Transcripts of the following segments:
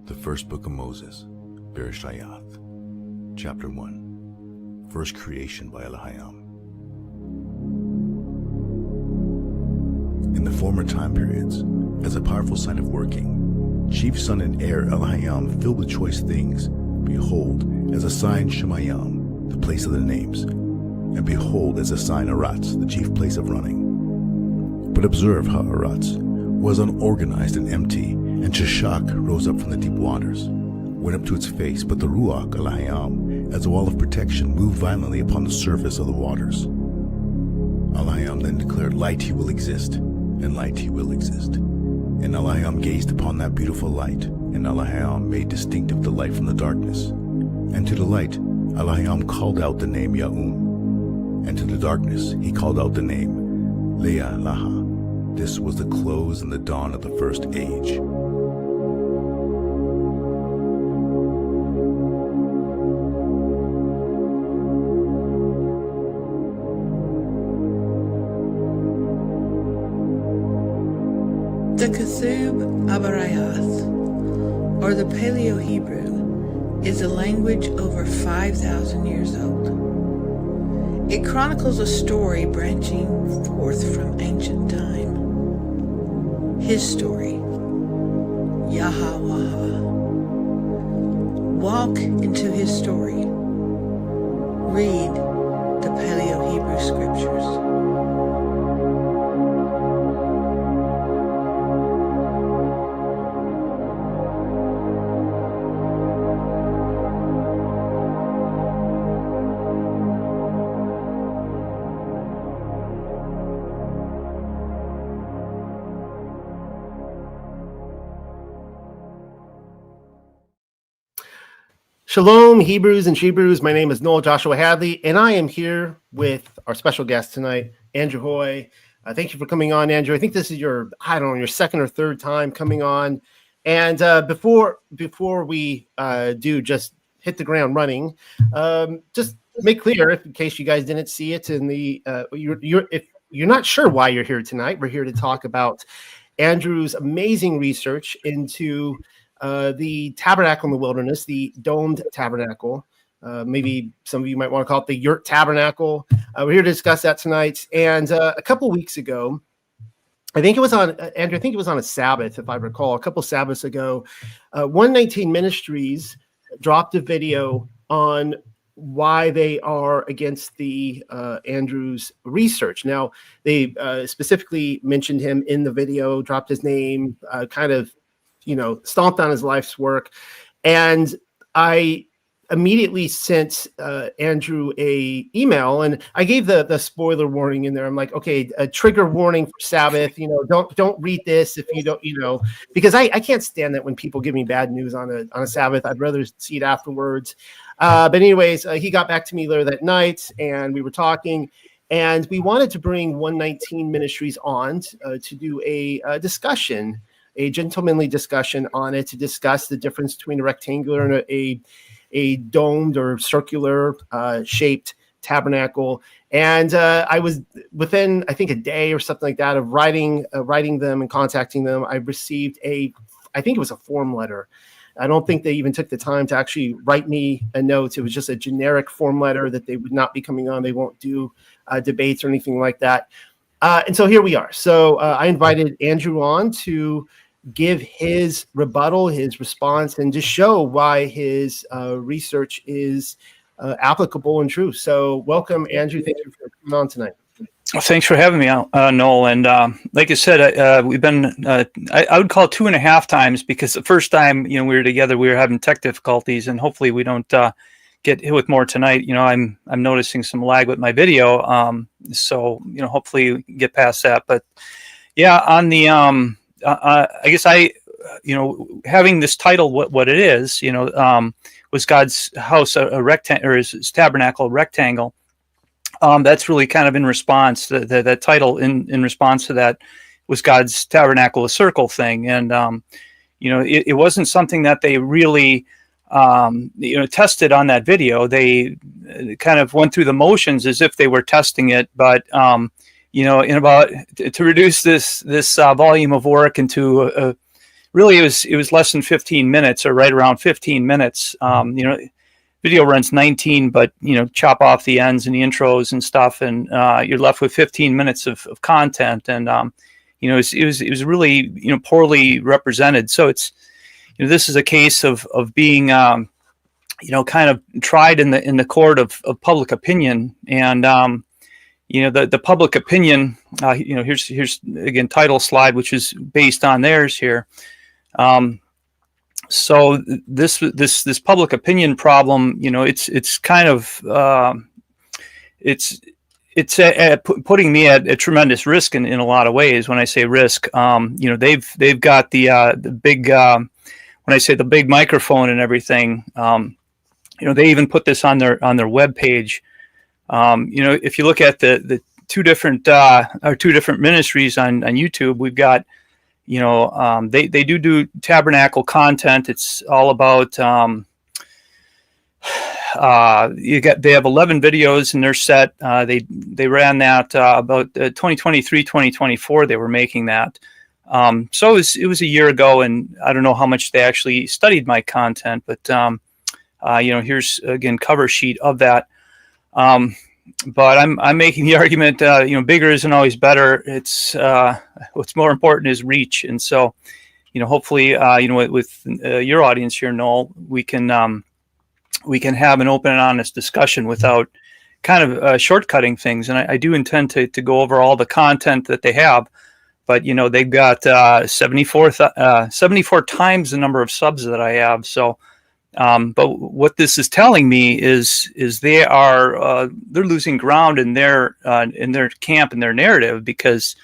The first book of Moses, Bereshith, chapter 1, first creation by Elohim. In the former time periods, as a powerful sign of working, chief son and heir Elohim filled with choice things, behold, as a sign Shemayim, the place of the names, and behold, as a sign Aratz, the chief place of running. But observe how Aratz was unorganized and empty, and Shishak rose up from the deep waters, went up to its face, but the Ruach Elohim, as a wall of protection, moved violently upon the surface of the waters. Elohim then declared, light he will exist, and light he will exist. And Elohim gazed upon that beautiful light, and Elohim made distinctive the light from the darkness. And to the light Elohim called out the name Ya'un, and to the darkness he called out the name Leah Laha. This was the close and the dawn of the first age. The Ketub Abarayas, or the Paleo Hebrew, is a language over 5,000 years old. It chronicles a story branching forth from ancient time. His story, Yahweh. Walk into his story. Read the Paleo Hebrew scriptures. Shalom, Hebrews and Shebrews. My name is Noel Joshua Hadley, and I am here with our special guest tonight, Andrew Hoy. Thank you for coming on, Andrew. I think this is your second or third time coming on. And before we do just hit the ground running, just make clear, in case you guys didn't see it, in the if you're not sure why you're here tonight, we're here to talk about Andrew's amazing research into the tabernacle in the wilderness, the domed tabernacle. Maybe some of you might want to call it the yurt tabernacle. We're here to discuss that tonight. And a couple weeks ago, Andrew, I think it was on a Sabbath, if I recall, a couple Sabbaths ago, 119 Ministries dropped a video on why they are against the Andrew's research. Now, they specifically mentioned him in the video, dropped his name, stomped on his life's work. And I immediately sent Andrew a email, and I gave the spoiler warning in there. I'm like, okay, a trigger warning for Sabbath, don't read this if you don't, because I can't stand that when people give me bad news on a Sabbath. I'd rather see it afterwards. But anyways, he got back to me later that night, and we were talking, and we wanted to bring 119 Ministries on to do a discussion, a gentlemanly discussion on it, to discuss the difference between a rectangular and a domed or circular shaped tabernacle. And I was within, I think, a day or something like that of writing them and contacting them. I received I think it was a form letter. I don't think they even took the time to actually write me a note. It was just a generic form letter that they would not be coming on. They won't do debates or anything like that. And so here we are. So I invited Andrew on to give his rebuttal, his response, and just show why his research is applicable and true. So welcome, Andrew. Thank you for coming on tonight. Well, thanks for having me, Noel. And like I said, we've been, I would call it 2.5 times, because the first time, we were together, we were having tech difficulties, and hopefully we don't get hit with more tonight. I'm noticing some lag with my video. So, hopefully get past that. But yeah, on the, I guess having this title, what it is, was God's house a rectangle, or his tabernacle a rectangle? That's really kind of in response to that title. In response to that, was God's tabernacle a circle thing? And it wasn't something that they really tested on that video. They kind of went through the motions as if they were testing it, but in about to reduce this volume of work into really it was less than 15 minutes, or right around 15 minutes. Video runs 19, but chop off the ends and the intros and stuff, and you're left with 15 minutes of content. And it was really poorly represented. So it's this is a case of being kind of tried in the court of public opinion. And the public opinion, here's again title slide, which is based on theirs here. So this public opinion problem, it's kind of it's putting me at a tremendous risk in a lot of ways. When I say risk, they've got the big when I say the big microphone and everything. They even put this on their web page. If you look at the two different ministries on YouTube, we've got. They do Tabernacle content. It's all about they have 11 videos in their set. They ran that about 2023, 2024. They were making that. So it was a year ago, and I don't know how much they actually studied my content, but here's again cover sheet of that. But I'm making the argument, bigger isn't always better. It's what's more important is reach. And so, hopefully, with your audience here, Noel, we can have an open and honest discussion without kind of shortcutting things. And I do intend to go over all the content that they have, but they've got 74 times the number of subs that I have. So. But what this is telling me is they are they're losing ground in their camp and their narrative, because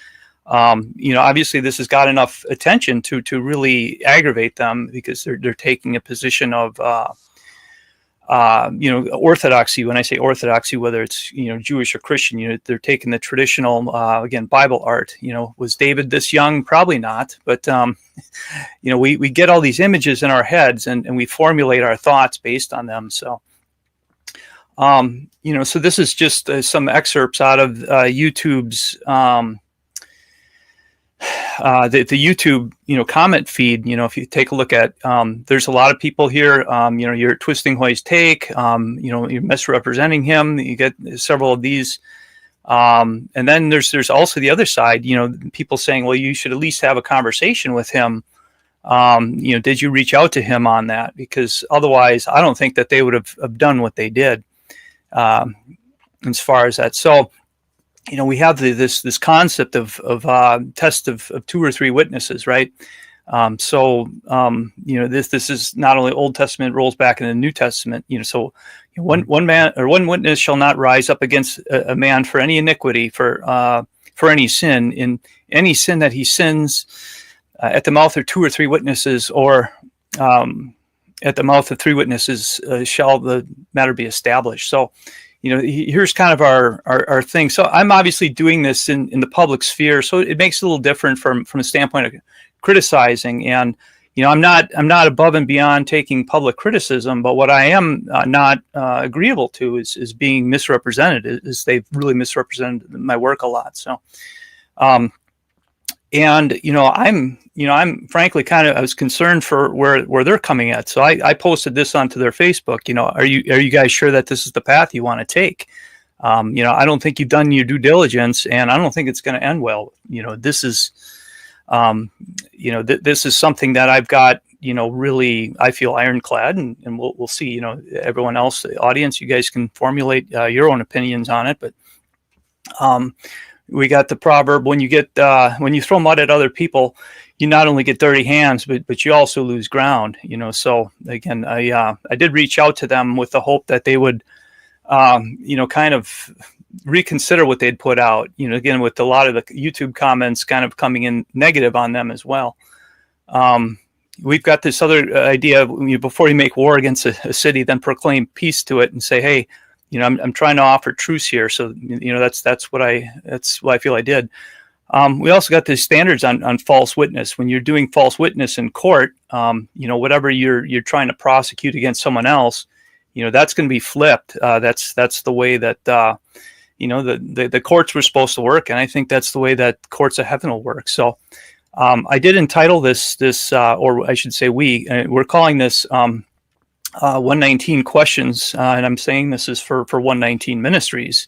obviously this has got enough attention to really aggravate them, because they're taking a position of orthodoxy. When I say orthodoxy, whether it's Jewish or Christian, they're taking the traditional again Bible art. Was David this young? Probably not, but we get all these images in our heads, and we formulate our thoughts based on them. So so this is just some excerpts out of YouTube's the YouTube comment feed. If you take a look at there's a lot of people here. You're twisting Hoy's take. You're misrepresenting him. You get several of these, and then there's also the other side. People saying, well, you should at least have a conversation with him. Did you reach out to him on that? Because otherwise, I don't think that they would have done what they did as far as that. So. We have this concept of test of 2 or 3 witnesses, right? This is not only Old Testament, rolls back in the New Testament. So one man or one witness shall not rise up against a man for any iniquity, for any sin. In any sin that he sins, at the mouth of 2 or 3 witnesses, or at the mouth of 3 witnesses, shall the matter be established. So. Here's kind of our thing. So I'm obviously doing this in the public sphere, so it makes it a little different from a standpoint of criticizing. And I'm not above and beyond taking public criticism, but what I am not agreeable to is being misrepresented. Is they've really misrepresented my work a lot. So, I'm frankly I was concerned for where they're coming at. So I posted this onto their Facebook. Are you guys sure that this is the path you want to take? I don't think you've done your due diligence, and I don't think it's going to end well. This is, this is something that I've got, really, I feel ironclad, and we'll see. Everyone else, the audience, you guys can formulate your own opinions on it, but. We got the proverb: when you throw mud at other people, you not only get dirty hands, but you also lose ground. So again, I did reach out to them with the hope that they would, kind of reconsider what they'd put out. Again, with a lot of the YouTube comments kind of coming in negative on them as well. We've got this other idea: before you make war against a city, then proclaim peace to it and say, hey. I'm trying to offer truce here. So, that's what I feel I did. We also got the standards on false witness. When you're doing false witness in court, whatever you're trying to prosecute against someone else, that's going to be flipped. That's the way that, the courts were supposed to work. And I think that's the way that courts of heaven will work. So, I did entitle this, or I should say we're calling this 119 questions, and I'm saying this is for 119 Ministries,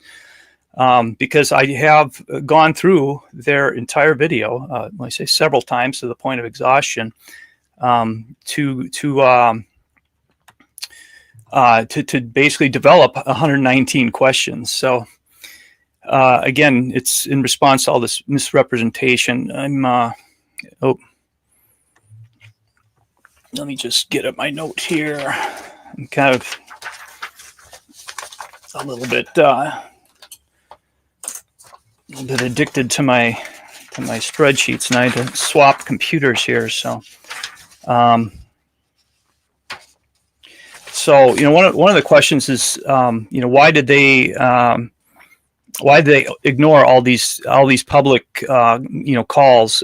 because I have gone through their entire video, I say several times to the point of exhaustion, to basically develop 119 questions. So again, it's in response to all this misrepresentation. Let me just get at my note here. I'm kind of a little bit addicted to my spreadsheets, and I had to swap computers here. So, one of the questions is, why did they ignore all these public calls?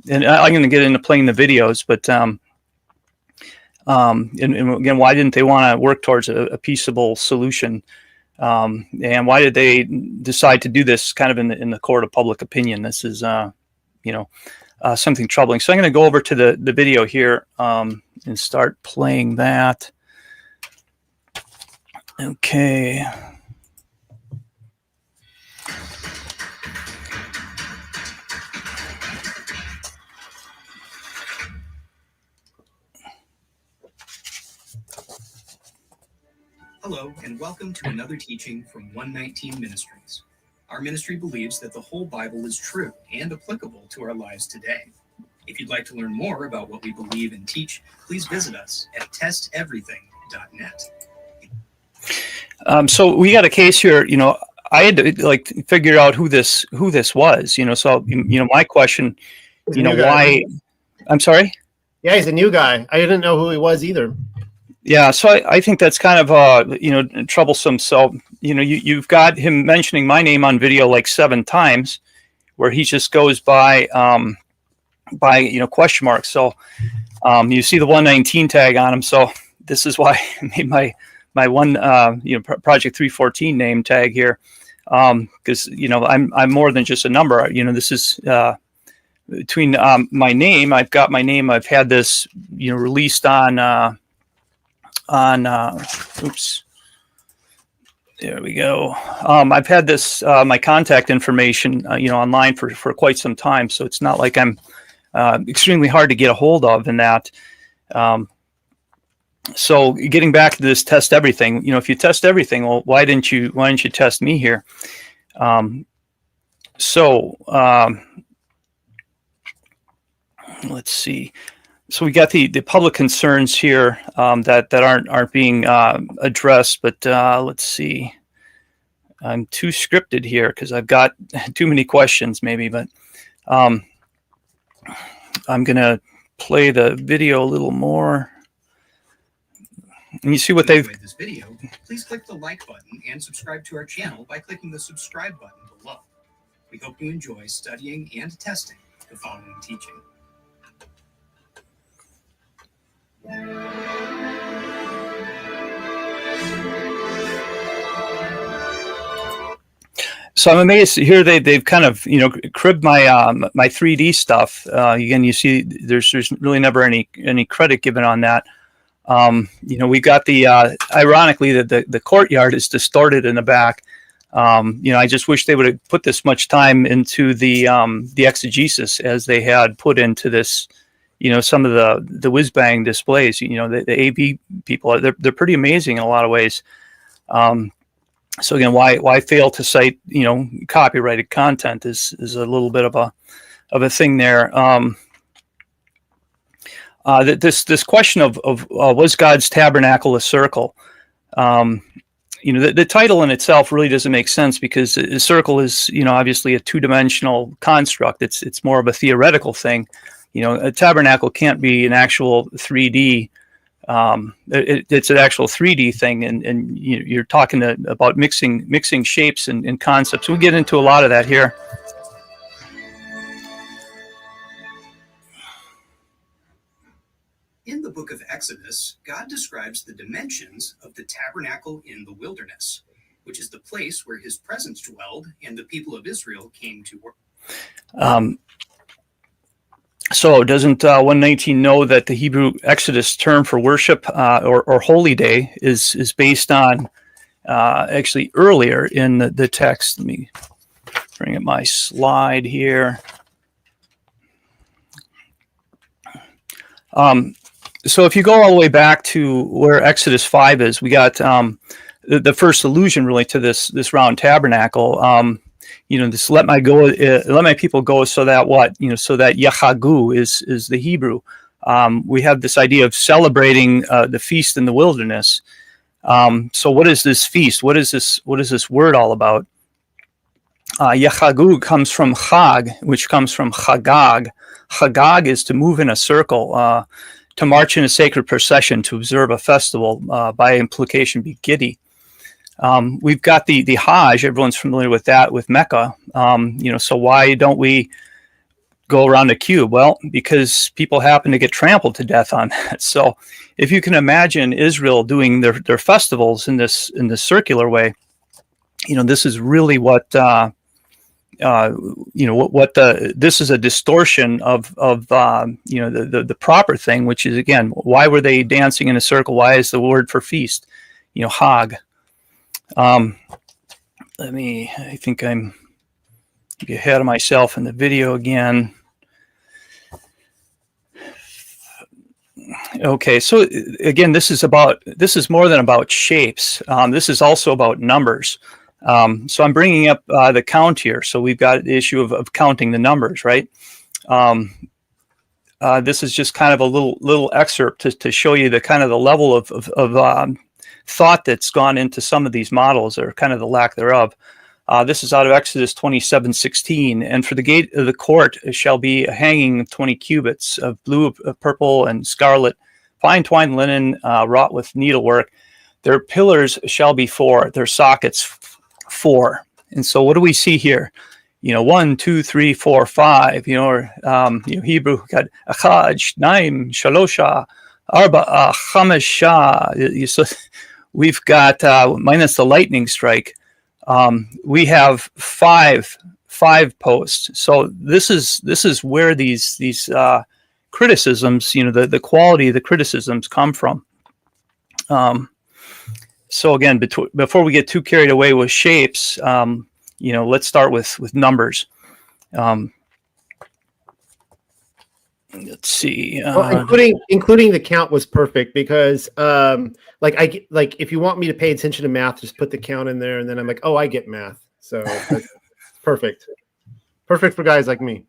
And I'm going to get into playing the videos, but and again, why didn't they want to work towards a peaceable solution? And why did they decide to do this kind of in the court of public opinion? This is something troubling. So I'm going to go over to the video here and start playing that. Okay. Hello, and welcome to another teaching from 119 Ministries. Our ministry believes that the whole Bible is true and applicable to our lives today. If you'd like to learn more about what we believe and teach, please visit us at testeverything.net. So we got a case here. I had to figure out who this was. So my question, why? I'm sorry. Yeah, he's a new guy. I didn't know who he was either. Yeah, so I think that's kind of troublesome. So you've got him mentioning my name on video like 7 times, where he just goes by question marks. So you see the 119 tag on him. So this is why I made my one Project 314 name tag here, because I'm more than just a number. This is between my name. I've got my name. I've had this released on. Oops, there we go. I've had this my contact information online for quite some time, so it's not like I'm extremely hard to get a hold of in that. So getting back to this test everything, if you test everything, well, why didn't you test me here? Let's see. So we got the public concerns here that aren't being addressed, but let's see. I'm too scripted here because I've got too many questions, maybe. But I'm gonna play the video a little more, and you see what they've. This video, please click the like button and subscribe to our channel by clicking the subscribe button below. We hope you enjoy studying and testing the following teaching. So I'm amazed here they've kind of cribbed my my 3D stuff. Again, you see there's really never any credit given on that. We got the ironically the courtyard is distorted in the back. I just wish they would have put this much time into the exegesis as they had put into this. Some of the whiz bang displays. The AV people they're pretty amazing in a lot of ways. So again, why fail to cite copyrighted content is a little bit of a thing there. This question of was God's tabernacle a circle? The title in itself really doesn't make sense because a circle is obviously a 2-dimensional construct. It's more of a theoretical thing. A tabernacle can't be an actual 3D. It's an actual 3D thing, and you're talking about mixing shapes and concepts. We'll get into a lot of that here. In the book of Exodus, God describes the dimensions of the tabernacle in the wilderness, which is the place where his presence dwelled and the people of Israel came to work. So doesn't 119 know that the Hebrew Exodus term for worship or holy day is based on actually earlier in the text? Let me bring up my slide here. So if you go all the way back to where Exodus 5 is, we got the first allusion really to this round tabernacle. This let my people go, so that what, so that Yachagu is the Hebrew. We have this idea of celebrating the feast in the wilderness. So what is this feast? What is this word all about? Yachagu comes from Chag, which comes from Chagag. Chagag is to move in a circle, to march in a sacred procession, to observe a festival, by implication be giddy. We've got the Hajj. Everyone's familiar with that, with Mecca. So why don't we go around the cube? Well, because people happen to get trampled to death on that. So if you can imagine Israel doing their festivals in this circular way, this is really what this is a distortion of the proper thing, which is, again, why were they dancing in a circle? Why is the word for feast, Hag? I think I'm ahead of myself in the video again. Okay, so again, this is more than about shapes. This is also about numbers. So I'm bringing up the count here. So we've got the issue of counting the numbers, right? This is just kind of a little excerpt to show you the kind of the level of thought that's gone into some of these models, or kind of the lack thereof. This is out of Exodus 27:16. And for the gate of the court shall be a hanging of 20 cubits of blue, purple, and scarlet, fine twined linen, wrought with needlework. Their pillars shall be 4, their sockets 4. And so what do we see here? 1, 2, 3, 4, 5. Hebrew got achad, naim, shalosha, arba, chamesha. So we've got minus the lightning strike. We have five posts. So this is where these criticisms, the quality of the criticisms come from. So again, before we get too carried away with shapes, let's start with numbers. Let's see. Well, including the count was perfect, because if you want me to pay attention to math, just put the count in there, and then I'm like, oh, I get math. So that's perfect for guys like me.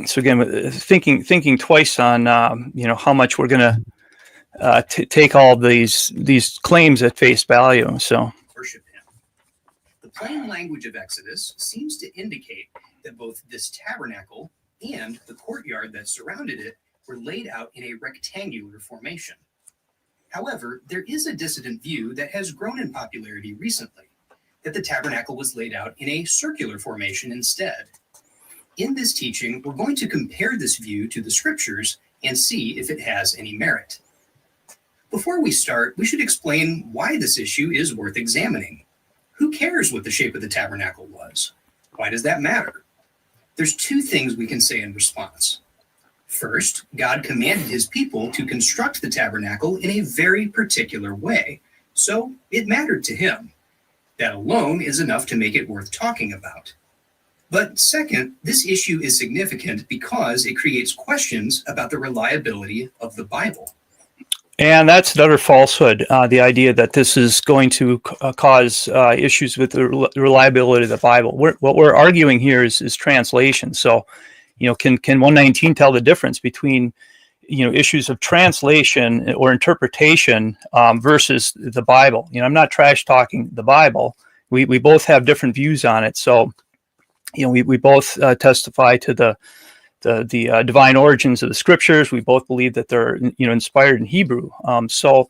So again, thinking twice on how much we're going to take all these claims at face value. So worship him. The plain language of Exodus seems to indicate that both this tabernacle and the courtyard that surrounded it were laid out in a rectangular formation. However, there is a dissident view that has grown in popularity recently, that the tabernacle was laid out in a circular formation instead. In this teaching, we're going to compare this view to the scriptures and see if it has any merit. Before we start, we should explain why this issue is worth examining. Who cares what the shape of the tabernacle was? Why does that matter? There's 2 things we can say in response. First, God commanded his people to construct the tabernacle in a very particular way, so it mattered to him. That alone is enough to make it worth talking about. But second, this issue is significant because it creates questions about the reliability of the Bible. And that's another falsehood, the idea that this is going to cause issues with the reliability of the Bible. What we're arguing here is translation. So, can 119 tell the difference between, issues of translation or interpretation versus the Bible? I'm not trash talking the Bible. We both have different views on it. So, we both testify to the divine origins of the scriptures. We both believe that they're inspired in Hebrew. So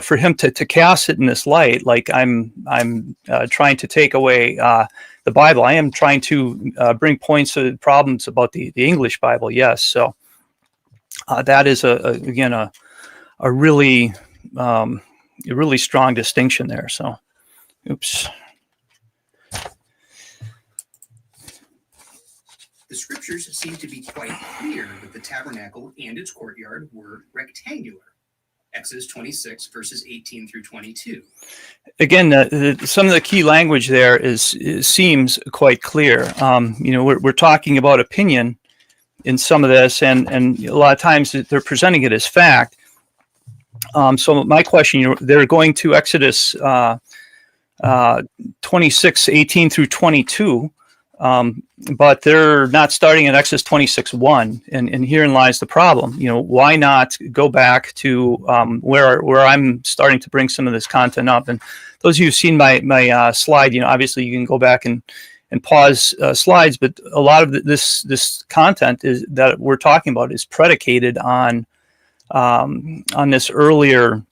for him to cast it in this light, like I'm trying to take away the Bible. I am trying to bring points of problems about the English Bible. Yes. So that is a really strong distinction there. So, oops. The scriptures seem to be quite clear that the tabernacle and its courtyard were rectangular. Exodus 26, verses 18 through 22. Again, some of the key language there seems quite clear. We're talking about opinion in some of this, and a lot of times they're presenting it as fact. So my question, they're going to Exodus 26, 18 through 22, but they're not starting at Exodus 26, 1, and herein lies the problem. Why not go back to where I'm starting to bring some of this content up? And those of you who've seen my slide, obviously you can go back and pause slides, but a lot of this content that we're talking about is predicated on these earlier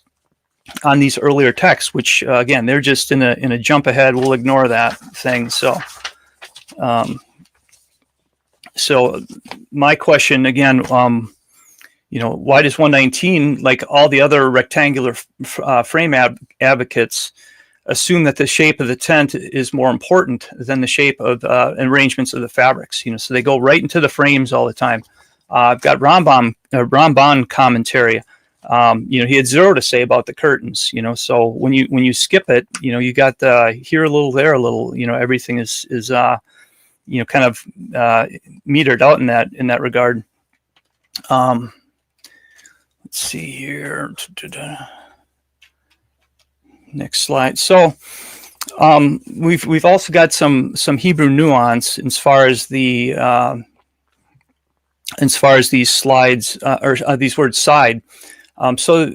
texts, which again, they're just in a jump ahead. We'll ignore that thing. So my question again, why does 119, like all the other rectangular frame advocates, assume that the shape of the tent is more important than the shape of arrangements of the fabrics? So they go right into the frames all the time. I've got Ramban commentary. He had zero to say about the curtains. So when you skip it, you got here a little, there a little. Everything is kind of metered out in that regard. Let's see here. Next slide. So we've also got some Hebrew nuance as far as these slides or these words side. So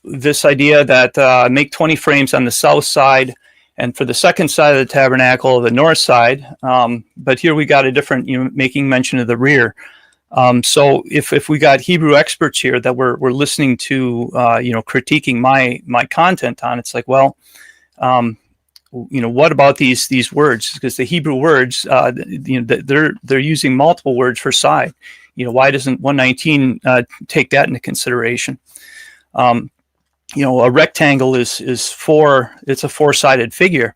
this idea that make 20 frames on the south side, and for the second side of the tabernacle, the north side. But here we got a different, making mention of the rear. So if we got Hebrew experts here that we're listening to, critiquing my content on, it's like, well, what about these words? Because the Hebrew words, they're using multiple words for side. Why doesn't 119 take that into consideration? A rectangle is it's a four-sided figure.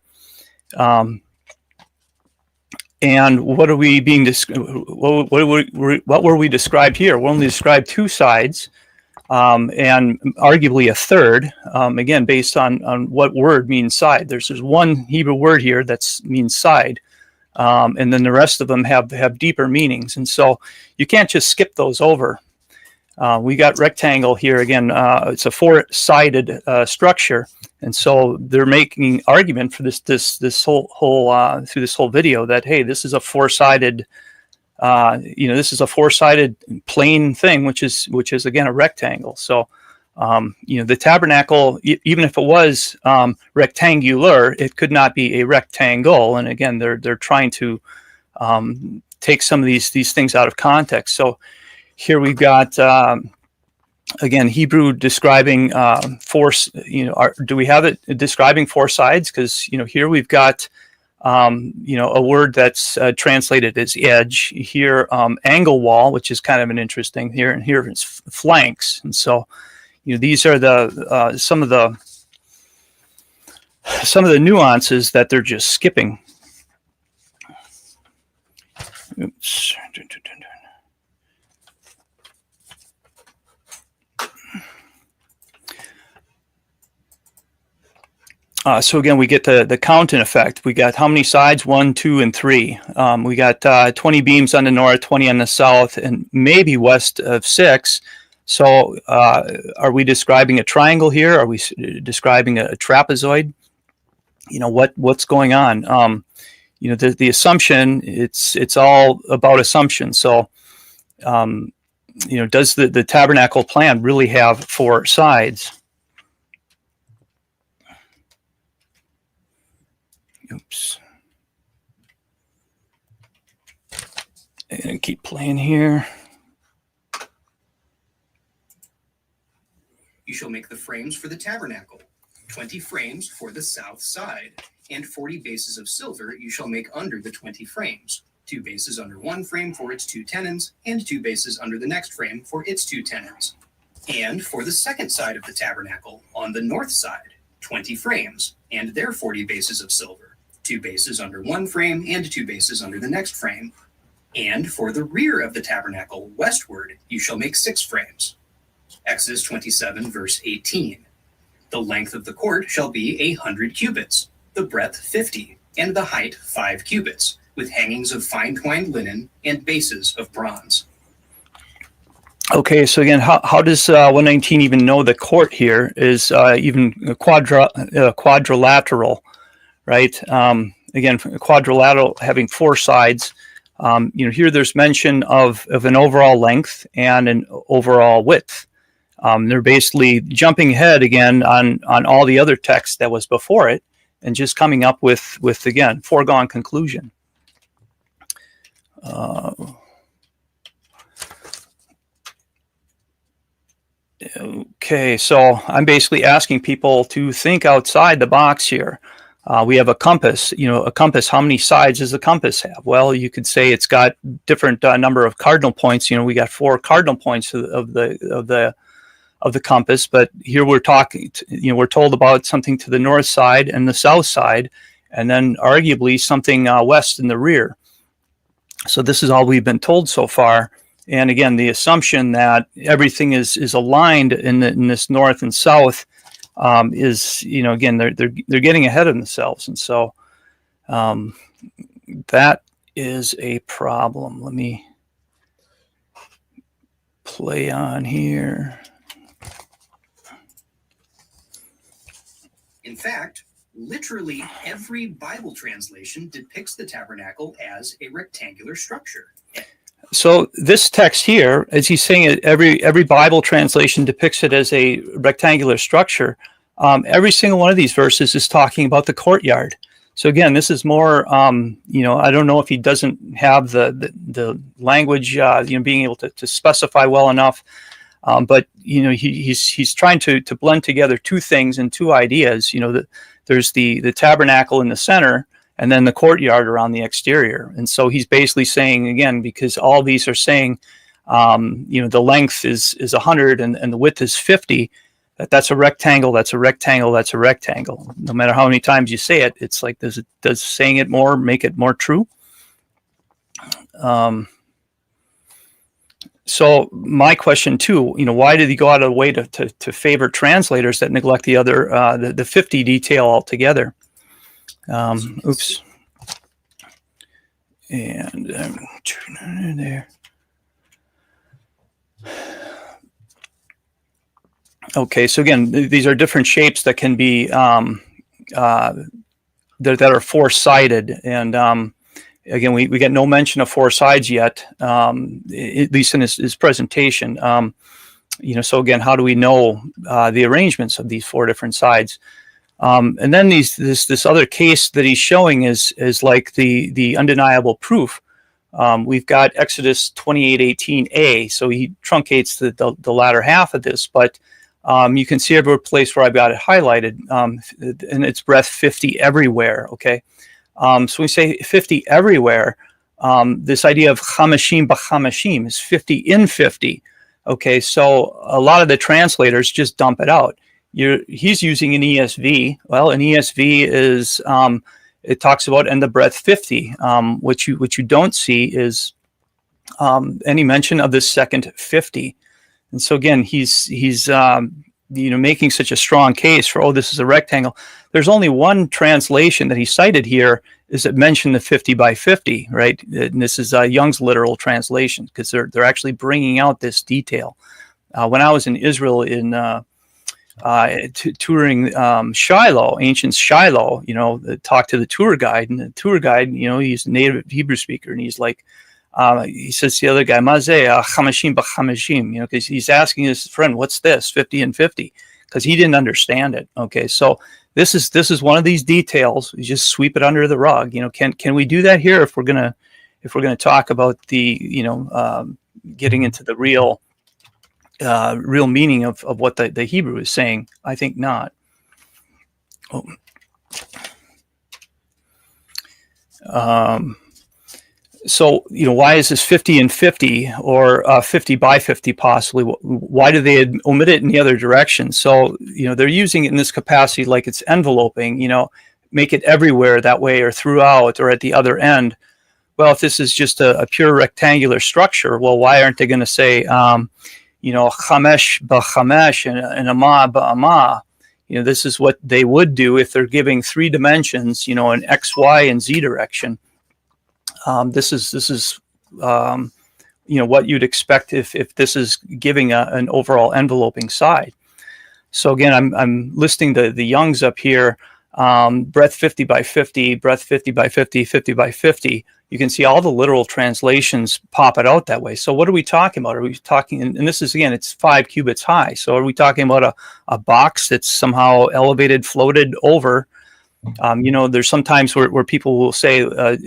And what are we being what were we described here? We're only described two sides, and arguably a third, again, based on what word means side. There's one Hebrew word here that means side, and then the rest of them have deeper meanings. And so you can't just skip those over. We got rectangle here again. It's a four-sided structure, and so they're making argument for this whole through this whole video that, hey, this is a four-sided, this is a four-sided plain thing, which is again a rectangle. So the tabernacle, even if it was rectangular, it could not be a rectangle. And again, they're trying to take some of these things out of context. So here we've got, again, Hebrew describing four, do we have it describing four sides? Because, here we've got, a word that's translated as edge. Here, angle wall, which is kind of an interesting here. And here it's flanks. And so, these are some of the nuances that they're just skipping. Oops. So again, we get the counting effect. We got how many sides? 1, 2, and 3. We got 20 beams on the north, 20 on the south, and maybe west of 6. So are we describing a triangle here? Are we describing a trapezoid? What's going on? The assumption, it's all about assumption. So does the tabernacle plan really have four sides? Oops. And keep playing here. You shall make the frames for the tabernacle, 20 frames for the south side, and 40 bases of silver you shall make under the 20 frames, 2 bases under one frame for its 2 tenons, and 2 bases under the next frame for its 2 tenons. And for the second side of the tabernacle, on the north side, 20 frames, and their 40 bases of silver, 2 bases under one frame and 2 bases under the next frame. And for the rear of the tabernacle westward, you shall make 6 frames. Exodus 27, verse 18. The length of the court shall be 100 cubits, the breadth 50, and the height 5 cubits, with hangings of fine twined linen and bases of bronze. Okay, so again, how does 119 even know the court here is even quadrilateral, right? Again, quadrilateral having 4 sides. Here there's mention of an overall length and an overall width. They're basically jumping ahead again on all the other text that was before it and just coming up with again, foregone conclusion. Okay, so I'm basically asking people to think outside the box here. We have a compass. A compass. How many sides does a compass have? Well, you could say it's got different number of cardinal points. We got 4 cardinal points of the compass. But here we're talking. We're told about something to the north side and the south side, and then arguably something west in the rear. So this is all we've been told so far. And again, the assumption that everything is aligned in this north and south is, again, they're getting ahead of themselves, and so that is a problem. Let me play on here. In fact, literally every Bible translation depicts the tabernacle as a rectangular structure. So this text here, as he's saying it, every Bible translation depicts it as a rectangular structure. Every single one of these verses is talking about the courtyard. So again, this is more, I don't know if he doesn't have the language, being able to specify well enough. But he's trying to blend together 2 things and 2 ideas. There's the tabernacle in the center, and then the courtyard around the exterior. And so he's basically saying, again, because all these are saying, the length is 100 and the width is 50, that's a rectangle, that's a rectangle, that's a rectangle. No matter how many times you say it, it's like, does saying it more make it more true? So my question too, why did he go out of the way to favor translators that neglect the other, the 50 detail altogether? Oops. And there. Okay, so again, these are different shapes that can be that are 4-sided, and again, we get no mention of 4 sides yet, at least in his presentation. So again, how do we know the arrangements of these 4 different sides? And then this other case that he's showing is like the undeniable proof. We've got Exodus 28:18a, so he truncates the latter half of this, but you can see every place where I've got it highlighted, and it's breadth 50 everywhere. Okay, so we say 50 everywhere. This idea of chamashim b'chamashim is 50 in 50. Okay, so a lot of the translators just dump it out. He's using an ESV. Well, an ESV is it talks about and the breadth 50. What you don't see is any mention of the second 50. And so again, he's making such a strong case for, this is a rectangle. There's only one translation that he cited here is that mentioned the 50 by 50, right? And this is Young's literal translation, because they're actually bringing out this detail. When I was in Israel in touring Shiloh, ancient Shiloh, talked to the tour guide, and the tour guide, he's a native Hebrew speaker, and he's like, he says to the other guy, Mazeh, chamashim b'chamashim, because he's asking his friend, what's this, 50 and 50? Because he didn't understand it. Okay, so this is one of these details. You just sweep it under the rug. Can we do that here if we're gonna talk about the getting into the real meaning of what the Hebrew is saying? I think not. So, why is this 50 and 50 or 50 by 50 possibly? Why do they omit it in the other direction? So, they're using it in this capacity like it's enveloping, make it everywhere that way or throughout or at the other end. well, if this is just a pure rectangular structure, well, why aren't they going to say, chamesh b'chamesh and amah b'amah? This is what they would do if they're giving 3 dimensions, an X, Y, and Z direction. This is what you'd expect if this is giving an overall enveloping side. So again, I'm listing the Youngs up here, breadth 50 by 50, breadth 50 by 50, 50 by 50. You can see all the literal translations pop it out that way. So what are we talking about? Are we talking, and this is, again, it's 5 cubits high. So are we talking about a box that's somehow elevated, floated over? There's sometimes where people will say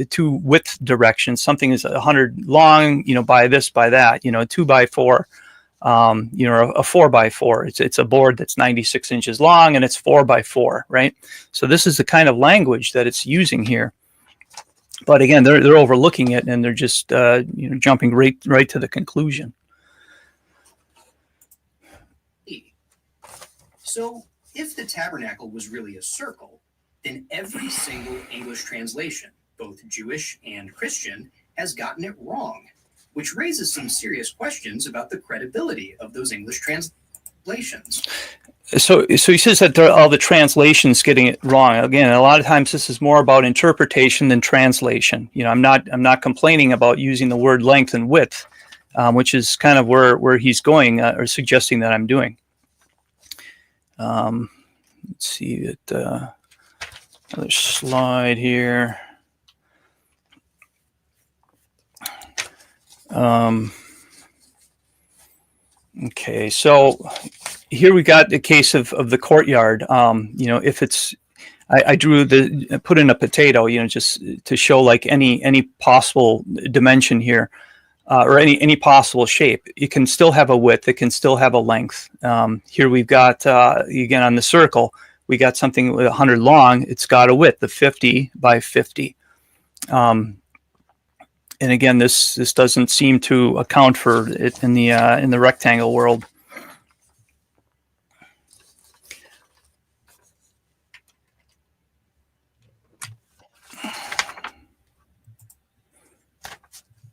2 width directions. Something is 100 long, by this, by that, 2 by 4, a 4 by 4. It's a board that's 96 inches long and it's 4 by 4, right? So this is the kind of language that it's using here. But again, they're overlooking it and they're just jumping right to the conclusion. So if the tabernacle was really a circle, then every single English translation, both Jewish and Christian, has gotten it wrong, which raises some serious questions about the credibility of those English translations. So he says that all the translations getting it wrong. Again, a lot of times this is more about interpretation than translation. I'm not complaining about using the word length and width, which is kind of where he's going or suggesting that I'm doing. Let's see that other slide here. Okay, so here we got the case of the courtyard. If it's, I put in a potato, just to show like any possible dimension here, or any possible shape. It can still have a width. It can still have a length. Here we've got, again, on the circle, we got something with 100 long. It's got a width of 50 by 50. And again, this doesn't seem to account for it in the rectangle world.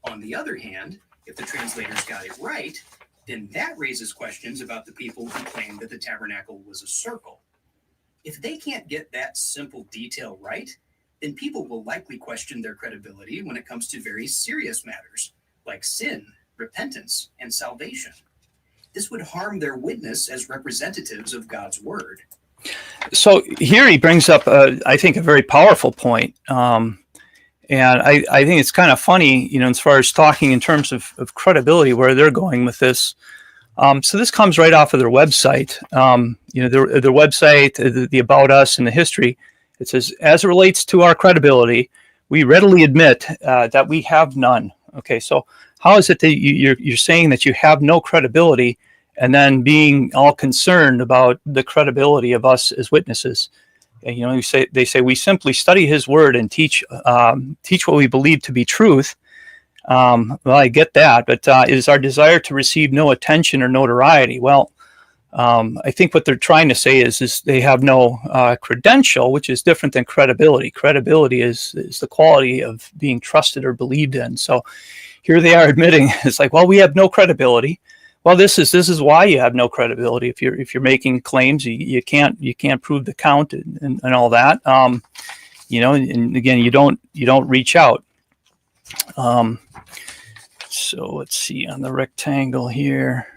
On the other hand, if the translators got it right, then that raises questions about the people who claim that the tabernacle was a circle. If they can't get that simple detail right, then people will likely question their credibility when it comes to very serious matters like sin, repentance, and salvation. This would harm their witness as representatives of God's word. So here he brings up, I think, a very powerful point. And I think it's kind of funny, as far as talking in terms of credibility, where they're going with this. So this comes right off of their website. Their website, the About Us and the history. It says, as it relates to our credibility, we readily admit that we have none. Okay, so how is it that you're saying that you have no credibility and then being all concerned about the credibility of us as witnesses? They say we simply study his word and teach what we believe to be truth. Well, I get that, but it is our desire to receive no attention or notoriety. Well, I think what they're trying to say is they have no credential, which is different than credibility. Credibility is the quality of being trusted or believed in. So here they are admitting it's like, well, we have no credibility. Well, this is why you have no credibility. If you're making claims, you can't prove the count and all that. And again, you don't reach out. So let's see on the rectangle here.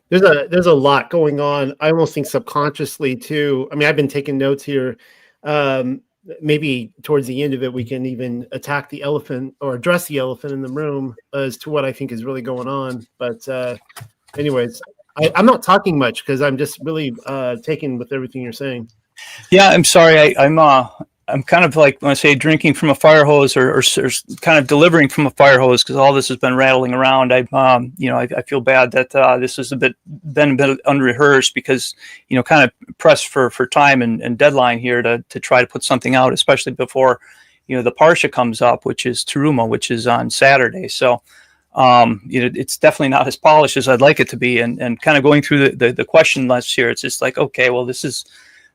There's a lot going on. I almost think subconsciously too. I mean, I've been taking notes here. Maybe towards the end of it, we can even attack the elephant or address the elephant in the room as to what I think is really going on. But anyways, I'm not talking much because I'm just really taken with everything you're saying. Yeah, I'm sorry. I'm kind of like when I say drinking from a fire hose or kind of delivering from a fire hose because all this has been rattling around. I feel bad that this has been a bit unrehearsed because, kind of pressed for time and deadline here to try to put something out, especially before, the Parsha comes up, which is Teruma, which is on Saturday. So, it's definitely not as polished as I'd like it to be. And kind of going through the question list here, it's just like, okay, well, this is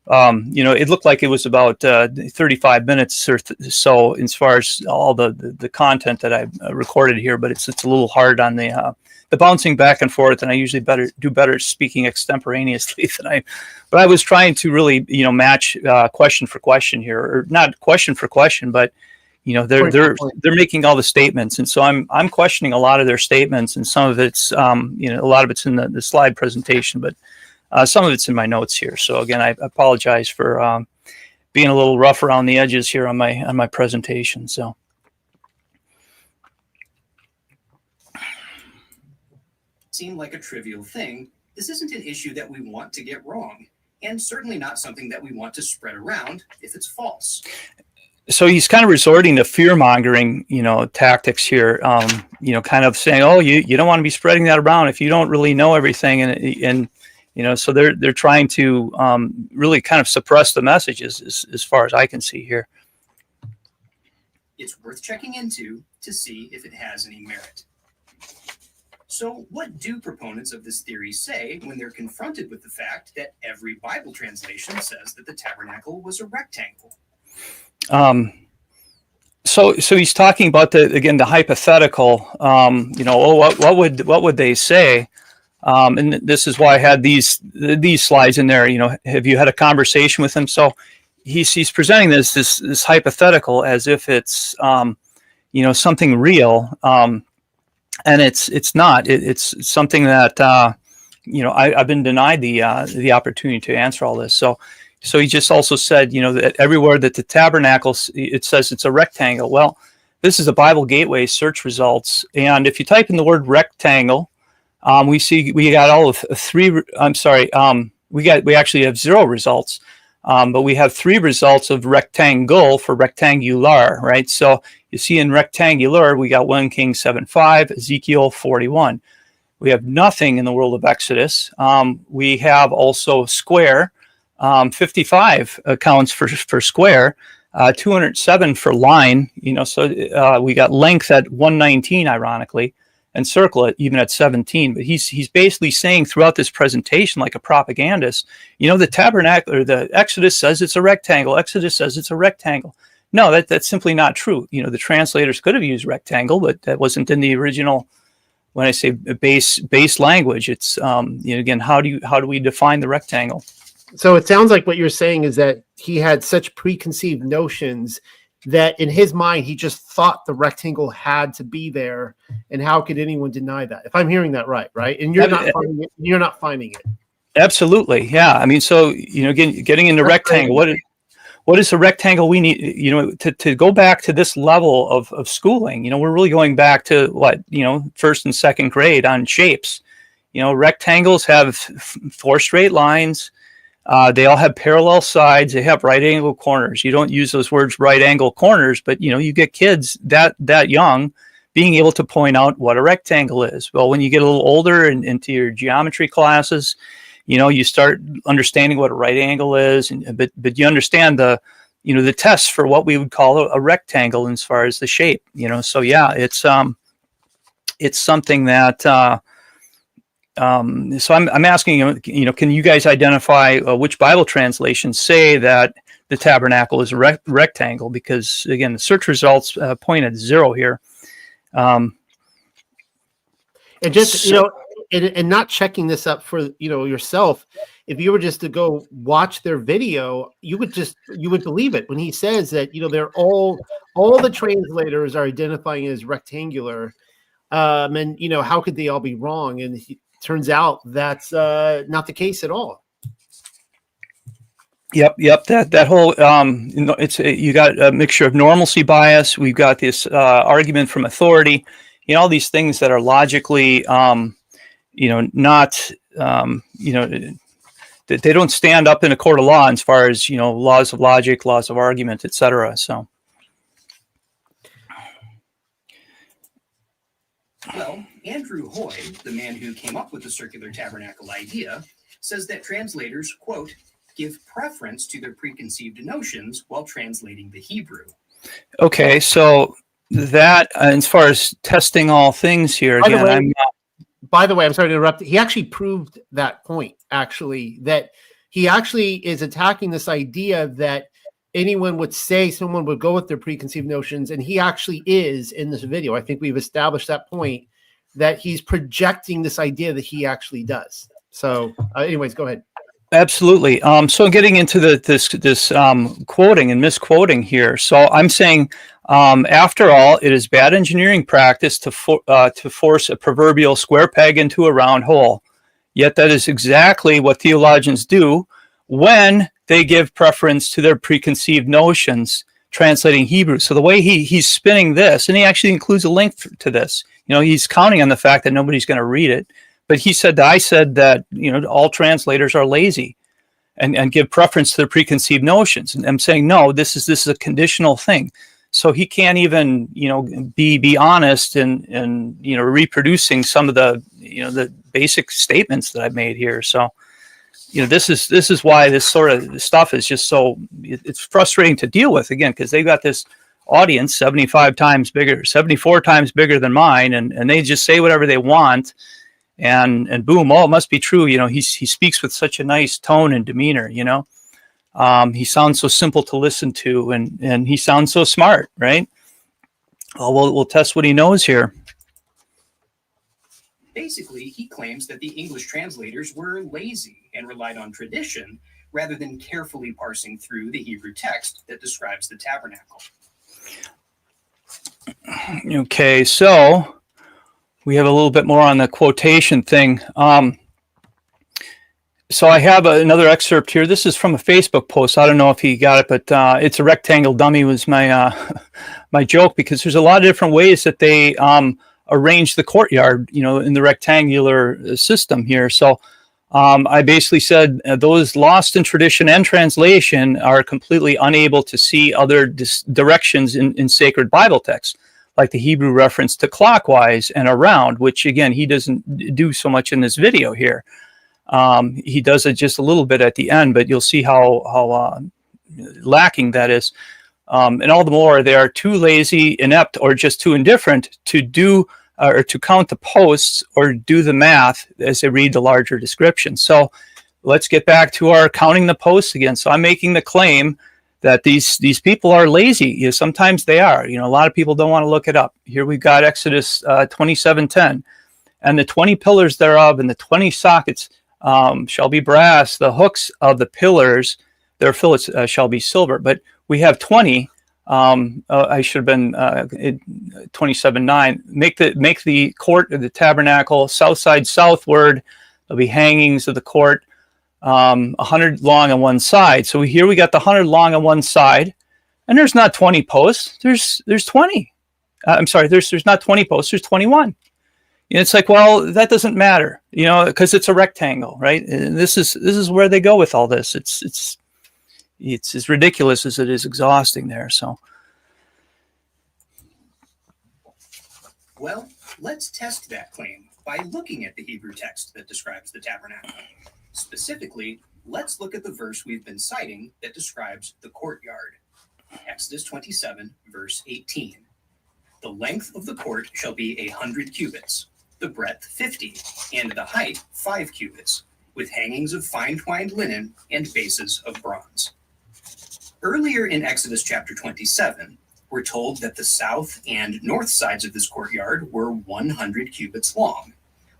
It looked like it was about 35 minutes or so as far as all the content that I recorded here, but it's a little hard on the bouncing back and forth, and I usually do better speaking extemporaneously but I was trying to really, match question for question here, or not question for question, but they're making all the statements, and so I'm questioning a lot of their statements, and some of it's a lot of it's in the slide presentation, but some of it's in my notes here. So again, I apologize for being a little rough around the edges here on my presentation. So. Seem like a trivial thing, this isn't an issue that we want to get wrong, and certainly not something that we want to spread around if it's false. So he's kind of resorting to fear-mongering, tactics here, kind of saying, oh, you don't want to be spreading that around if you don't really know everything, and so they're trying to really kind of suppress the messages as far as I can see here. It's worth checking into to see if it has any merit. So what do proponents of this theory say when they're confronted with the fact that every Bible translation says that the tabernacle was a rectangle? So he's talking about the hypothetical. What would they say? And this is why I had these slides in there. Have you had a conversation with him? So he's presenting this hypothetical as if it's something real. And it's not. It's something that I've been denied the opportunity to answer all this. So he just also said that everywhere that the tabernacle, it says it's a rectangle. Well, this is a Bible Gateway search results, and if you type in the word rectangle, we got all of three. I'm sorry. We actually have 0 results, but we have 3 results of rectangle for rectangular, right? So you see in rectangular, we got 1 Kings 7:5, Ezekiel 41. We have nothing in the world of Exodus. We have also square, 55 accounts for square, 207 for line. So we got length at 119, ironically, and circle it even at 17. But he's basically saying throughout this presentation, like a propagandist, the tabernacle or the Exodus says it's a rectangle. Exodus says it's a rectangle. No, that's simply not true. The translators could have used rectangle, but that wasn't in the original. When I say base language, it's again, how do we define the rectangle? So it sounds like what you're saying is that he had such preconceived notions that in his mind he just thought the rectangle had to be there, and how could anyone deny that? If I'm hearing that right? And you're not finding it. Absolutely, yeah. I mean, so again, getting into rectangle, what is a rectangle we need, to go back to this level of schooling? We're really going back to what, 1st and 2nd grade on shapes. Rectangles have 4 straight lines. They all have parallel sides. They have right angle corners. You don't use those words right angle corners, but you get kids that young being able to point out what a rectangle is. Well, when you get a little older and into your geometry classes, you start understanding what a right angle is, but you understand the tests for what we would call a rectangle as far as the shape. So yeah, it's something that. So I'm asking, can you guys identify which Bible translations say that the tabernacle is a rectangle? Because again, the search results point at 0 here. And just and not checking this up for yourself. If you were just to go watch their video, you would believe it when he says that they're all the translators are identifying it as rectangular, and how could they all be wrong? And turns out that's not the case at all. Yep. That whole you got a mixture of normalcy bias. We've got this argument from authority. All these things that are logically, not, they don't stand up in a court of law as far as laws of logic, laws of argument, etc. So. Well, Andrew Hoy, the man who came up with the circular tabernacle idea, says that translators, quote, give preference to their preconceived notions while translating the Hebrew. Okay, so that, as far as testing all things here, by the way, I'm sorry to interrupt. He actually proved that point, that he actually is attacking this idea that anyone would say someone would go with their preconceived notions, and he actually is in this video. I think we've established that point, that he's projecting this idea that he actually does. So anyways, go ahead. Absolutely. So getting into this quoting and misquoting here. So I'm saying, after all, it is bad engineering practice to force a proverbial square peg into a round hole. Yet that is exactly what theologians do when they give preference to their preconceived notions, translating Hebrew. So the way he's spinning this, and he actually includes a link to this. He's counting on the fact that nobody's going to read it. But I said that all translators are lazy and give preference to their preconceived notions. And I'm saying no, this is a conditional thing. So he can't even be honest and reproducing some of the basic statements that I've made here. So this is why this sort of stuff is just so it's frustrating to deal with, again, because they've got this audience 74 times bigger than mine, and they just say whatever they want, and boom, it must be true. He speaks with such a nice tone and demeanor. He sounds so simple to listen to, and he sounds so smart, right? Well, we'll test what he knows here. Basically, he claims that the English translators were lazy and relied on tradition rather than carefully parsing through the Hebrew text that describes the tabernacle. Okay, so we have a little bit more on the quotation thing. So I have another excerpt here. This is from a Facebook post. I don't know if he got it, but it's a rectangle dummy was my my joke, because there's a lot of different ways that they arrange the courtyard, in the rectangular system here. So I basically said those lost in tradition and translation are completely unable to see other directions in sacred Bible texts, like the Hebrew reference to clockwise and around, which again, he doesn't do so much in this video here. He does it just a little bit at the end, but you'll see how lacking that is. And all the more they are too lazy, inept, or just too indifferent to do or to count the posts or do the math as they read the larger description. So let's get back to our counting the posts again. So I'm making the claim that these people are lazy. Sometimes they are. A lot of people don't want to look it up. Here we've got Exodus 27:10, and the 20 pillars thereof and the 20 sockets shall be brass. The hooks of the pillars, their fillets shall be silver. But we have 20. I should have been 27:9. Make the court of the tabernacle south side southward. There'll be hangings of the court 100 long on one side. So here we got the 100 long on one side, and there's not 20 posts. There's 20. I'm sorry. There's not 20 posts. There's 21. It's like, well, that doesn't matter, because it's a rectangle, right? And this is where they go with all this. It's as ridiculous as it is exhausting there. So, well, let's test that claim by looking at the Hebrew text that describes the tabernacle. Specifically, let's look at the verse we've been citing that describes the courtyard. Exodus 27, verse 18. The length of the court shall be 100 cubits, the breadth 50, and the height 5 cubits, with hangings of fine twined linen and bases of bronze. Earlier in Exodus chapter 27, we're told that the south and north sides of this courtyard were 100 cubits long,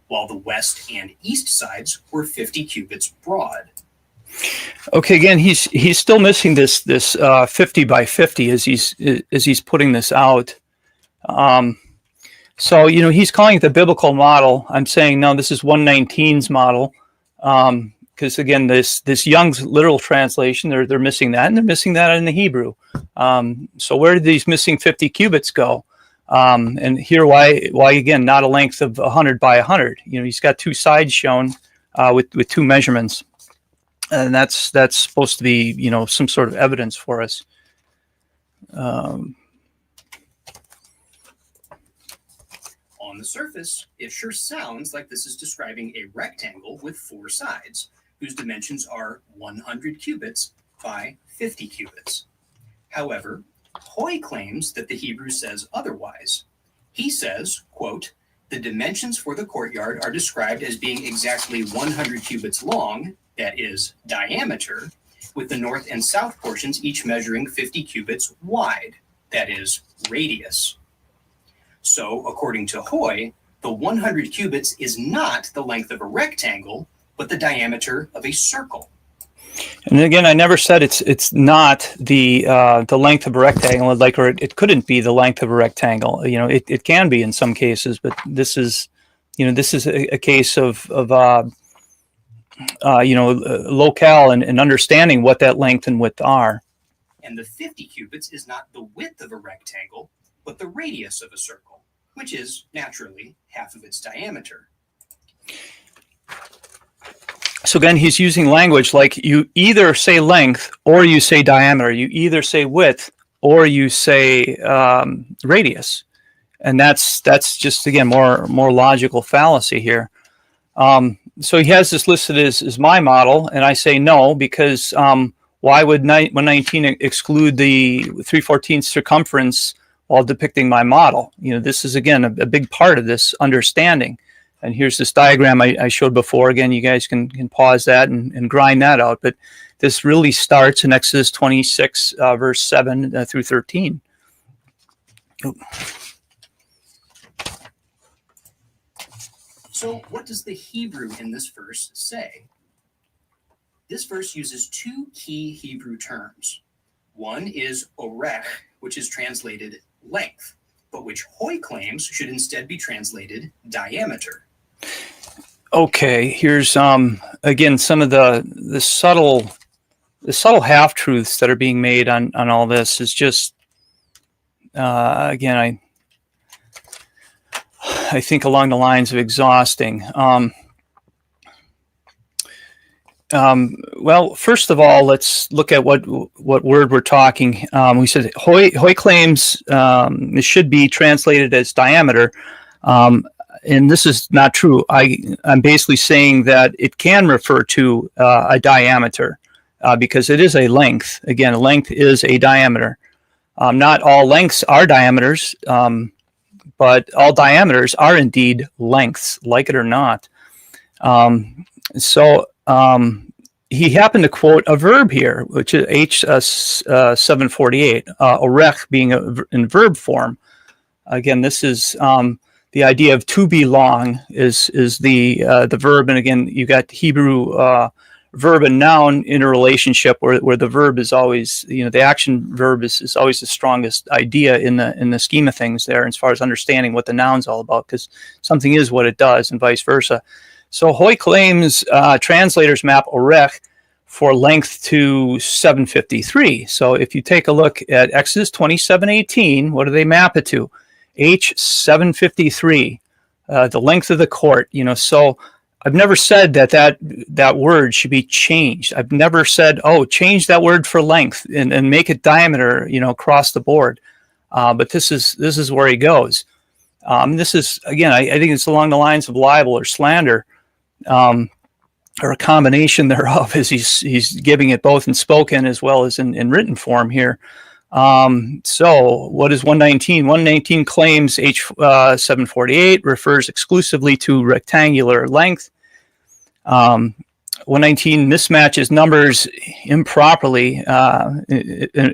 while the west and east sides were 50 cubits broad. Okay, again, he's still missing this 50 by 50 as he's putting this out. So he's calling it the biblical model. I'm saying no, this is 119's model. Because again, this Young's literal translation, they're missing that, and they're missing that in the Hebrew. So where did these missing 50 cubits go? And here, why again, not a length of 100 by 100? He's got two sides shown with two measurements, and that's supposed to be some sort of evidence for us. On the surface, it sure sounds like this is describing a rectangle with 4 sides, whose dimensions are 100 cubits by 50 cubits. However, Hoy claims that the Hebrew says otherwise. He says, quote, the dimensions for the courtyard are described as being exactly 100 cubits long that is diameter, with the north and south portions each measuring 50 cubits wide, that is radius. So, according to Hoy, the 100 cubits is not the length of a rectangle, but the diameter of a circle. And again, I never said it's not the length of a rectangle, or it couldn't be the length of a rectangle. It can be in some cases, but this is a case of locale and understanding what that length and width are. And the 50 cubits is not the width of a rectangle, but the radius of a circle, which is naturally half of its diameter. So again, he's using language like you either say length or you say diameter. You either say width or you say radius, and that's just again more logical fallacy here. So he has this listed as my model, and I say no because why would 119 exclude the 3/14 circumference while depicting my model? This is again a big part of this understanding. And here's this diagram I showed before. Again, you guys can pause that and grind that out. But this really starts in Exodus 26, verse 7 through 13. So what does the Hebrew in this verse say? This verse uses two key Hebrew terms. One is orech, which is translated length, but which Hoy claims should instead be translated diameter. Okay, here's again some of the subtle half-truths that are being made on all this is just again I think along the lines of exhausting. Well, first of all, let's look at what word we're talking. We said Hoy claims it should be translated as diameter. And this is not true. I'm basically saying that it can refer to a diameter because it is a length. Again, a length is a diameter. Not all lengths are diameters, but all diameters are indeed lengths, like it or not. He happened to quote a verb here, which is H748, orech being in verb form. Again, this is the idea of to be long is the verb, and again you got Hebrew verb and noun in a relationship where the verb is always, the action verb is always the strongest idea in the scheme of things there, as far as understanding what the noun's all about, because something is what it does, and vice versa. So Hoy claims translators map orech for length to 753. So if you take a look at Exodus 27:18, what do they map it to? H753, the length of the court. So I've never said that word should be changed. I've never said, change that word for length and make it diameter, across the board. But this is where he goes. This is, again, I think it's along the lines of libel or slander, or a combination thereof, as he's giving it both in spoken as well as in written form here. So what is 119? 119 claims H748 refers exclusively to rectangular length. 119 mismatches numbers improperly,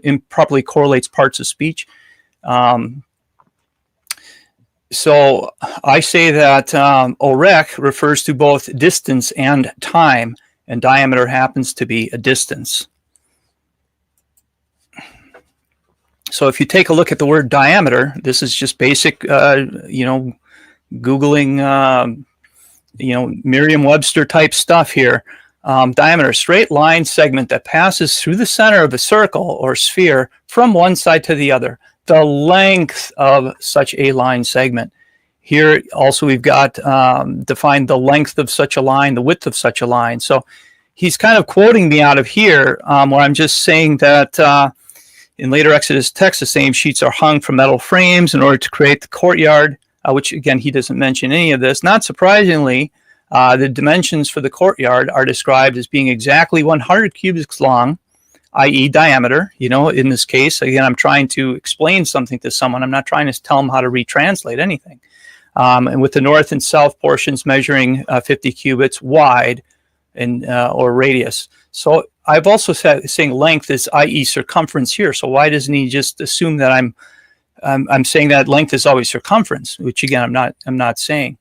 improperly correlates parts of speech. So I say that orech refers to both distance and time, and diameter happens to be a distance. So if you take a look at the word diameter, this is just basic, Googling, Merriam-Webster type stuff here. Diameter, straight line segment that passes through the center of a circle or sphere from one side to the other. The length of such a line segment. Here also we've got defined the length of such a line, the width of such a line. So he's kind of quoting me out of here, where I'm just saying that in later Exodus text, the same sheets are hung from metal frames in order to create the courtyard, which again, he doesn't mention any of this. Not surprisingly, the dimensions for the courtyard are described as being exactly 100 cubits long, i.e. diameter. In this case, again, I'm trying to explain something to someone. I'm not trying to tell them how to retranslate anything. And with the north and south portions measuring 50 cubits wide, and or radius. So I've also said saying length is i.e. circumference here. So why doesn't he just assume that I'm saying that length is always circumference, which again I'm not saying.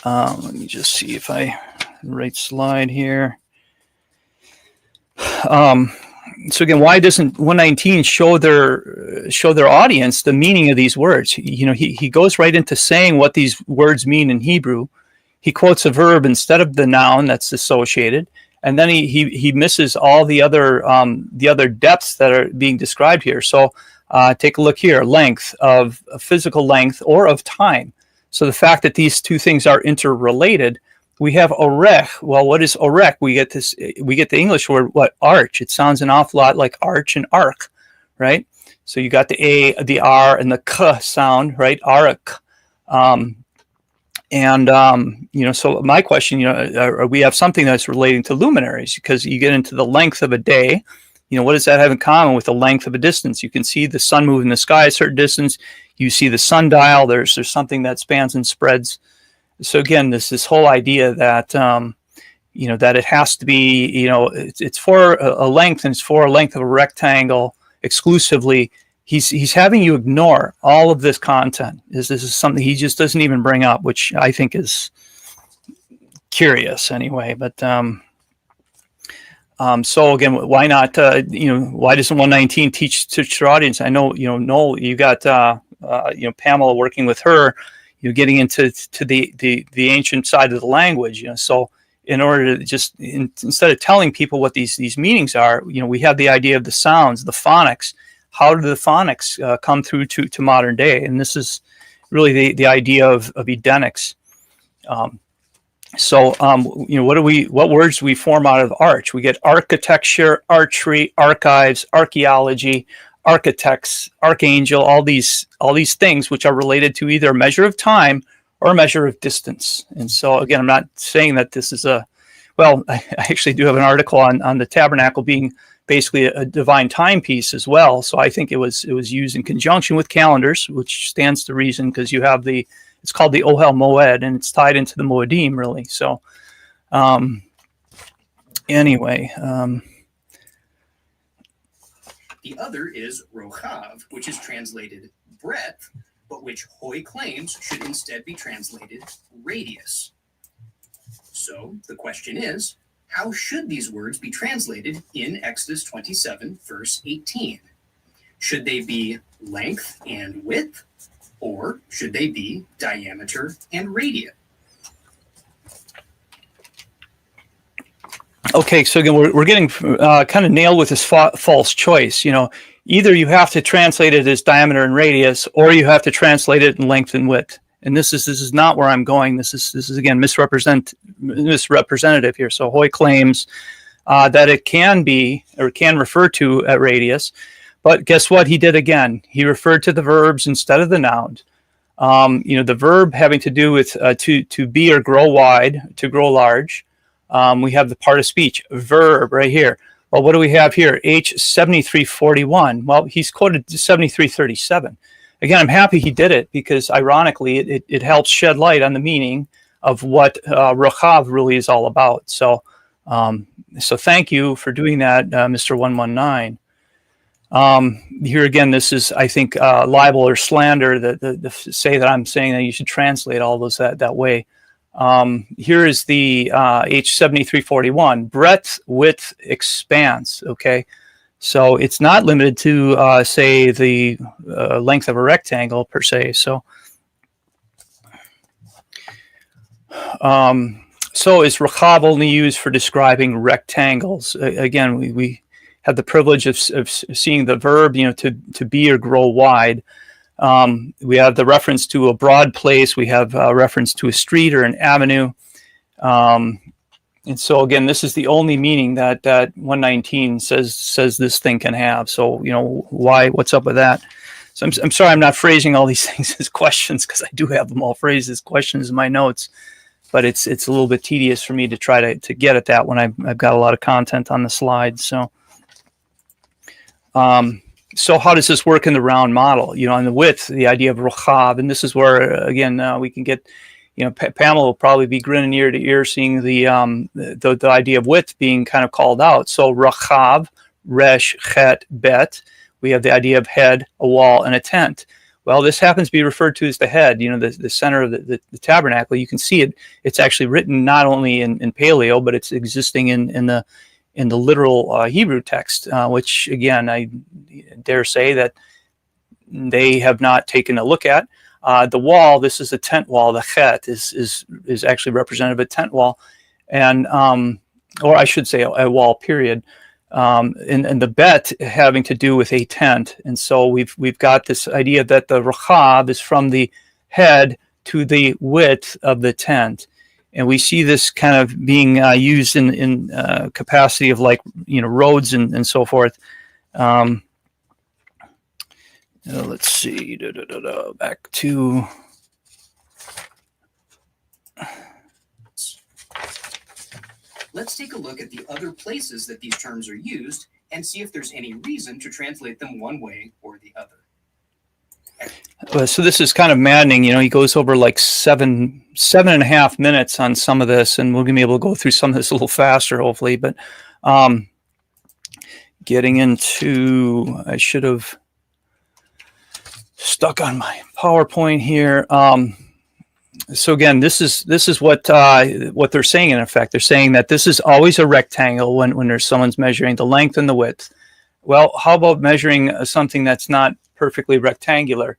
Let me just see if I right slide here. So again, why doesn't 119 show their audience the meaning of these words? You know, he goes right into saying what these words mean in Hebrew. He quotes a verb instead of the noun that's associated, and then he misses all the other depths that are being described here. So take a look here: length of physical length or of time. So the fact that these two things are interrelated. We have orech. Well, what is orech? We get the English word, what? Arch. It sounds an awful lot like arch and arc, right? So you got the A, the R, and the K sound, right? Arach. You know, so my question, you know, we have something that's relating to luminaries, because you get into the length of a day. You know, what does that have in common with the length of a distance? You can see the sun move in the sky a certain distance. You see the sundial. There's something that spans and spreads. So again, this whole idea that you know, that it has to be, you know, it's for a length, and it's for a length of a rectangle exclusively. He's having you ignore all of this content. This is something he just doesn't even bring up, which I think is curious anyway. But so again, why not? You know, why doesn't 119 teach their audience? I know, you know, Noel, you got you know, Pamela working with her. You're getting into the ancient side of the language, you know. So in order to just instead of telling people what these meanings are, you know, we have the idea of the sounds, the phonics. How do the phonics come through to modern day? And this is really the idea of Edenics. You know, what words do we form out of arch? We get architecture, archery, archives, archaeology, architects, archangel, all these things which are related to either a measure of time or a measure of distance. And so again, I'm not saying that this is I actually do have an article on the Tabernacle being basically a divine timepiece as well. So I think it was used in conjunction with calendars, which stands to reason, because you have it's called the Ohel Moed, and it's tied into the Moedim really. So anyway. The other is rochav, which is translated breadth, but which Hoy claims should instead be translated radius. So the question is, how should these words be translated in Exodus 27, verse 18? Should they be length and width, or should they be diameter and radius? Okay, so again, we're getting kind of nailed with this false choice. You know, either you have to translate it as diameter and radius, or you have to translate it in length and width. And this is not where I'm going. This is again misrepresentative here. So Hoy claims that it can be or can refer to a radius, but guess what? He did again. He referred to the verbs instead of the nouns. You know, the verb having to do with to be or grow wide, to grow large. We have the part of speech, verb, right here. Well, what do we have here? H7341. Well, he's quoted 7337. Again, I'm happy he did it, because ironically, it helps shed light on the meaning of what rochav really is all about. So, so thank you for doing that, Mr. 119. Here again, this is, I think, libel or slander that say that I'm saying that you should translate all those that way. Here is the H7341, breadth, width, expanse. Okay, so it's not limited to say the length of a rectangle per se. So is rochav only used for describing rectangles? Again, we have the privilege of seeing the verb, you know, to be or grow wide. We have the reference to a broad place. We have a reference to a street or an avenue. And so again, this is the only meaning that 119 says this thing can have. So, you know, what's up with that? So I'm sorry, I'm not phrasing all these things as questions, because I do have them all phrased as questions in my notes, but it's a little bit tedious for me to try to get at that when I've got a lot of content on the slide. So, so how does this work in the round model? You know, on the width, the idea of rochav, and this is where again we can get Pamela will probably be grinning ear to ear seeing the idea of width being kind of called out. So rachav, resh, chet, bet. We have the idea of head, a wall, and a tent. Well, this happens to be referred to as the head, the center of the tabernacle. You can see it. It's actually written not only in Paleo, but it's existing in the literal Hebrew text, which again, I dare say that they have not taken a look at. The wall, this is a tent wall. The chet is actually representative of a tent wall, and or I should say a wall. Period. And the bet having to do with a tent, and so we've got this idea that the rachav is from the head to the width of the tent, and we see this kind of being used in capacity of roads and so forth. Let's see. Back to. Let's take a look at the other places that these terms are used and see if there's any reason to translate them one way or the other. So this is kind of maddening. He goes over like 7.5 minutes on some of this, and we're going to be able to go through some of this a little faster, hopefully. But getting into, I should have stuck on my PowerPoint here. So again, this is what they're saying. In effect, they're saying that this is always a rectangle when someone's measuring the length and the width. Well, how about measuring something that's not perfectly rectangular?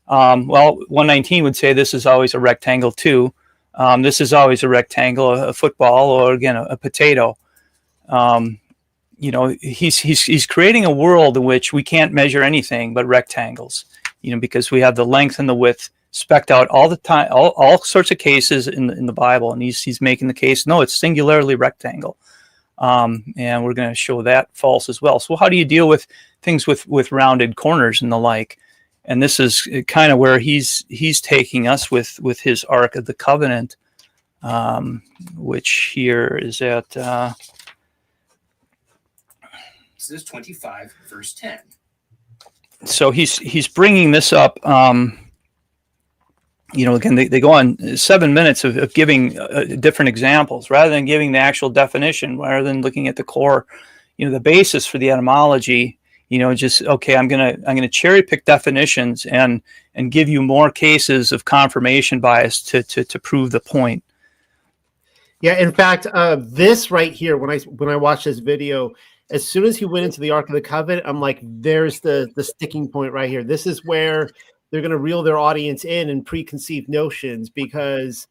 Well, 119 would say this is always a rectangle too. This is always a rectangle, a football, or again a potato. He's creating a world in which we can't measure anything but rectangles. Because we have the length and the width specced out all the time, all sorts of cases in the Bible, and he's making the case, no, it's singularly rectangle, and we're going to show that false as well. So how do you deal with things with rounded corners and the like? And this is kind of where he's taking us with his Ark of the Covenant, which here is at Exodus 25, verse 10. So he's bringing this up. Again, they go on 7 minutes of giving different examples rather than giving the actual definition, rather than looking at the core, the basis for the etymology. Just okay, I'm gonna cherry pick definitions and give you more cases of confirmation bias to prove the point. Yeah, in fact, this right here, when I watched this video, as soon as he went into the Ark of the Covenant, I'm like, there's the sticking point right here. This is where they're going to reel their audience in and preconceived notions, because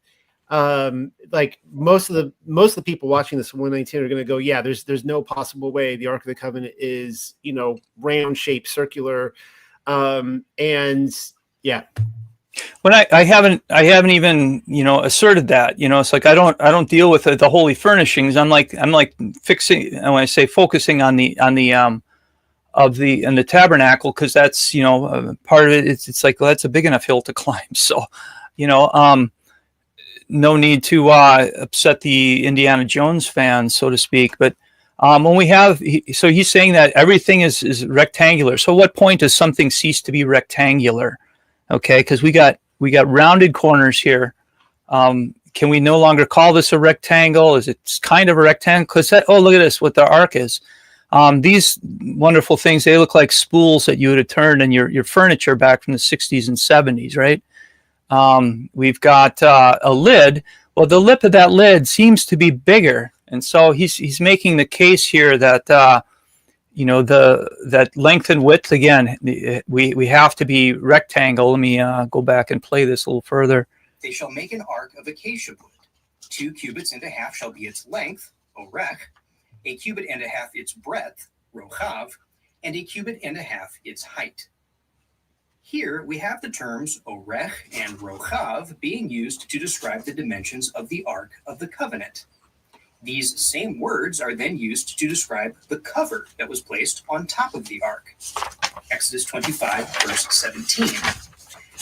most of the people watching this 119 are going to go, yeah, there's no possible way the Ark of the Covenant is, round shaped, circular. And yeah. When I haven't even asserted that. It's like I don't deal with the holy furnishings. I'm like fixing, when I say focusing on the tabernacle, because that's part of it. It's like, well, that's a big enough hill to climb. So no need to upset the Indiana Jones fans, so to speak. But when we have, so he's saying that everything is rectangular. So what point does something cease to be rectangular? Okay, because we got rounded corners here. Can we no longer call this a rectangle? Is it kind of a rectangle? Because look at this, what the ark is. These wonderful things, they look like spools that you would have turned in your furniture back from the 60s and 70s, right? We've got a lid. Well, the lip of that lid seems to be bigger, and so he's making the case here that that length and width, again, we have to be rectangle. Let me go back and play this a little further. They shall make an ark of acacia wood. 2 cubits and a half shall be its length, orech, a cubit and a half its breadth, rochav, and a cubit and a half its height. Here we have the terms orech and rochav being used to describe the dimensions of the Ark of the Covenant. These same words are then used to describe the cover that was placed on top of the ark. Exodus 25, verse 17.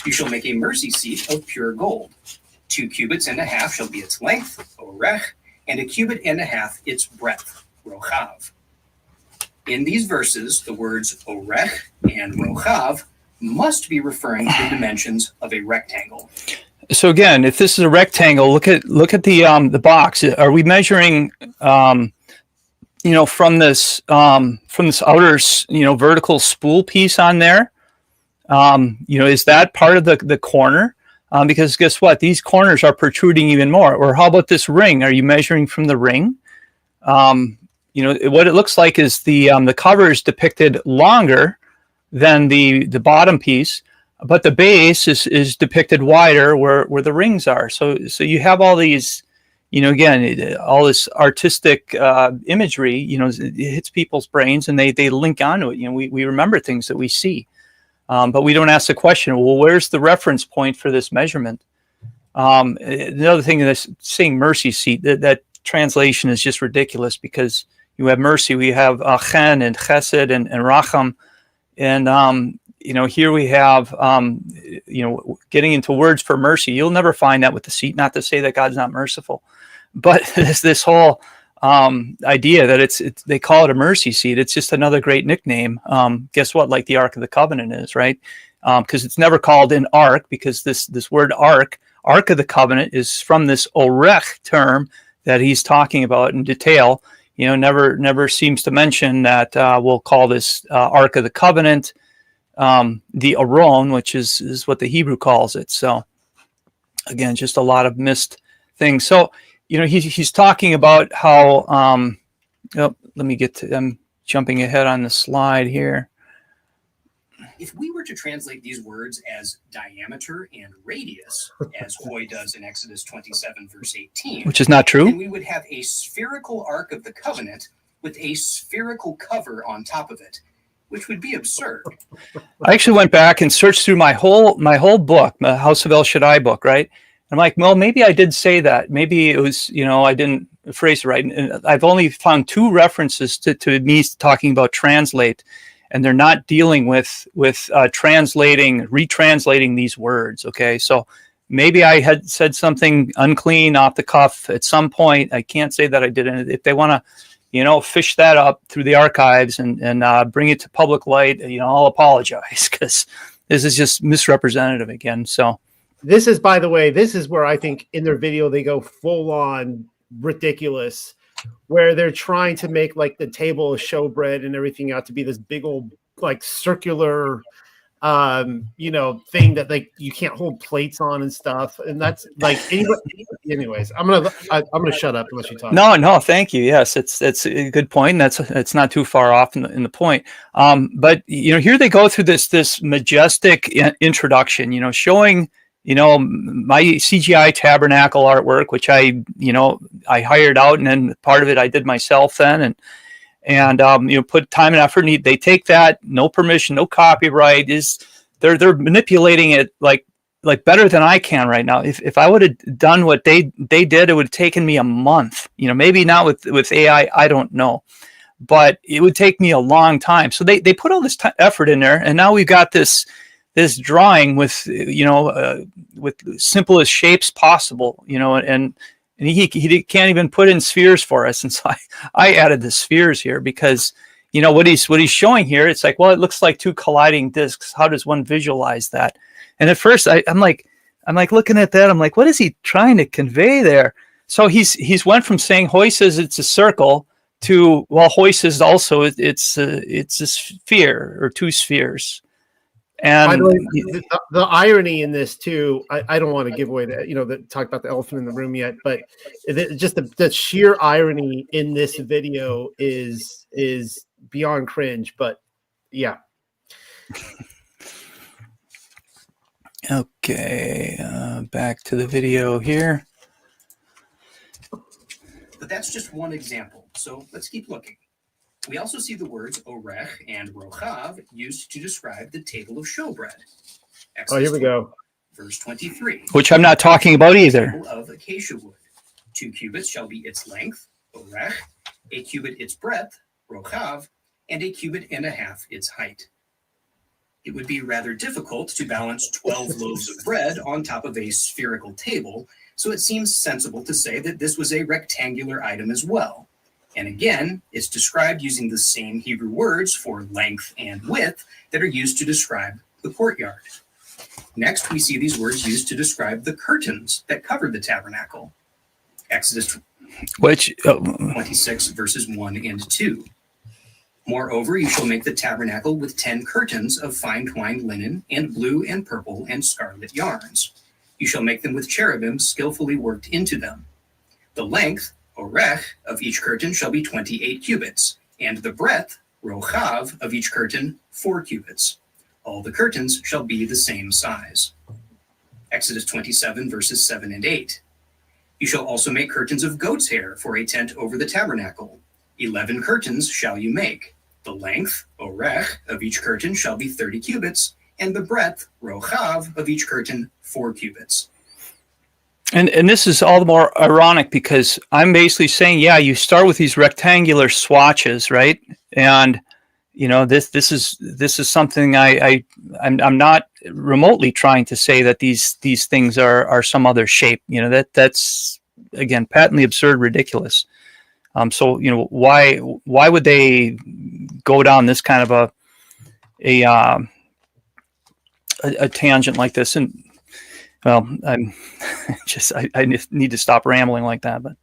You shall make a mercy seat of pure gold. 2 cubits and a half shall be its length, orech, and a cubit and a half its breadth, rochav. In these verses, the words orech and rochav must be referring to the dimensions of a rectangle. So again, if this is a rectangle, look at the box. Are we measuring, from this outer, vertical spool piece on there? Is that part of the corner? Because guess what? These corners are protruding even more. Or how about this ring? Are you measuring from the ring? What it looks like is the cover is depicted longer than the bottom piece, but the base is depicted wider where the rings are. So you have all these, again, all this artistic imagery, it hits people's brains and they link onto it. We remember things that we see, but we don't ask the question, well, where's the reference point for this measurement? The other thing is saying mercy seat, that translation is just ridiculous, because you have mercy, we have chen and chesed and racham. And, here we have, getting into words for mercy. You'll never find that with the seat, not to say that God's not merciful, but this whole idea that they call it a mercy seat. It's just another great nickname. Guess what? Like the Ark of the Covenant is, right? Because it's never called an ark, because this word Ark of the Covenant is from this orech term that he's talking about in detail. Never seems to mention that we'll call this Ark of the Covenant, the Aron, which is what the Hebrew calls it. So again, just a lot of missed things. So, he's talking about how, let me get to, I'm jumping ahead on the slide here. If we were to translate these words as diameter and radius, as Hoy does in Exodus 27, verse 18, which is not true, then we would have a spherical Ark of the Covenant with a spherical cover on top of it, which would be absurd. I actually went back and searched through my whole book, my House of El Shaddai book, right? I'm like, well, maybe I did say that. Maybe it was, I didn't phrase it right. And I've only found 2 references to me talking about translate. And they're not dealing with retranslating these words. Okay, so maybe I had said something unclean off the cuff at some point. I can't say that I didn't. If they want to, fish that up through the archives and bring it to public light, I'll apologize, because this is just misrepresentative again. So This is, by the way, this is where I think in their video they go full on ridiculous, where they're trying to make like the table of showbread and everything out to be this big old like circular thing that like you can't hold plates on and stuff, and that's like anyways, I'm gonna shut up unless you talk. No, thank you. Yes, it's a good point. It's not too far off in the point. But here they go through this majestic introduction, showing my CGI Tabernacle artwork, which I hired out, and then part of it I did myself then, and put time and effort. And they take that, no permission, no copyright. They're manipulating it like better than I can right now. If I would have done what they did, it would have taken me a month. Maybe not with AI, I don't know, but it would take me a long time. So they put all this effort in there, and now we've got this drawing with with simplest shapes possible, and he can't even put in spheres for us, and so I added the spheres here, because what he's showing here, it's like, well, it looks like 2 colliding discs. How does one visualize that? And at first I'm like looking at that, I'm like, what is he trying to convey there? So he's went from saying Hoy says it's a circle to, well, Hoy says also it's a sphere or 2 spheres. And by the way, the irony in this too, I don't want to give away that, talk about the elephant in the room yet, but just the sheer irony in this video is beyond cringe. But yeah. Okay, back to the video here. But that's just one example, so let's keep looking. We also see the words orech and rochav used to describe the table of showbread. Oh, here we go. Verse 23. Which I'm not talking about either. Table of acacia wood. 2 cubits shall be its length, orech, a cubit its breadth, rochav, and a cubit and a half its height. It would be rather difficult to balance 12 loaves of bread on top of a spherical table, so it seems sensible to say that this was a rectangular item as well. And again, it's described using the same Hebrew words for length and width that are used to describe the courtyard. Next, we see these words used to describe the curtains that covered the tabernacle. Exodus 26, verses 1 and 2. Moreover, you shall make the tabernacle with 10 curtains of fine twined linen and blue and purple and scarlet yarns. You shall make them with cherubim skillfully worked into them. The length, orech, of each curtain shall be 28 cubits, and the breadth, rochav, of each curtain 4 cubits. All the curtains shall be the same size. Exodus 27, verses 7 and 8. You shall also make curtains of goat's hair for a tent over the tabernacle. 11 curtains shall you make. The length, orech, of each curtain shall be 30 cubits, and the breadth, rochav, of each curtain 4 cubits. And this is all the more ironic because I'm basically saying, yeah, you start with these rectangular swatches, right? And this is something I'm not remotely trying to say that these things are some other shape. That's again patently absurd, ridiculous. So why would they go down this kind of a tangent like this? And well, I'm just I need to stop rambling like that. But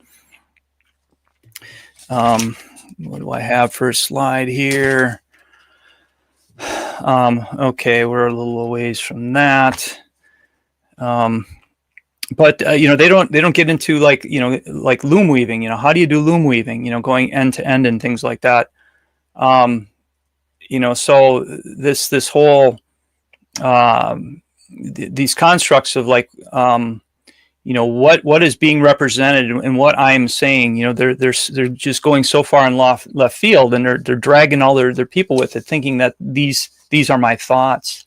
what do I have for a slide here? Okay, we're a little ways from that. But they don't get into like loom weaving. How do you do loom weaving? Going end to end and things like that. So this whole these constructs of like what is being represented and what I'm saying, they're just going so far in left field, and they're dragging all their people with it, thinking that these are my thoughts.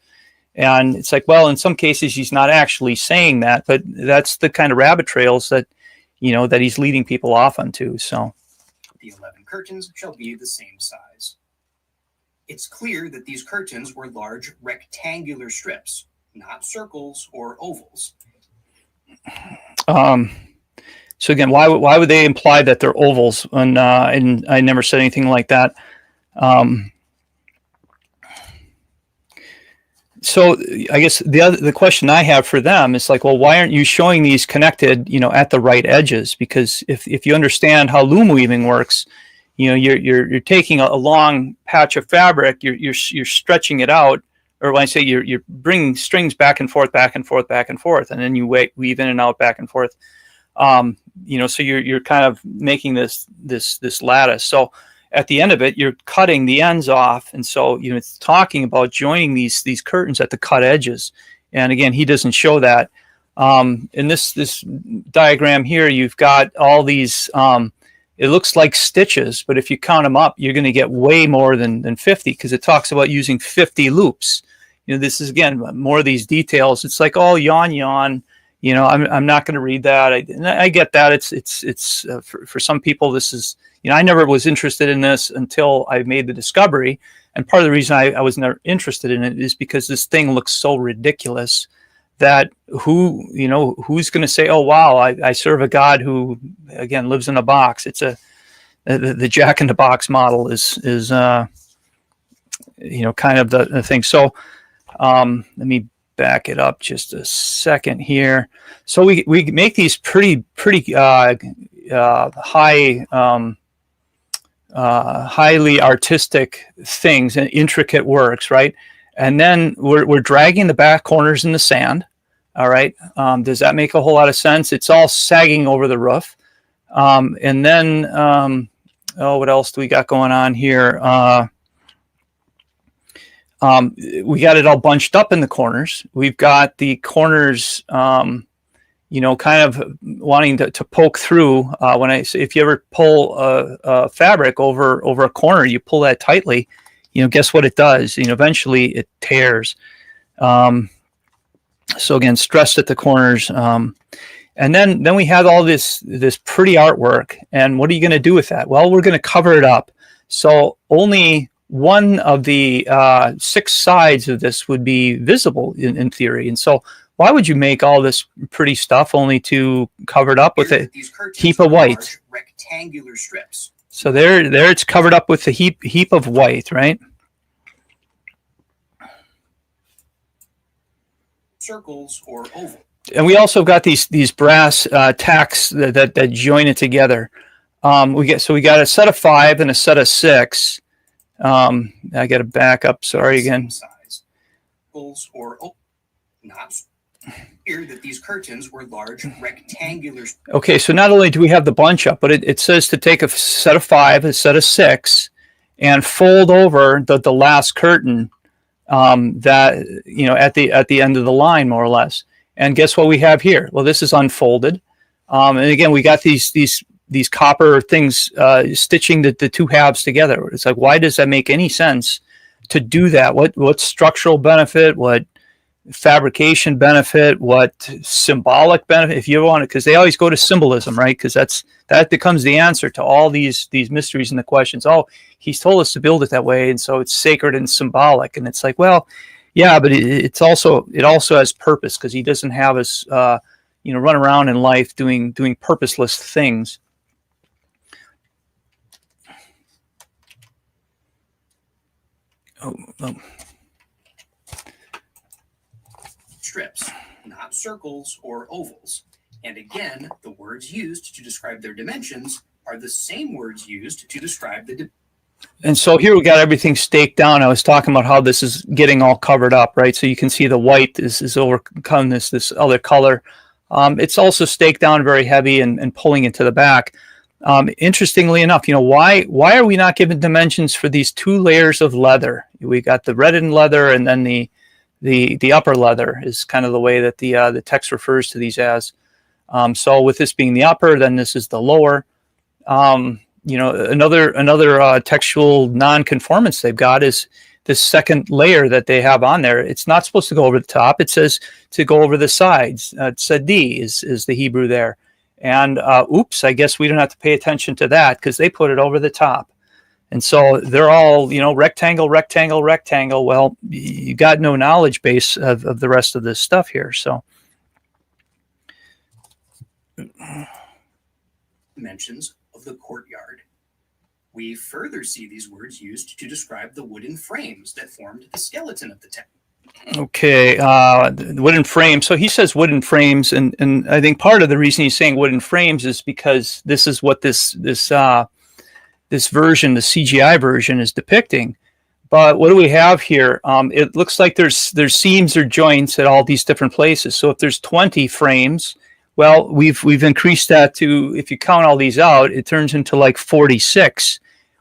And it's like, well, in some cases he's not actually saying that, but that's the kind of rabbit trails that that he's leading people off onto. So the 11 curtains shall be the same size. It's clear that these curtains were large rectangular strips, not circles or ovals. So again, why would they imply that they're ovals? And I never said anything like that. So I guess the question I have for them is like, well, why aren't you showing these connected, at the right edges? Because if you understand how loom weaving works, you're taking a long patch of fabric, you're stretching it out, or when I say you're bringing strings back and forth, and then you weave in and out, back and forth. So you're kind of making this lattice. So at the end of it, you're cutting the ends off, and so it's talking about joining these curtains at the cut edges. And again, he doesn't show that. In this diagram here, you've got all these. It looks like stitches, but if you count them up, you're going to get way more than 50, because it talks about using 50 loops. This is again more of these details. It's like, oh, yawn. I'm not going to read that. I get that. It's for some people, this is, I never was interested in this until I made the discovery. And part of the reason I was never interested in it is because this thing looks so ridiculous that who's going to say, oh, wow, I serve a God who, again, lives in a box. It's the Jack in the Box model is kind of the thing. So let me back it up just a second here. So we make these pretty highly artistic things and intricate works, right? And then we're dragging the back corners in the sand. All right. Does that make a whole lot of sense? It's all sagging over the roof. And then, what else do we got going on here? We got it all bunched up in the corners. We've got the corners, kind of wanting to poke through. When I say, if you ever pull a fabric over a corner, you pull that tightly, guess what it does? Eventually it tears. So again, stressed at the corners. And then we have all this pretty artwork. And what are you going to do with that? Well, we're going to cover it up. So only one of the 6 sides of this would be visible in theory. And so why would you make all this pretty stuff only to cover it up with a heap of white? Rectangular strips. So there it's covered up with a heap of white, right? circles, or oval. And we also got these brass tacks that join it together. We got a set of 5 and a set of 6. I got to back up. Sorry again. Size, circles, or not. Here that these curtains were large rectangular. Okay, so not only do we have the bunch up, but it says to take a set of 5, a set of 6, and fold over the last curtain that at the end of the line, more or less. And guess what we have here? Well, this is unfolded, and again we got these copper things stitching the two halves together. It's like, why does that make any sense to do that? What structural benefit? What fabrication benefit? What symbolic benefit? If you want it, because they always go to symbolism, right? Because that becomes the answer to all these mysteries and the questions. Oh, he's told us to build it that way, and so it's sacred and symbolic. And it's like, well, yeah, but it also has purpose, because he doesn't have us run around in life doing purposeless things. Oh. Strips, not circles or ovals. And again, the words used to describe their dimensions are the same words used to describe the And so here we got everything staked down. I was talking about how this is getting all covered up, right? So you can see the white is overcome this other color. It's also staked down very heavy and pulling it to the back. Interestingly enough, why are we not given dimensions for these 2 layers of leather? We got the reddened leather, and then the upper leather is kind of the way that the text refers to these as. So with this being the upper, then this is the lower. Another textual non-conformance they've got is this second layer that they have on there. It's not supposed to go over the top. It says to go over the sides. Tzadi is the Hebrew there. And oops, I guess we don't have to pay attention to that, because they put it over the top. And so they're all, rectangle, rectangle, rectangle. Well, you got no knowledge base of the rest of this stuff here. So dimensions of the courtyard. We further see these words used to describe the wooden frames that formed the skeleton of the temple. Okay, the wooden frame. So he says wooden frames, and I think part of the reason he's saying wooden frames is because this is what this version, the CGI version, is depicting. But what do we have here? It looks like there's seams or joints at all these different places. So if there's 20 frames, well, we've increased that to, if you count all these out, it turns into like 46,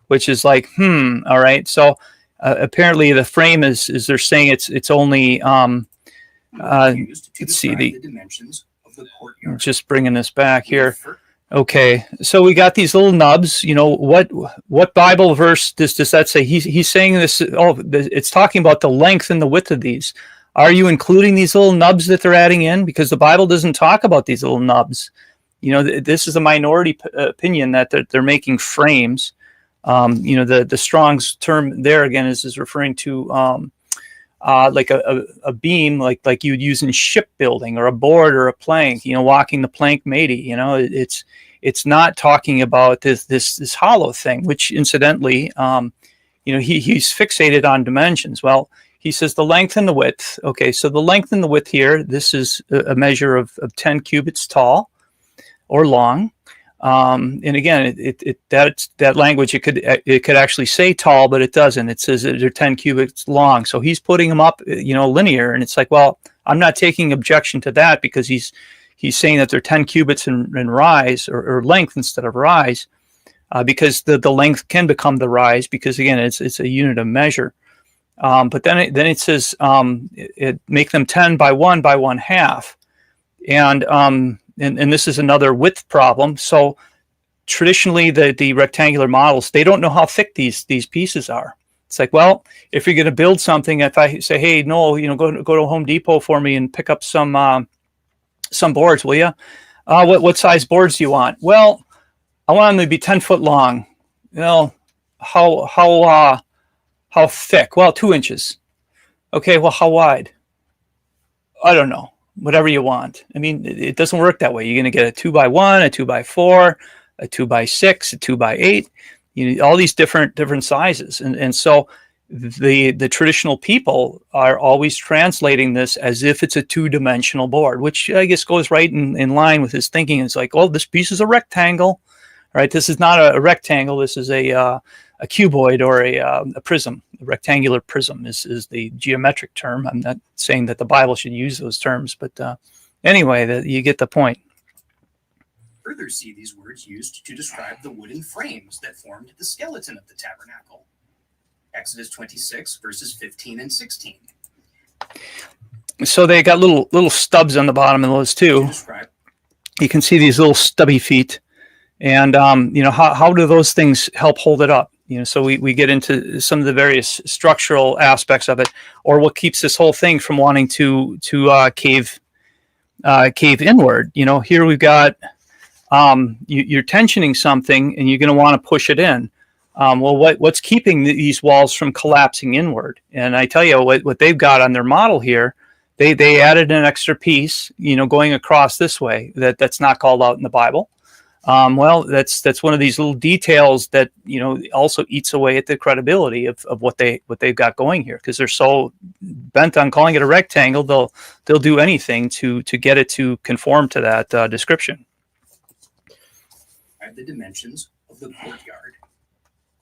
which is like, all right. So apparently the frame is they're saying it's only Used to let's see describe the dimensions of the courtyard. just bringing this back here. Okay, so we got these little nubs. What Bible verse does that say? He's saying this. Oh, it's talking about the length and the width of these. Are you including these little nubs that they're adding in? Because the Bible doesn't talk about these little nubs. This is a minority opinion that they're making frames. The Strong's term there again is referring to like a beam, like you would use in shipbuilding, or a board or a plank. Walking the plank matey. It's not talking about this hollow thing, which incidentally, he's fixated on dimensions. Well, he says the length and the width. Okay, so the length and the width here, this is a measure of 10 cubits tall or long. And again, that language, it could actually say tall, but it doesn't. It says that they're 10 cubits long. So he's putting them up, linear. And it's like, well, I'm not taking objection to that, because he's saying that they're 10 cubits in rise or length instead of rise, because the length can become the rise, because again, it's a unit of measure. But then it says it make them 10 by 1 by 1/2, and this is another width problem. So traditionally, the rectangular models, they don't know how thick these pieces are. It's like, well, if you're going to build something, if I say, hey, Noel, go to Home Depot for me and pick up some boards, will you? What size boards do you want? Well, I want them to be 10 foot long. Well, how thick? Well, 2 inches. Okay, well, how wide? I don't know. Whatever you want. I mean, it doesn't work that way. You're going to get a 2x1, a 2x4, a 2x6, a 2x8. All these different sizes. And so the traditional people are always translating this as if it's a two-dimensional board, which I guess goes right in line with his thinking. It's like, oh, this piece is a rectangle, right? This is not a rectangle. This is a cuboid or a prism. A rectangular prism is the geometric term. I'm not saying that the Bible should use those terms, but anyway, you get the point. Further see these words used to describe the wooden frames that formed the skeleton of the tabernacle. Exodus 26, verses 15 and 16. So they got little stubs on the bottom of those too. You can see these little stubby feet. And, how do those things help hold it up? So we get into some of the various structural aspects of it, or what keeps this whole thing from wanting to cave inward. Here we've got, you're tensioning something and you're going to want to push it in. What's keeping these walls from collapsing inward? And I tell you what they've got on their model here, they added an extra piece, going across this way that's not called out in the Bible. That's one of these little details that, also eats away at the credibility of what they've got going here, because they're so bent on calling it a rectangle, they'll do anything to get it to conform to that description. The dimensions of the courtyard.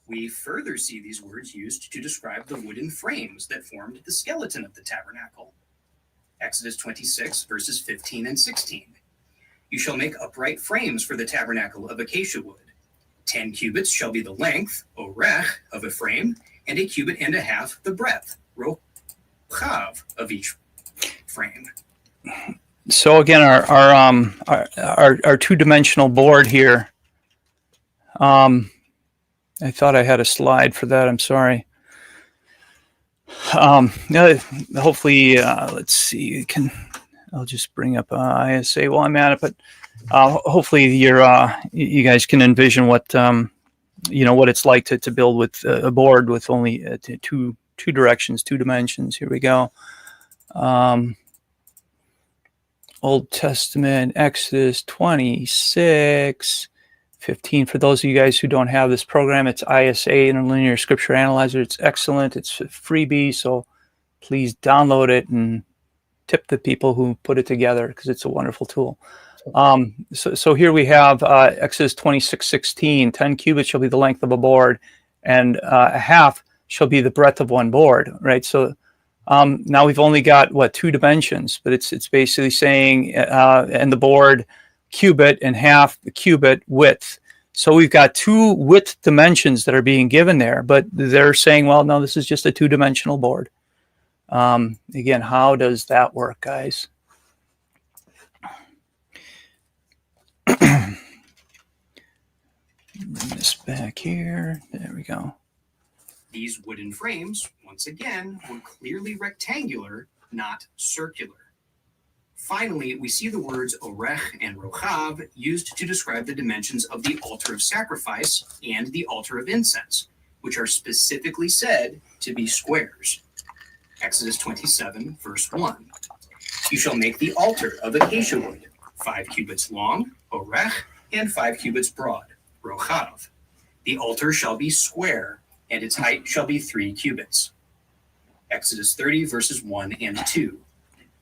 We further see these words used to describe the wooden frames that formed the skeleton of the tabernacle. Exodus 26, verses 15 and 16. You shall make upright frames for the tabernacle of acacia wood. 10 cubits shall be the length, orech, of a frame, and a cubit and a half the breadth, rochav, of each frame. So again, our two-dimensional board here. I thought I had a slide for that. I'm sorry. Hopefully, let's see. I'll just bring up ISA while I'm at it. But hopefully, you guys can envision what what it's like to build with a board with only two directions, two dimensions. Here we go. Old Testament, Exodus 26. 15. For those of you guys who don't have this program, it's ISA, Interlinear Scripture Analyzer. It's excellent. It's a freebie, so please download it and tip the people who put it together, because it's a wonderful tool. So here we have Exodus 26:16. 10 cubits shall be the length of a board, and a half shall be the breadth of one board. Right. So now we've only got two dimensions, but it's basically saying and the board cubit and half the cubit width. So we've got two width dimensions that are being given there, but they're saying, well, no, this is just a two-dimensional board. Again, how does that work, guys? Bring this back here. There we go. These wooden frames, once again, were clearly rectangular, not circular. Finally, we see the words orech and rochav used to describe the dimensions of the altar of sacrifice and the altar of incense, which are specifically said to be squares. Exodus 27, verse 1. You shall make the altar of acacia wood, 5 cubits long, orech, and 5 cubits broad, rochav. The altar shall be square, and its height shall be 3 cubits. Exodus 30, verses 1 and 2.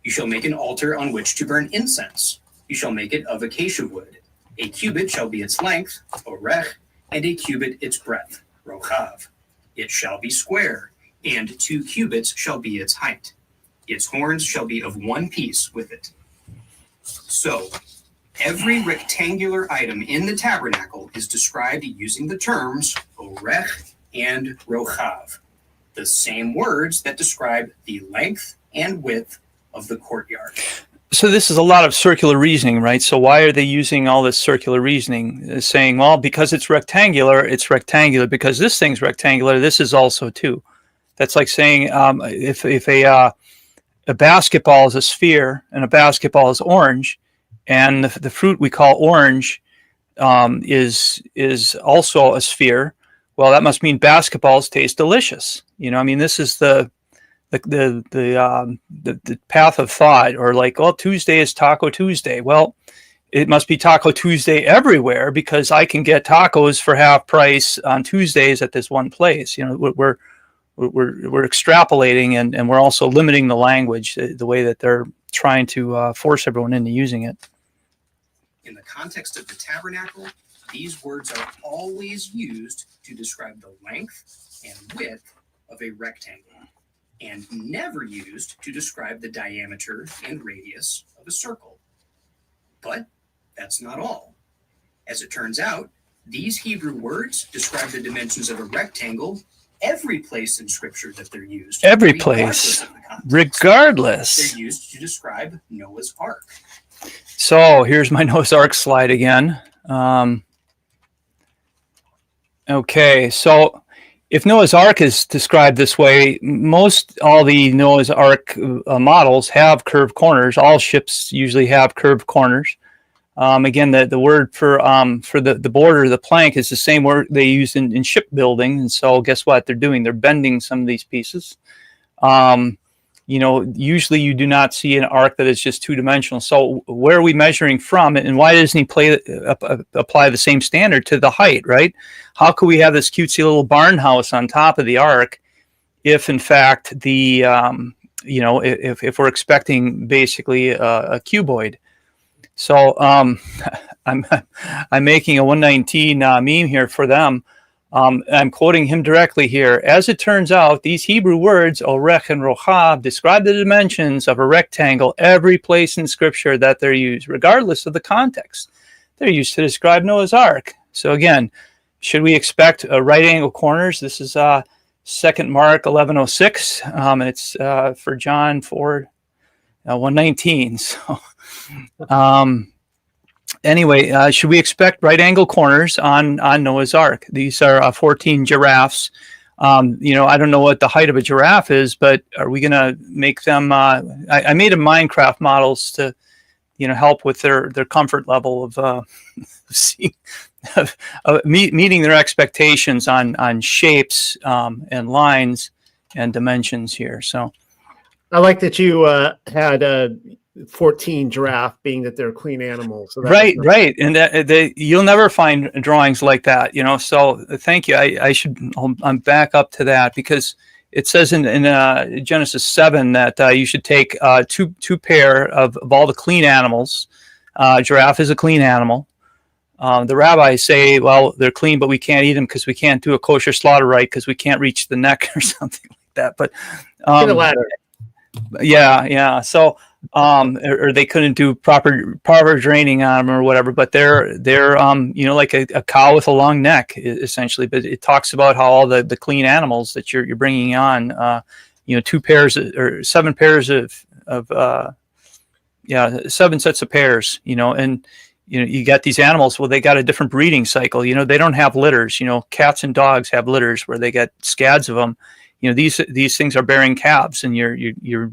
You shall make an altar on which to burn incense. You shall make it of acacia wood. A cubit shall be its length, orech, and a cubit its breadth, rochav. It shall be square, and 2 cubits shall be its height. Its horns shall be of one piece with it. So, every rectangular item in the tabernacle is described using the terms orech and rochav, the same words that describe the length and width of the courtyard. So this is a lot of circular reasoning, right? So why are they using all this circular reasoning? Saying, well, because it's rectangular, because this thing's rectangular, this is also too. That's like saying if a basketball is a sphere and a basketball is orange, and the fruit we call orange is also a sphere, well, that must mean basketballs taste delicious. This is the path of thought, or like, well, Tuesday is Taco Tuesday. Well, it must be Taco Tuesday everywhere, because I can get tacos for half price on Tuesdays at this one place. we're extrapolating, and we're also limiting the language, the way that they're trying to force everyone into using it. In the context of the tabernacle, these words are always used to describe the length and width of a rectangle, and never used to describe the diameter and radius of a circle. But that's not all. As it turns out, these Hebrew words describe the dimensions of a rectangle every place in Scripture that they're used. Every place, regardless. They're used to describe Noah's Ark. So here's my Noah's Ark slide again. Okay, so if Noah's Ark is described this way, all the Noah's Ark models have curved corners. All ships usually have curved corners. Again, the word for the border, the plank, is the same word they use in shipbuilding. And so guess what they're doing? They're bending some of these pieces. Usually you do not see an ark that is just two-dimensional. So where are we measuring from, and why doesn't he apply the same standard to the height, right? How could we have this cutesy little barn house on top of the ark if, in fact, if we're expecting basically a cuboid? So I'm making a 119 meme here for them. I'm quoting him directly here. As it turns out, these Hebrew words, orech and rochav, describe the dimensions of a rectangle every place in Scripture that they're used, regardless of the context. They're used to describe Noah's Ark. So again, should we expect right angle corners? This is 2 Mark 11:06, and it's for John 4 119. So anyway, should we expect right angle corners on Noah's Ark? These are 14 giraffes. I don't know what the height of a giraffe is, but are we going to make them? I made them Minecraft models to, help with their comfort level of meeting their expectations on shapes and lines and dimensions here. So I like that you had 14 giraffe, being that they're clean animals. So right. And you'll never find drawings like that, so thank you. I'm back up to that, because it says in Genesis 7 that you should take two pair of all the clean animals. Giraffe is a clean animal. The rabbis say, well, they're clean, but we can't eat them because we can't do a kosher slaughter right, because we can't reach the neck or something like that. But yeah. So or they couldn't do proper draining on them or whatever. But they're like a cow with a long neck, essentially. But it talks about how all the clean animals that you're bringing on, 2 pairs or 7 pairs of 7 sets of pairs, and you got these animals. Well, they got a different breeding cycle. They don't have litters. Cats and dogs have litters where they get scads of them. These things are bearing calves, and you're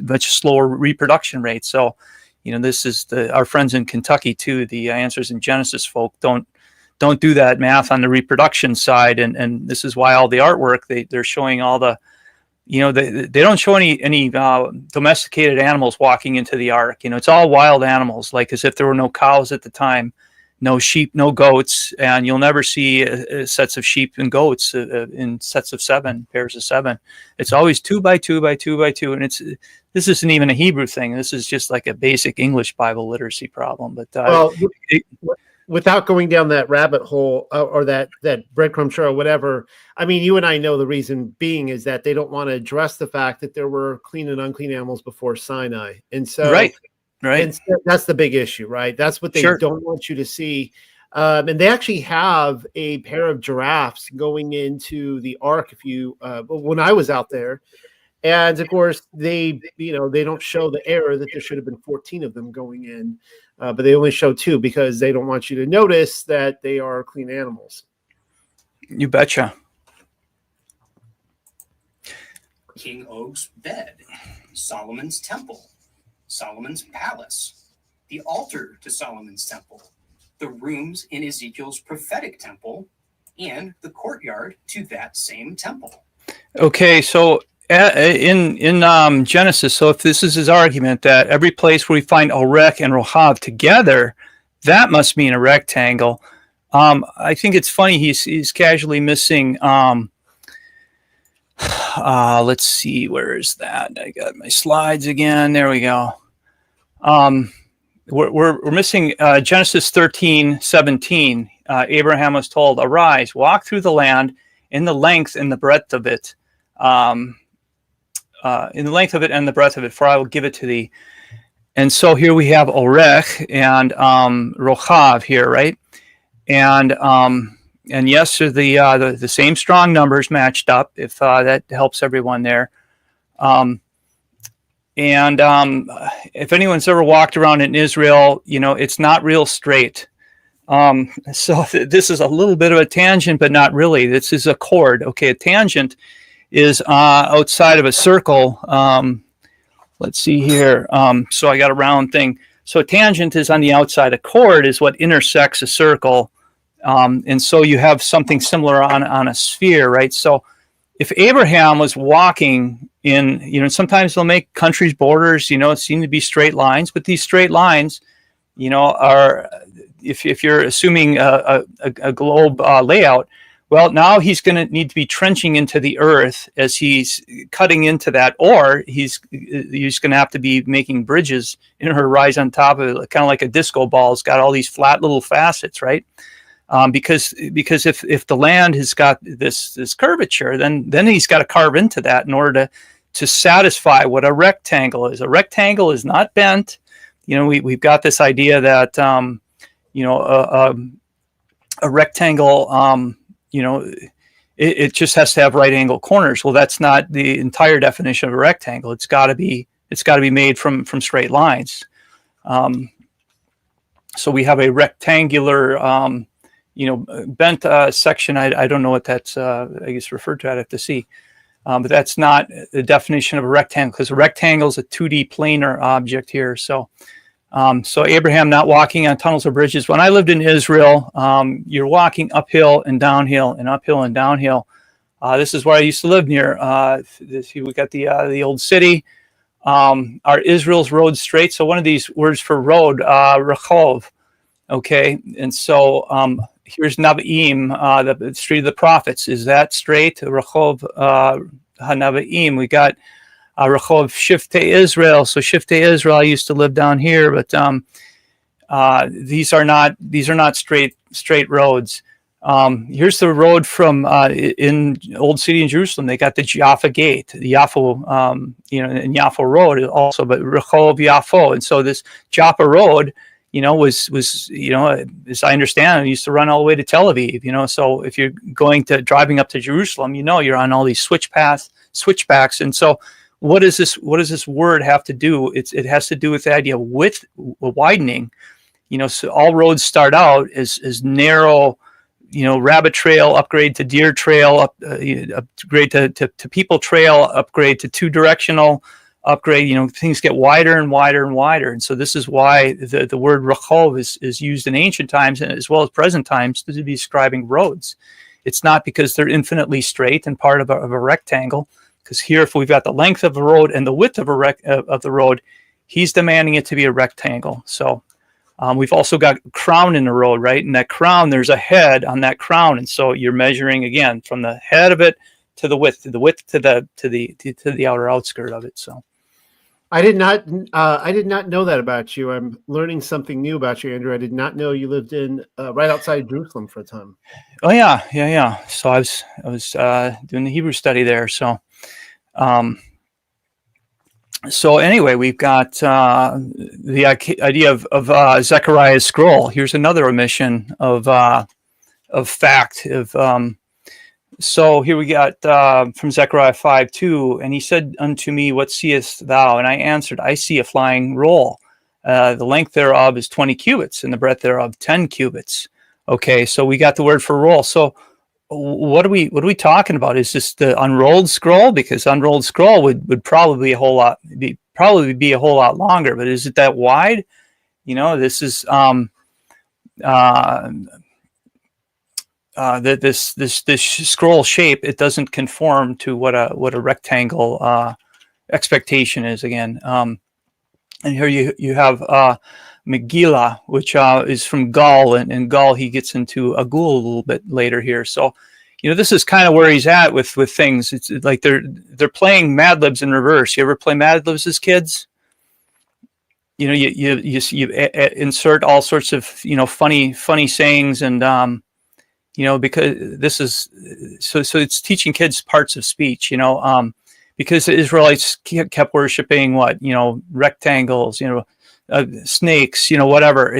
much slower reproduction rate. So, this is our friends in Kentucky too. The Answers in Genesis folk don't do that math on the reproduction side, and this is why all the artwork they're showing all the, they don't show any domesticated animals walking into the ark. It's all wild animals, like as if there were no cows at the time. No sheep, no goats, and you'll never see sets of sheep and goats in sets of 7, pairs of 7. It's always 2 by 2 by 2 by 2, and this isn't even a Hebrew thing. This is just like a basic English Bible literacy problem. But without going down that rabbit hole or that breadcrumb trail or whatever, I mean, you and I know the reason being is that they don't want to address the fact that there were clean and unclean animals before Sinai, and so right. And that's the big issue, right? That's what they don't want you to see. And they actually have a pair of giraffes going into the ark. When I was out there, and of course they don't show the error that there should have been 14 of them going in, but they only show 2 because they don't want you to notice that they are clean animals. You betcha. King Og's bed, Solomon's temple, Solomon's palace, the altar to Solomon's temple, the rooms in Ezekiel's prophetic temple, and the courtyard to that same temple. Okay, so in Genesis, so if this is his argument that every place where we find orech and rochav together, that must mean a rectangle. I think it's funny he's casually missing Let's see, where is that? I got my slides again. There we go. We're missing Genesis 13:17. Abraham was told, "Arise, walk through the land in the length and the breadth of it, in the length of it and the breadth of it, for I will give it to thee." And so here we have Orech and Rochav here, right? And yes, the same strong numbers matched up, if that helps everyone there. If anyone's ever walked around in Israel, it's not real straight. So this is a little bit of a tangent, but not really. This is a chord. Okay, a tangent is outside of a circle. Let's see here. So I got a round thing. So a tangent is on the outside. A chord is what intersects a circle. And so you have something similar on a sphere, right? So if Abraham was walking in, sometimes they'll make countries' borders, seem to be straight lines, but these straight lines, are, if you're assuming a globe layout, well, now he's going to need to be trenching into the earth as he's cutting into that, or he's going to have to be making bridges in order to rise on top of it, kind of like a disco ball. It's got all these flat little facets, right? Because if the land has got this curvature, then he's got to carve into that in order to satisfy what a rectangle is. A rectangle is not bent. We've got this idea that a rectangle, it just has to have right angle corners. Well, that's not the entire definition of a rectangle. It's got to be made from straight lines. So we have a rectangular, bent section. I don't know what that's, I guess, referred to. I'd have to see. But that's not the definition of a rectangle, because a rectangle is a 2D planar object here. So Abraham not walking on tunnels or bridges. When I lived in Israel, you're walking uphill and downhill and uphill and downhill. This is where I used to live near. We got the old city. Are Israel's roads straight? So one of these words for road, rechov. Okay, and so here's Navaim, the street of the prophets. Is that straight? Rechov Hanavaim. We got Rechov Shiftei Israel. So Shiftei Israel, I used to live down here, but these are not straight roads. Here's the road from in Old City in Jerusalem. They got the Jaffa Gate, the Yaffo, and Yaffo Road also, but Rechov Yaffo. And so this Jaffa Road, was as I understand, it used to run all the way to Tel Aviv. So if you're driving up to Jerusalem, you're on all these switchbacks. And so what does this word have to do? It has to do with the idea of width, widening. So all roads start out as narrow, rabbit trail, upgrade to deer trail, upgrade to people trail, upgrade to two directional, upgrade, things get wider and wider and wider. And so this is why the word rechov is used in ancient times as well as present times to be describing roads. It's not because they're infinitely straight and part of a rectangle, because here, if we've got the length of the road and the width of the road, he's demanding it to be a rectangle. So we've also got crown in the road, right? And that crown, there's a head on that crown. And so you're measuring again from the head of it to the width to the outer outskirt of it. So I did not know that about you. I'm learning something new about you, Andrew. I did not know you lived in right outside Jerusalem for a time. Oh yeah. So I was doing the Hebrew study there. So anyway, we've got the idea of Zechariah's scroll. Here's another omission of fact. So here we got from Zechariah 5:2, and he said unto me, what seest thou? And I answered, I see a flying roll. The length thereof is 20 cubits, and the breadth thereof 10 cubits. Okay, so we got the word for roll. So what are we talking about? Is this the unrolled scroll? Because unrolled scroll would probably be a whole lot longer, but is it that wide? This is this scroll shape. It doesn't conform to what a rectangle expectation is again. And here you have Megillah, which is from Gaul, and Gaul he gets into Agul a little bit later here. So, this is kind of where he's at with things. It's like they're playing Mad Libs in reverse. You ever play Mad Libs as kids? You insert all sorts of funny sayings, and because this is so it's teaching kids parts of speech. Because the Israelites kept worshiping rectangles, snakes, whatever.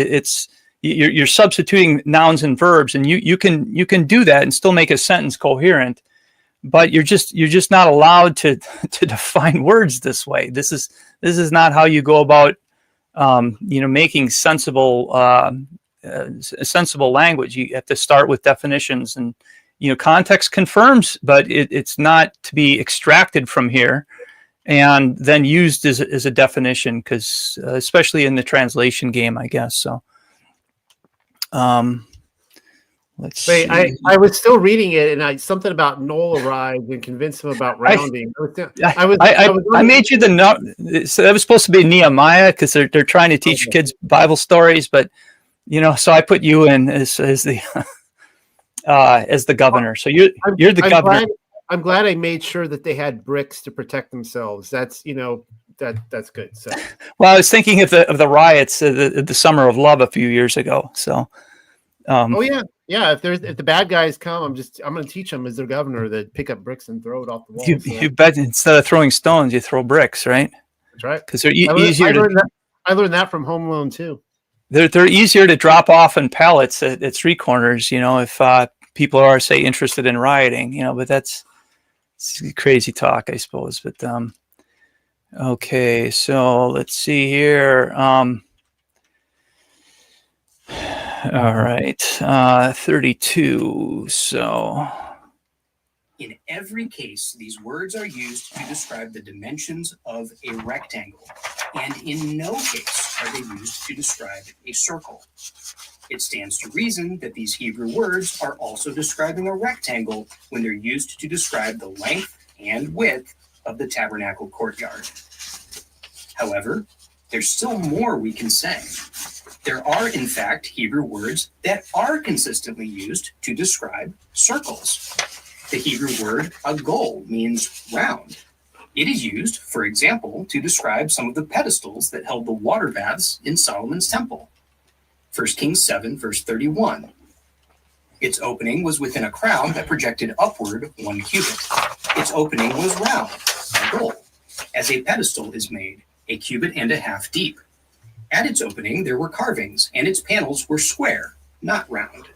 You're substituting nouns and verbs, and you can do that and still make a sentence coherent, but you're just not allowed to define words this way. This is not how you go about making sensible language. You have to start with definitions, and context confirms, but it's not to be extracted from here and then used as a definition, because especially in the translation game, I guess. So let's see. I was still reading it, and something about Noel arrived and convinced him about rounding. I made you the note. So that was supposed to be Nehemiah, because they're trying to teach kids Bible stories, but so I put you in as the as the governor. So you're the governor. I'm glad I made sure that they had bricks to protect themselves. That's that's good. So well, I was thinking of the riots, the Summer of Love a few years ago. So yeah. If the bad guys come, I'm going to teach them as their governor that pick up bricks and throw it off the wall. You bet. Instead of throwing stones, you throw bricks, right? That's right. Because they're easier. I learned that from Home Alone too. They're easier to drop off in pallets at street corners, if people are, say, interested in rioting, but that's crazy talk, I suppose. But okay, so let's see here. All right, 32. So in every case, these words are used to describe the dimensions of a rectangle, and in no case are they used to describe a circle. It stands to reason that these Hebrew words are also describing a rectangle when they're used to describe the length and width of the tabernacle courtyard. However, there's still more we can say. There are, in fact, Hebrew words that are consistently used to describe circles. The Hebrew word agol means round. It is used, for example, to describe some of the pedestals that held the water baths in Solomon's temple. 1 Kings 7, verse 31. Its opening was within a crown that projected upward 1 cubit. Its opening was round, agol, as a pedestal is made, a cubit and a half deep. At its opening, there were carvings, and its panels were square, not round.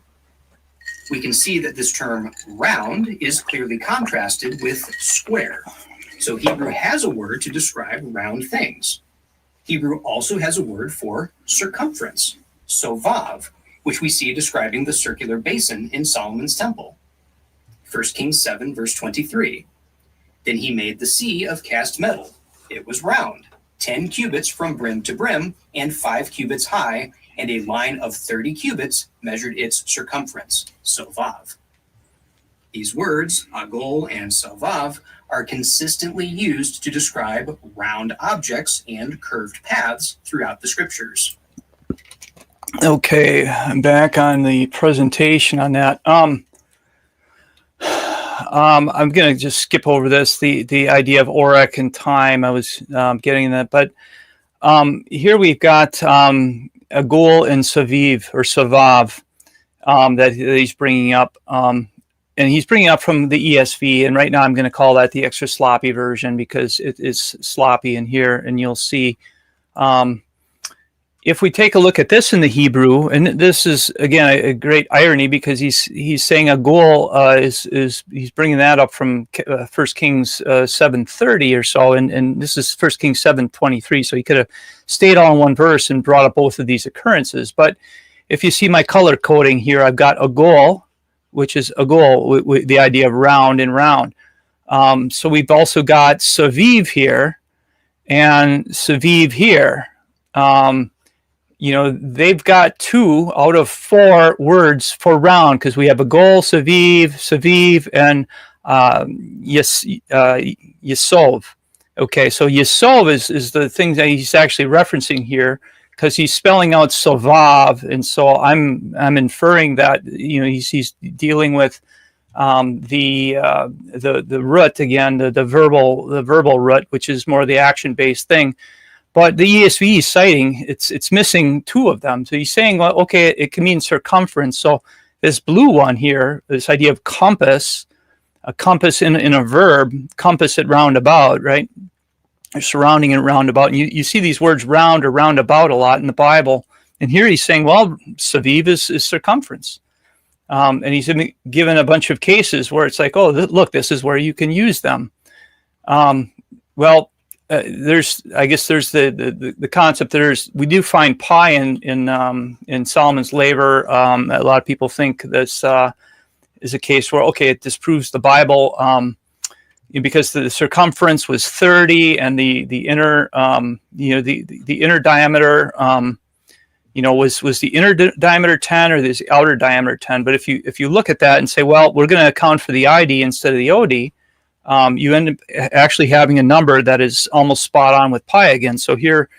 We can see that this term round is clearly contrasted with square. So Hebrew has a word to describe round things. Hebrew also has a word for circumference, sovav, which we see describing the circular basin in Solomon's temple. 1 Kings 7, verse 23. Then he made the sea of cast metal. It was round, 10 cubits from brim to brim, and 5 cubits high, and a line of 30 cubits measured its circumference, sovav. These words, agol and sovav, are consistently used to describe round objects and curved paths throughout the scriptures. Okay, I'm back on the presentation on that. I'm going to just skip over this, the idea of orek and time. I was getting that, but here we've got agol and saviv or savav that he's bringing up, and he's bringing up from the ESV. And right now, I'm going to call that the extra sloppy version because it is sloppy in here, and you'll see. If we take a look at this in the Hebrew, and this is again a great irony because he's saying agol is he's bringing that up from 1 Kings 7:30 or so, and this is 1 Kings 7:23. So he could have stayed all in one verse and brought up both of these occurrences. But if you see my color coding here, I've got agol, which is agol, with the idea of round and round. So we've also got saviv here and saviv here. They've got 2 out of 4 words for round because we have agol, saviv, and yesov. Okay, so yesov is the thing that he's actually referencing here because he's spelling out sovav, and so I'm inferring that he's dealing with the root again, the verbal root, which is more the action-based thing. But the ESV is citing it's missing two of them. So he's saying, well, okay, it can mean circumference. So this blue one here, this idea of compass, a compass in a verb, compass it round about, right? You're surrounding it roundabout. And you see these words round or roundabout a lot in the Bible. And here he's saying, well, saviv is circumference. And he's given a bunch of cases where it's like, oh, look, this is where you can use them. There's the concept. We do find pi in Solomon's Laver. A lot of people think this is a case where, okay, it disproves the Bible because the circumference was 30 and the inner the inner diameter was the inner diameter 10 or the outer diameter 10. But if you look at that and say, well, we're going to account for the ID instead of the OD, you end up actually having a number that is almost spot on with pi again. So here,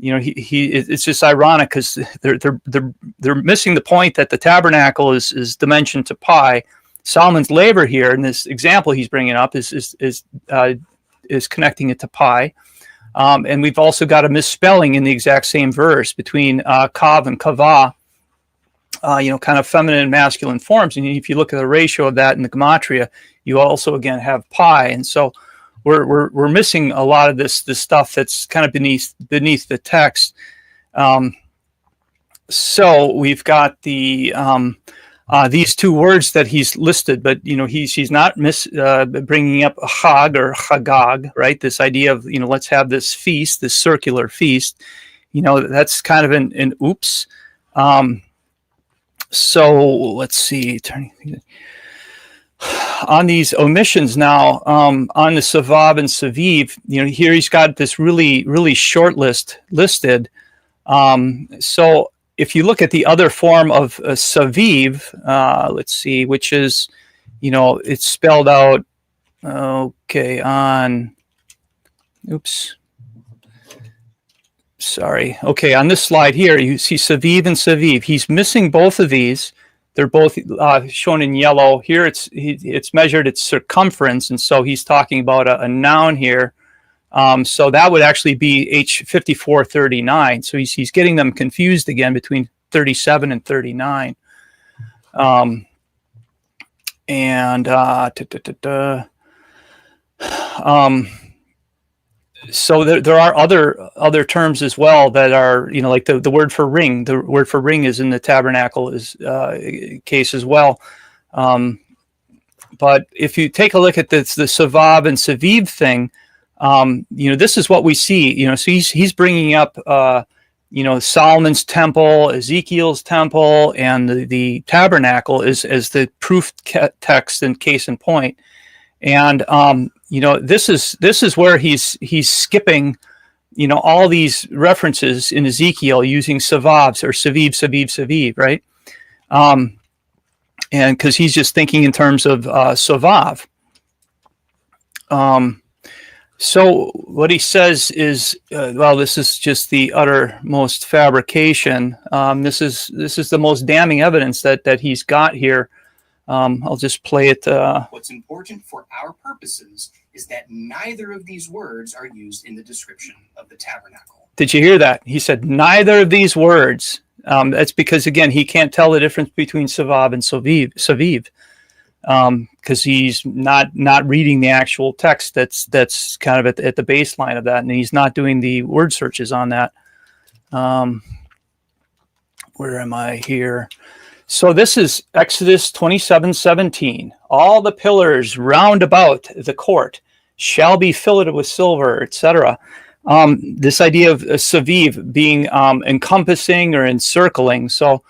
it's just ironic because they're missing the point that the tabernacle is dimension to pi. Solomon's Laver here in this example he's bringing up is connecting it to pi. And we've also got a misspelling in the exact same verse between kav and kava, kind of feminine and masculine forms. And if you look at the ratio of that in the gematria, you also again have pi. And so we're missing a lot of this stuff that's kind of beneath the text. So we've got these two words that he's listed, but he's not bringing up Hag or Chagag, right? This idea of let's have this feast, this circular feast. That's kind of an oops. So let's see. On these omissions now, on the Savav and Saviv, here he's got this really, really short list listed. So if you look at the other form of Saviv, let's see, which is, it's spelled out, okay, on this slide here, you see Saviv and Saviv. He's missing both of these. They're both shown in yellow. Here it's measured its circumference, and so he's talking about a noun here. So that would actually be H5439. So he's getting them confused again between 37 and 39. So there are other terms as well that are, like the word for ring. The word for ring is in the tabernacle case as well. But if you take a look at the Savav and Saviv thing, this is what we see. So he's bringing up, Solomon's temple, Ezekiel's temple, and the tabernacle as the proof text and case in point. And this is where he's skipping, all these references in Ezekiel using Savavs or Saviv, right? And because he's just thinking in terms of Savav. So what he says is, this is just the uttermost fabrication. This is the most damning evidence that he's got here. I'll just play it. What's important for our purposes is that neither of these words are used in the description of the tabernacle. Did you hear that? He said neither of these words. That's because, again, he can't tell the difference between Savav and Saviv. Because he's not reading the actual text that's kind of at the baseline of that, and he's not doing the word searches on that. Where am I here? So this is Exodus 27:17. All the pillars round about the court shall be filleted with silver, etc. This idea of Saviv being encompassing or encircling. So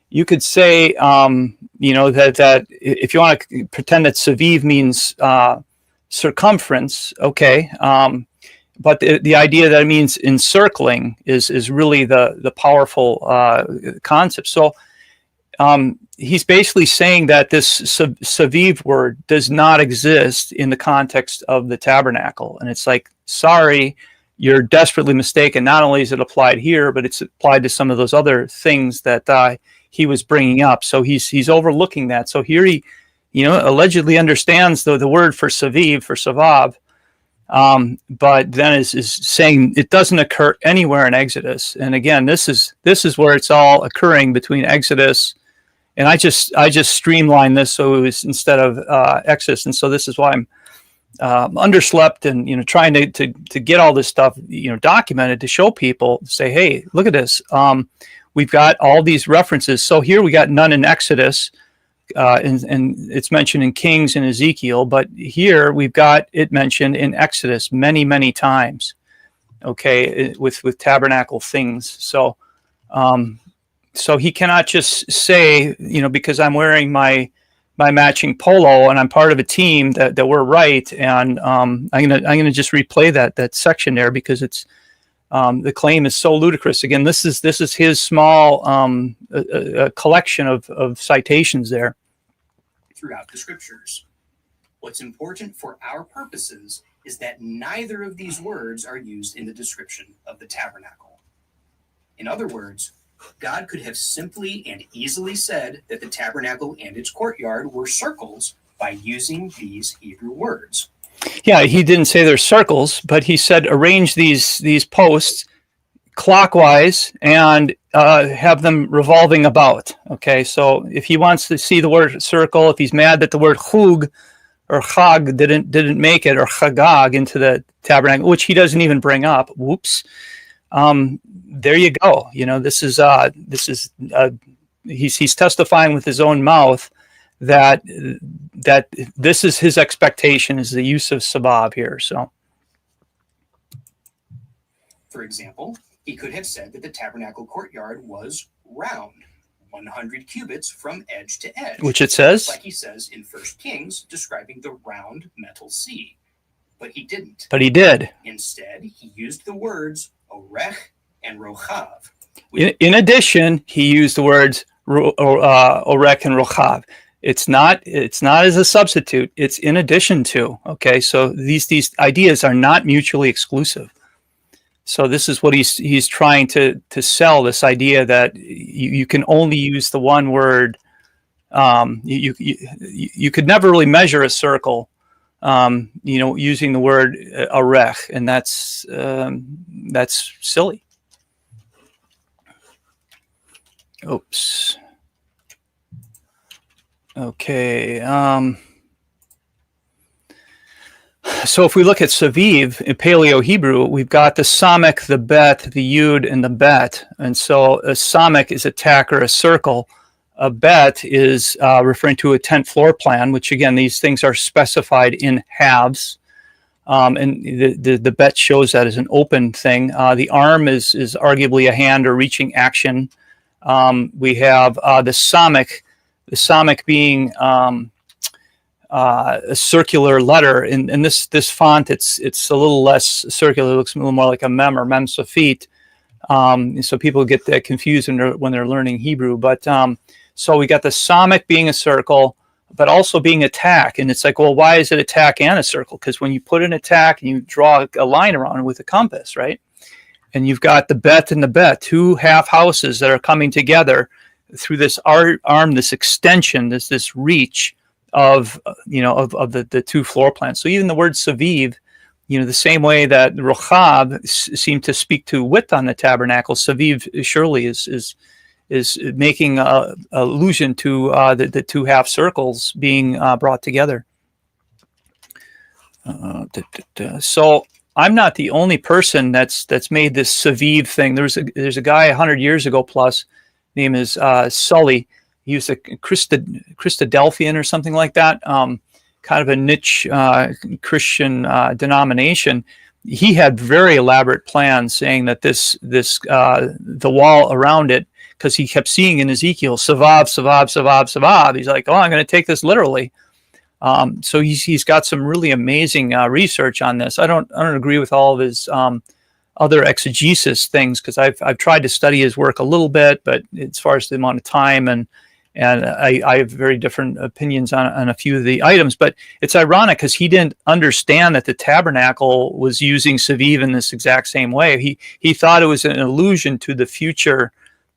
you could say, that if you want to pretend that Saviv means circumference, okay. But the idea that it means encircling is really the powerful concept. So he's basically saying that this Saviv word does not exist in the context of the tabernacle. And it's like, sorry, you're desperately mistaken. Not only is it applied here, but it's applied to some of those other things that he was bringing up. So he's overlooking that. So here allegedly understands the word for saviv, for savav, but then is saying it doesn't occur anywhere in Exodus. And again, this is where it's all occurring between Exodus, and I just streamlined this so it was instead of Exodus, and so this is why I'm underslept and trying to get all this stuff documented to show people, say, hey, look at this. We've got all these references. So here we got none in Exodus, and it's mentioned in Kings and Ezekiel, but here we've got it mentioned in Exodus many, many times. Okay, with tabernacle things. So so he cannot just say, because I'm wearing my matching polo and I'm part of a team that we're right, and I'm gonna just replay that section there because it's the claim is so ludicrous. Again, this is his small a collection of citations there throughout the scriptures. What's important for our purposes is that neither of these words are used in the description of the tabernacle. In other words, God could have simply and easily said that the tabernacle and its courtyard were circles by using these Hebrew words. Yeah, he didn't say they're circles, but he said arrange these posts clockwise and have them revolving about. Okay, so if he wants to see the word circle, if he's mad that the word chug or chag didn't make it, or chagag into the tabernacle, which he doesn't even bring up. Whoops. There you go. This is he's testifying with his own mouth that this is his expectation, is the use of sabab here. So, for example, he could have said that the tabernacle courtyard was round, 100 cubits from edge to edge, which it says, like he says in 1 Kings, describing the round metal sea. But he didn't. But he did. Instead, he used the words orech and rochav. In addition, he used the words orech and rochav. It's not as a substitute. It's in addition to. Okay, so these ideas are not mutually exclusive. So this is what he's trying to sell, this idea that you can only use the one word. You could never really measure a circle, using the word arech, and that's silly. Oops. Okay. So if we look at Saviv in Paleo Hebrew, we've got the Samek, the Bet, the Yud, and the Bet. And so a Samek is a tack or a circle. A Bet is referring to a tent floor plan, which again, these things are specified in halves. And the Bet shows that as an open thing. The arm is arguably a hand or reaching action. We have the Samek being a circular letter. In this font, it's a little less circular. It looks a little more like a mem or mem sofit. So people get that confused when they're learning Hebrew. But so we got the Samek being a circle, but also being a tack. And it's like, well, why is it a tack and a circle? Because when you put an attack and you draw a line around it with a compass, right? And you've got the Bet and the Bet, two half houses that are coming together through this arm, this extension, this reach of the two floor plans. So even the word Saviv, the same way that Rochav seemed to speak to width on the tabernacle, Saviv surely is making allusion to the two half circles being brought together. So I'm not the only person that's made this Saviv thing. There's a guy 100 years ago plus, name is Sully. He was a Christadelphian or something like that, kind of a niche Christian denomination. He had very elaborate plans, saying that the wall around it, because he kept seeing in Ezekiel, Savav, Savav, Savav, Savav. He's like, oh, I'm going to take this literally. So he's got some really amazing research on this. I don't agree with all of his other exegesis things, because I've tried to study his work a little bit, but as far as the amount of time and I have very different opinions on a few of the items. But it's ironic because he didn't understand that the tabernacle was using Saviv in this exact same way. He thought it was an allusion to the future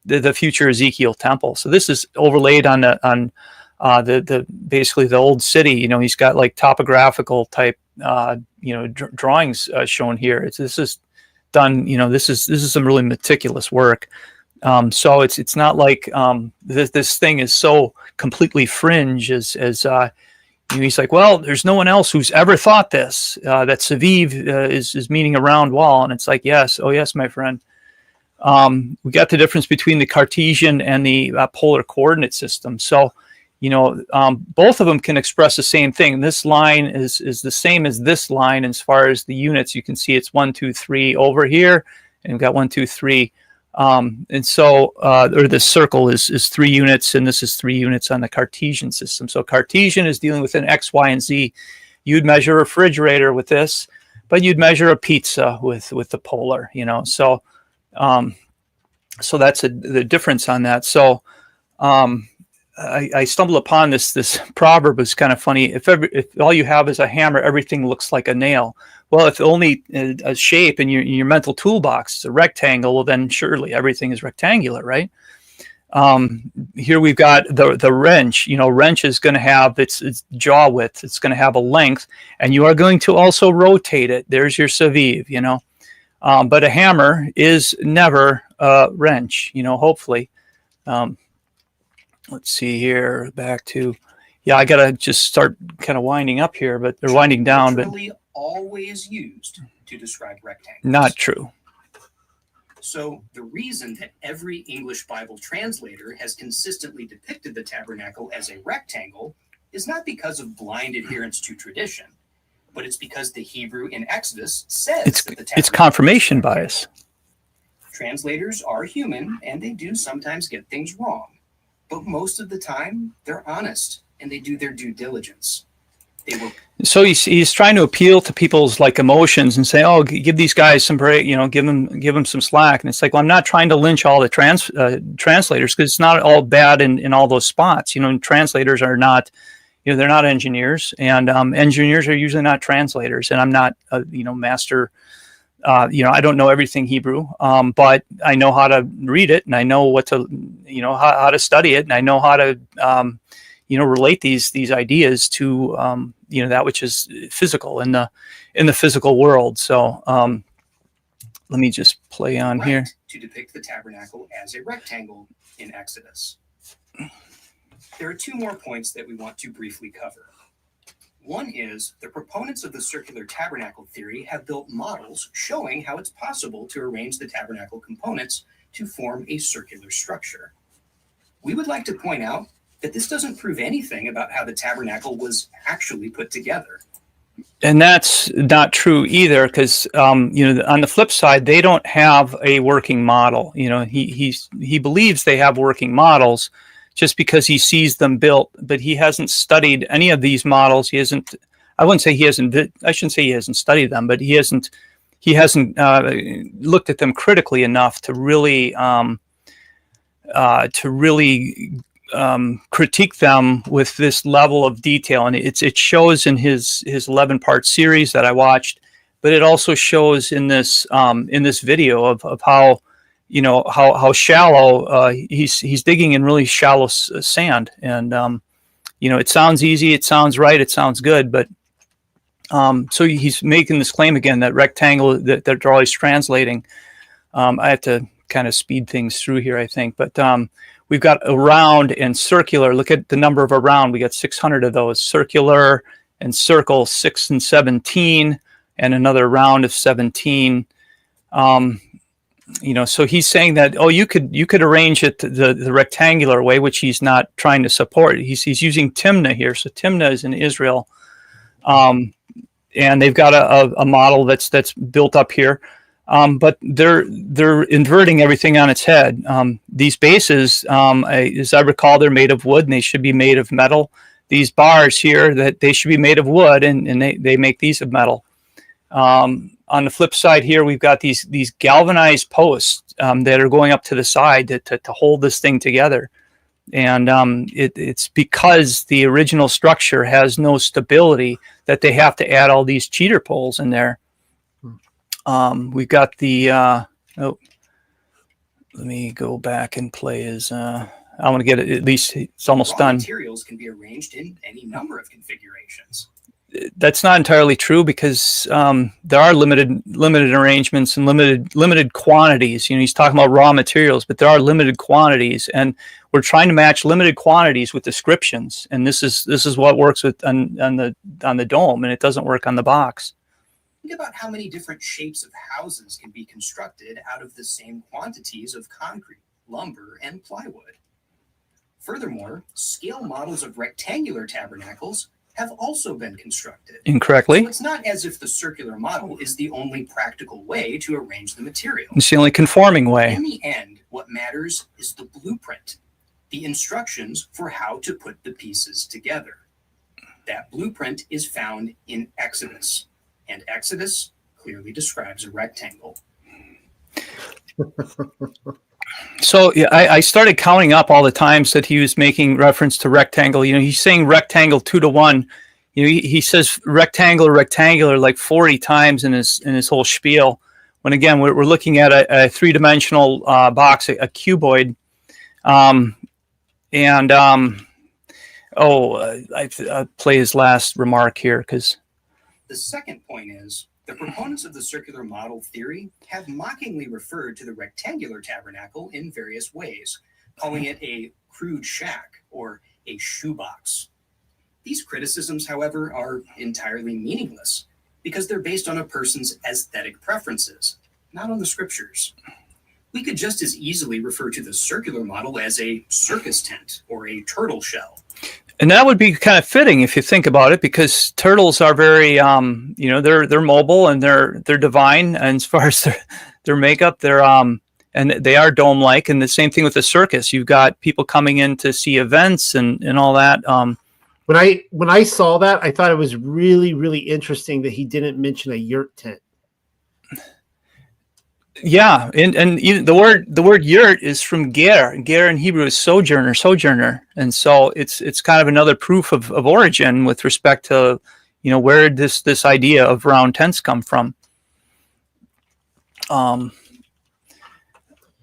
Ezekiel temple. So this is overlaid on the basically the old city. You know, he's got like topographical type drawings shown here. This is done. You know, this is some really meticulous work. So it's not like this thing is so completely fringe as he's like, well, there's no one else who's ever thought this, that Saviv is meaning a round wall. And it's like, yes. Oh, yes, my friend. We got the difference between the Cartesian and the polar coordinate system. So, both of them can express the same thing. This line is the same as this line as far as the units. You can see it's 1, 2, 3 over here, and we've got 1, 2, 3. And so, or this circle is 3 units, and this is 3 units on the Cartesian system. So Cartesian is dealing with an X, Y, and Z. You'd measure a refrigerator with this, but you'd measure a pizza with the polar, So, so that's the difference on that. So, I stumbled upon this proverb. It's kind of funny. If all you have is a hammer, everything looks like a nail. Well, if only a shape in your mental toolbox is a rectangle, well, then surely everything is rectangular, right? Here we've got the wrench. Wrench is going to have its jaw width. It's going to have a length, and you are going to also rotate it. There's your Saviv, but a hammer is never a wrench, hopefully. Let's see here, back to, I got to just start kind of winding up here, but they're winding down. But always used to describe rectangles. Not true. So the reason that every English Bible translator has consistently depicted the tabernacle as a rectangle is not because of blind adherence to tradition, but it's because the Hebrew in Exodus says that the tabernacle it's confirmation bias. Translators are human, and they do sometimes get things wrong. But most of the time, they're honest, and they do their due diligence. So he's trying to appeal to people's emotions and say, "Oh, give these guys some break, give them some slack." And it's like, well, I'm not trying to lynch all the translators, because it's not all bad in all those spots. Translators are not, they're not engineers, and engineers are usually not translators. And I'm not, master. I don't know everything Hebrew, but I know how to read it, and I know what to, how to study it, and I know how to, relate these ideas to, that which is physical in the physical world. So let me just play on here. To depict the tabernacle as a rectangle in Exodus. There are 2 more points that we want to briefly cover. One is the proponents of the circular tabernacle theory have built models showing how it's possible to arrange the tabernacle components to form a circular structure. We would like to point out that this doesn't prove anything about how the tabernacle was actually put together. And that's not true either, because on the flip side, they don't have a working model. He believes they have working models just because he sees them built, but he hasn't studied any of these models. I shouldn't say he hasn't studied them, but he hasn't looked at them critically enough to really critique them with this level of detail. And it shows in his 11-part series that I watched, but it also shows in this video of how, how shallow he's digging in really shallow sand. And, it sounds easy. It sounds right. It sounds good. But so he's making this claim again, that rectangle that they're always translating. I have to kind of speed things through here, I think. But we've got a round and circular. Look at the number of a round. We got 600 of those. Circular and circle, 6 and 17, and another round of 17. So he's saying that, you could arrange it the rectangular way, which he's not trying to support. He's using Timna here. So Timna is in Israel, and they've got a model that's built up here, but they're inverting everything on its head. These bases, as I recall, they're made of wood, and they should be made of metal. These bars here, that they should be made of wood, and they make these of metal. On the flip side here, we've got these galvanized posts that are going up to the side to hold this thing together. And it's because the original structure has no stability that they have to add all these cheater poles in there. We've got the, let me go back and play as, I want to get it, at least it's almost Raw done. materials can be arranged in any number of configurations. That's not entirely true, because there are limited arrangements and limited quantities. He's talking about raw materials, but there are limited quantities, and we're trying to match limited quantities with descriptions. And this is what works with on the dome, and it doesn't work on the box. Think about how many different shapes of houses can be constructed out of the same quantities of concrete, lumber, and plywood. Furthermore, scale models of rectangular tabernacles have also been constructed. Incorrectly. So it's not as if the circular model is the only practical way to arrange the material. It's the only conforming way. In the end, what matters is the blueprint, the instructions for how to put the pieces together. That blueprint is found in Exodus, and Exodus clearly describes a rectangle. So yeah, I started counting up all the times that he was making reference to rectangle. He's saying rectangle 2-to-1. He says rectangular like 40 times in his whole spiel. When again, we're looking at a three-dimensional box, a cuboid. I'll play his last remark here, because the second point is, the proponents of the circular model theory have mockingly referred to the rectangular tabernacle in various ways, calling it a crude shack or a shoebox. These criticisms, however, are entirely meaningless because they're based on a person's aesthetic preferences, not on the scriptures. We could just as easily refer to the circular model as a circus tent or a turtle shell. And that would be kind of fitting if you think about it, because turtles are very, they're mobile and they're divine. And as far as their makeup, they're and they are dome-like. And the same thing with the circus. You've got people coming in to see events and all that. When I saw that, I thought it was really, really interesting that he didn't mention a yurt tent. Yeah, and even the word yurt is from ger. Ger in Hebrew is sojourner, and so it's kind of another proof of origin with respect to where this idea of round tents come from.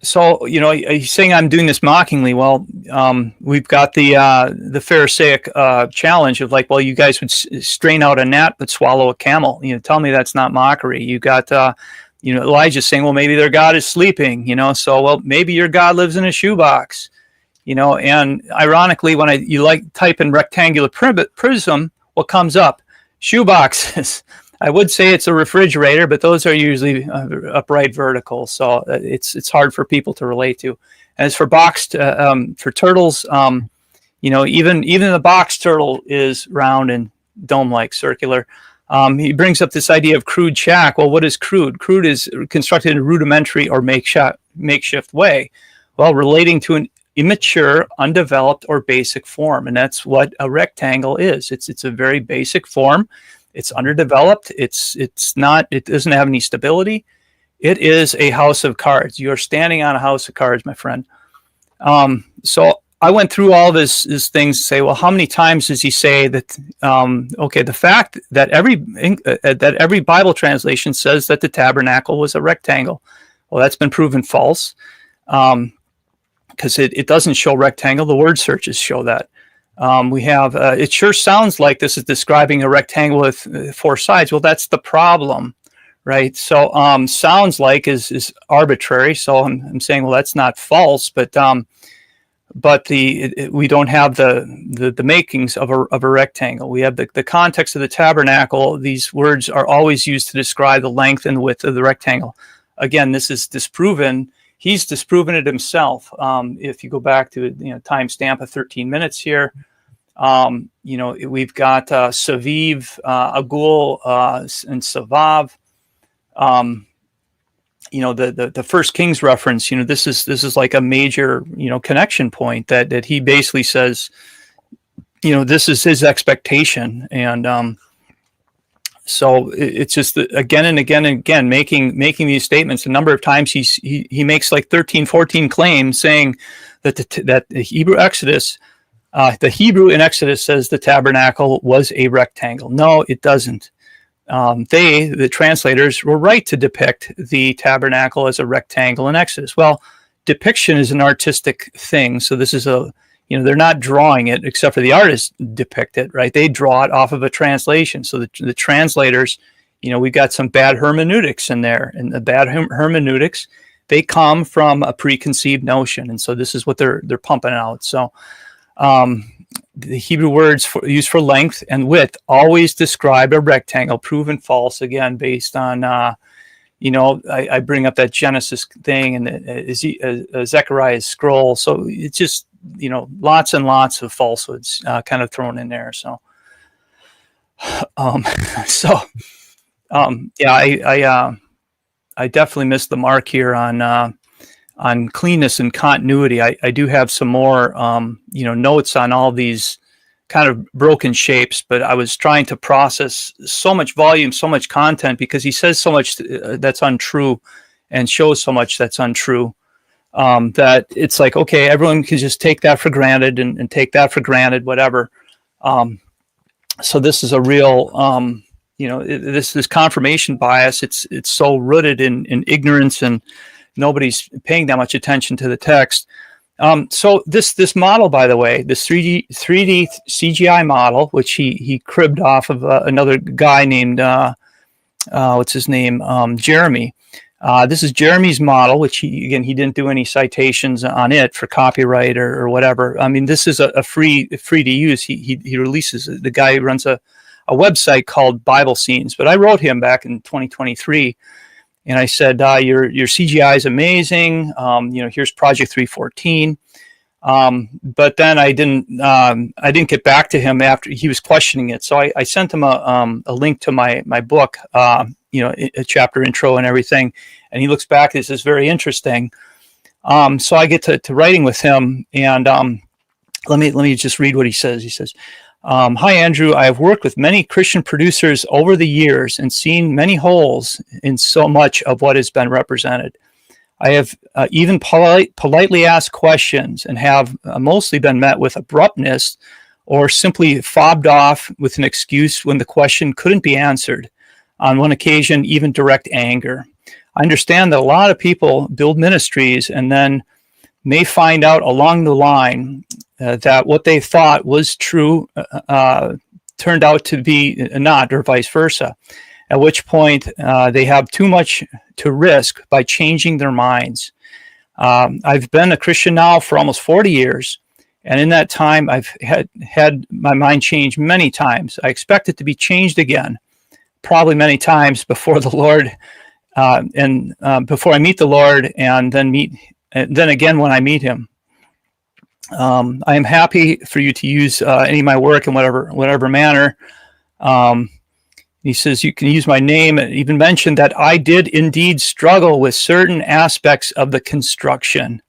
So he's saying I'm doing this mockingly. Well, we've got the Pharisaic challenge of like, well, you guys would strain out a gnat but swallow a camel. Tell me that's not mockery. You got Elijah's saying, well, maybe their God is sleeping, so, well, maybe your God lives in a shoebox, and ironically, when you type in rectangular prism, what comes up? Shoeboxes. I would say it's a refrigerator, but those are usually upright vertical. So it's hard for people to relate to. As for for turtles, even the box turtle is round and dome-like, circular. He brings up this idea of crude shack. Well, what is crude? Crude is constructed in a rudimentary or makeshift way, well, relating to an immature, undeveloped, or basic form. And that's what a rectangle is. It's a very basic form. It's underdeveloped. It doesn't have any stability. It is a house of cards. You're standing on a house of cards, my friend. So I went through all his things to say, well, how many times does he say that? The fact that every Bible translation says that the tabernacle was a rectangle. Well, that's been proven false, because it doesn't show rectangle. The word searches show that. We have it sure sounds like this is describing a rectangle with 4 sides. Well, that's the problem, right? So sounds like is arbitrary. So I'm saying, well, that's not false, but we don't have the makings of a rectangle. We have the context of the tabernacle. These words are always used to describe the length and width of the rectangle. Again, this is disproven. He's disproven it himself. If you go back to timestamp of 13 minutes here, we've got Saviv, Agul, and Savav. The First Kings reference, this is like a major, connection point that he basically says, this is his expectation. And so it's just again and again and again, making these statements. A number of times he makes like 13, 14 claims saying that the Hebrew Exodus, the Hebrew in Exodus says the tabernacle was a rectangle. No, it doesn't. The translators, were right to depict the tabernacle as a rectangle in Exodus. Well, depiction is an artistic thing. So this is they're not drawing it except for the artists depict it, right? They draw it off of a translation. So the translators, we've got some bad hermeneutics in there, and the bad hermeneutics, they come from a preconceived notion. And so this is what they're pumping out. So the Hebrew words used for length and width always describe a rectangle, proven false, again, based on, I bring up that Genesis thing and Zechariah's scroll. So it's just, lots and lots of falsehoods kind of thrown in there. So, I definitely missed the mark here on cleanness and continuity. I do have some more, notes on all these kind of broken shapes, but I was trying to process so much volume, so much content, because he says so much that's untrue and shows so much that's untrue, that it's like, okay, everyone can just take that for granted and take that for granted, whatever. So this is a real, this confirmation bias. It's so rooted in ignorance, and nobody's paying that much attention to the text. So this model, by the way, this 3D CGI model, which he cribbed off of another guy named what's his name, Jeremy. This is Jeremy's model, which he didn't do any citations on it for copyright or whatever. I mean, this is a free to use. He releases it. The guy who runs a website called Bible Scenes, but I wrote him back in 2023. And I said, your CGI is amazing. Here's Project 314. But then I didn't get back to him after he was questioning it. So I sent him a link to my book, a chapter intro and everything. And he looks back. This is very interesting. So I get to writing with him, and let me just read what he says. He says, hi, Andrew. I have worked with many Christian producers over the years and seen many holes in so much of what has been represented. I have even politely asked questions and have mostly been met with abruptness or simply fobbed off with an excuse when the question couldn't be answered. On one occasion, even direct anger. I understand that a lot of people build ministries and then may find out along the line that what they thought was true turned out to be not, or vice versa, at which point they have too much to risk by changing their minds. I've been a Christian now for almost 40 years, and in that time I've had my mind changed many times. I expect it to be changed again, probably many times before the Lord, and before I meet the Lord, and then again when I meet Him. I am happy for you to use any of my work in whatever manner. He says you can use my name, and even mentioned that I did indeed struggle with certain aspects of the construction.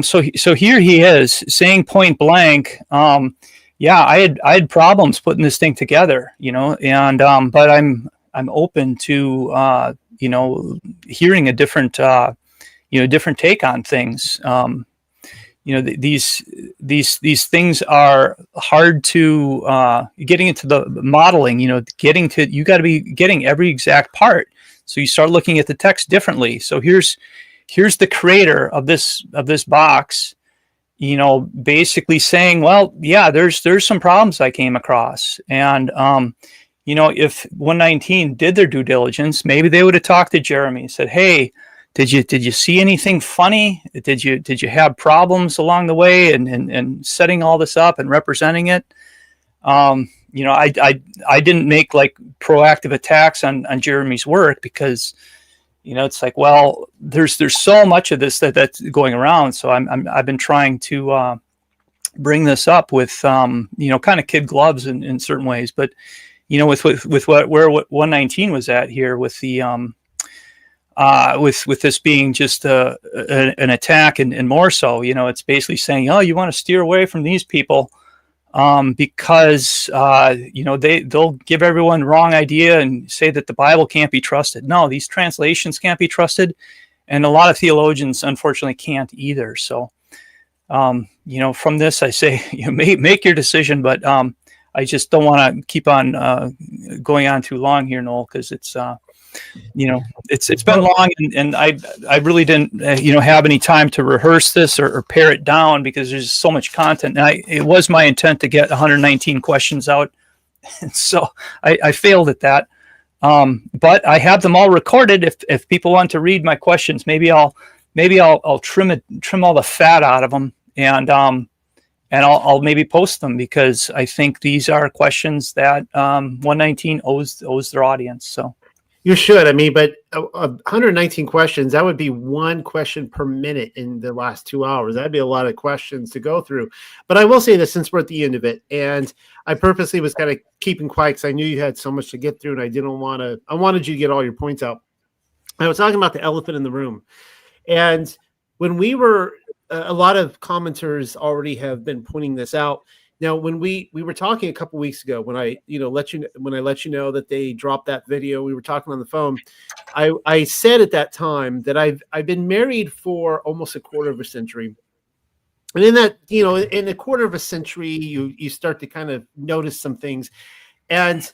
So here he is saying point blank, yeah, I had problems putting this thing together, and but I'm open to hearing a different different take on things. These things are hard to getting into the modeling. You got to be getting every exact part. So you start looking at the text differently. So here's the creator of this box, basically saying, well, yeah, there's some problems I came across, and if 119 did their due diligence, maybe they would have talked to Jeremy and said, hey, did you see anything funny? Did you have problems along the way and setting all this up and representing it? I didn't make like proactive attacks on Jeremy's work because, it's like, well, there's so much of this that's going around. So I've been trying to bring this up with kind of kid gloves in certain ways, but with where 119 was at here with the with this being just an attack and more so, it's basically saying, oh, you want to steer away from these people because they'll give everyone wrong idea and say that the Bible can't be trusted. No, these translations can't be trusted, and a lot of theologians unfortunately can't either. So from this I say, make your decision, but I just don't want to keep on going on too long here, Noel, because it's it's been long, and I really didn't have any time to rehearse this or pare it down because there's so much content. And it was my intent to get 119 questions out, and so I failed at that. But I have them all recorded. If people want to read my questions, maybe I'll trim all the fat out of them, and I'll maybe post them, because I think these are questions that 119 owes their audience. So you should. I mean, but 119 questions, that would be one question per minute in the last 2 hours. That'd be a lot of questions to go through. But I will say this, since we're at the end of it, and I purposely was kind of keeping quiet because I knew you had so much to get through, and I wanted you to get all your points out. I was talking about the elephant in the room. And when we were, a lot of commenters already have been pointing this out. Now, when we were talking a couple weeks ago, when I let you know that they dropped that video, we were talking on the phone. I said at that time that I've been married for almost a quarter of a century, and in that, in a quarter of a century, you start to kind of notice some things, and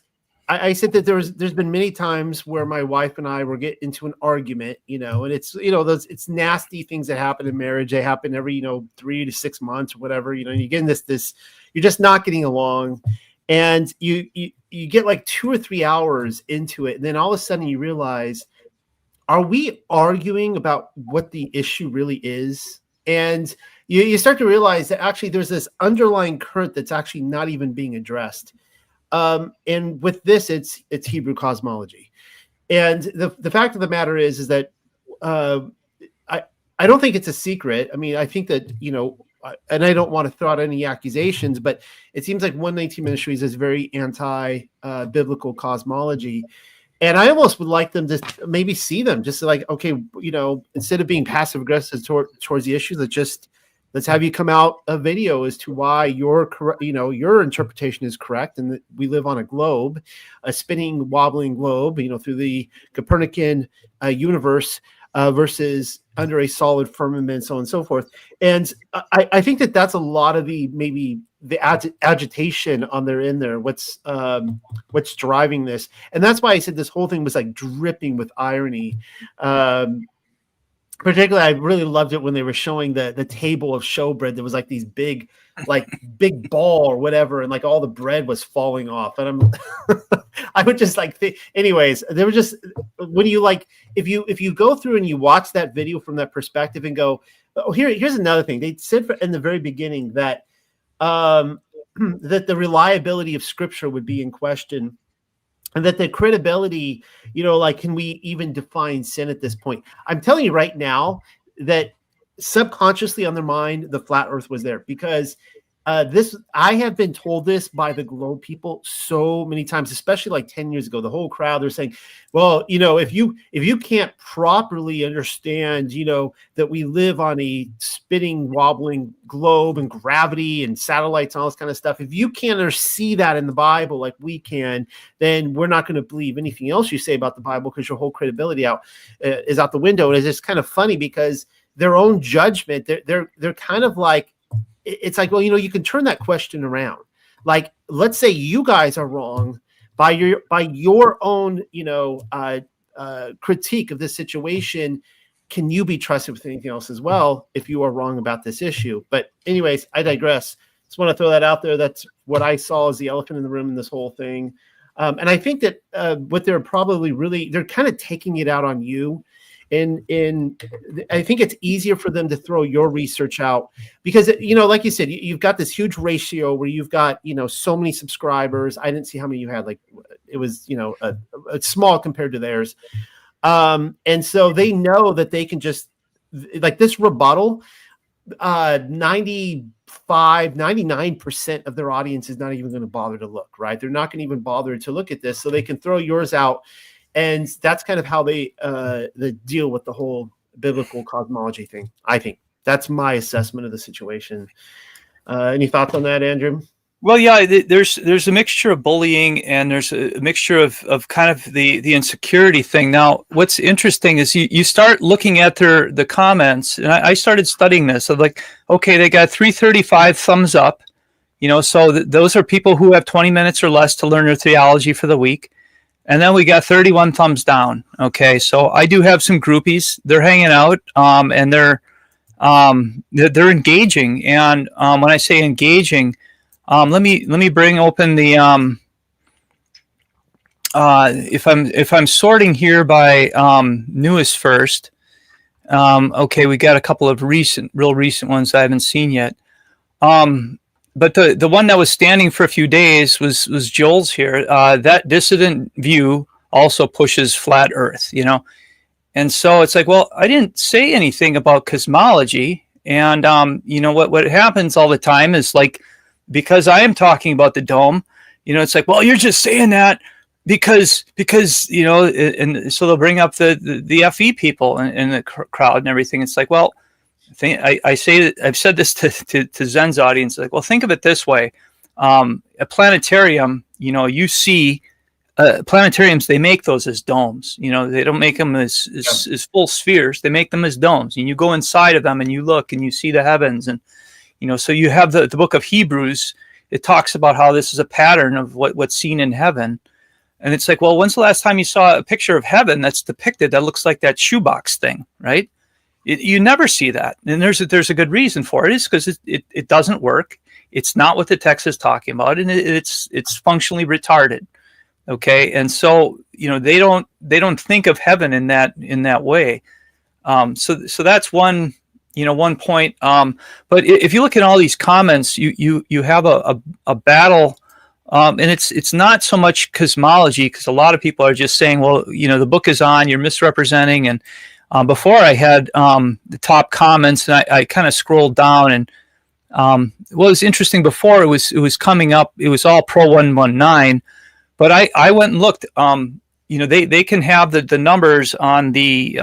I said that there's been many times where my wife and I were get into an argument, and it's it's nasty things that happen in marriage. They happen every 3 to 6 months or whatever. You get in this you're just not getting along, and you get like 2 or 3 hours into it, and then all of a sudden you realize, are we arguing about what the issue really is? And you start to realize that actually there's this underlying current that's actually not even being addressed. And with this, it's Hebrew cosmology. And the fact of the matter is that I don't think it's a secret. I mean, I think that, and I don't want to throw out any accusations, but it seems like 119 Ministries is very anti-biblical cosmology. And I almost would like them to maybe see them just like, okay, instead of being passive aggressive towards the issue, let's have you come out a video as to why your interpretation is correct, and that we live on a globe, a spinning, wobbling globe, through the Copernican universe versus under a solid firmament, so on and so forth. And I think that that's a lot of the agitation on their end there. What's driving this, and that's why I said this whole thing was like dripping with irony. Particularly, I really loved it when they were showing the table of showbread. There was like these big ball or whatever, and like all the bread was falling off. And I would just like, anyways, there was just, when you if you go through and you watch that video from that perspective and go, oh, here's another thing. They said in the very beginning that that the reliability of Scripture would be in question. And that the credibility, can we even define sin at this point? I'm telling you right now that subconsciously on their mind, the flat earth was there, because I have been told this by the globe people so many times, especially like 10 years ago. The whole crowd, they're saying, well, if you can't properly understand, that we live on a spinning, wobbling globe and gravity and satellites and all this kind of stuff, if you can't see that in the Bible like we can, then we're not going to believe anything else you say about the Bible, because your whole credibility is out the window. And it's just kind of funny because their own judgment, they're kind of like, it's like, well, you can turn that question around. Like, let's say you guys are wrong by your own, critique of this situation. Can you be trusted with anything else as well if you are wrong about this issue? But anyways, I digress. Just want to throw that out there. That's what I saw as the elephant in the room in this whole thing. And I think that what they're probably they're kind of taking it out on you. And I think it's easier for them to throw your research out because, like you said, you've got this huge ratio where you've got, so many subscribers. I didn't see how many you had. Like it was, a small compared to theirs. And so they know that they can just like this rebuttal, 99% of their audience is not even going to bother to look, right? They're not going to even bother to look at this. So they can throw yours out. And that's kind of how they deal with the whole biblical cosmology thing. I think that's my assessment of the situation. Any thoughts on that, Andrew? Well, yeah, there's a mixture of bullying and there's a mixture of kind of the insecurity thing. Now, what's interesting is you start looking at the comments, and I started studying this. So like, okay, they got 335 thumbs up, so those are people who have 20 minutes or less to learn their theology for the week. And then we got 31 thumbs down. Okay, so I do have some groupies. They're hanging out, and they're engaging. And when I say engaging, let me bring open the if I'm sorting here by newest first. Okay, we got a couple of real recent ones I haven't seen yet. But the one that was standing for a few days was Joel's here. That dissident view also pushes flat Earth, and so it's like, well, I didn't say anything about cosmology, and what happens all the time is, like, because I am talking about the dome, it's like, well, you're just saying that because and so they'll bring up the FE people in the crowd and everything. It's like, well, I say that I've said this to Zen's audience, like, well, think of it this way. A planetarium, you see planetariums, they make those as domes. They don't make them as full spheres. They make them as domes, and you go inside of them and you look and you see the heavens. And so you have the book of Hebrews. It talks about how this is a pattern of what's seen in heaven. And it's like, well, when's the last time you saw a picture of heaven that's depicted that looks like that shoebox thing, right? You never see that. And there's a good reason for it. It's because it doesn't work. It's not what the text is talking about, and it's functionally retarded. Okay. And so, they don't think of heaven in that way. So that's one point. But if you look at all these comments, you have a battle. And it's not so much cosmology, because a lot of people are just saying, well, the book is on, you're misrepresenting. And before I had the top comments, and I kind of scrolled down, and what was interesting before, it was coming up, it was all Pro 119, but I went and looked. They can have the numbers on the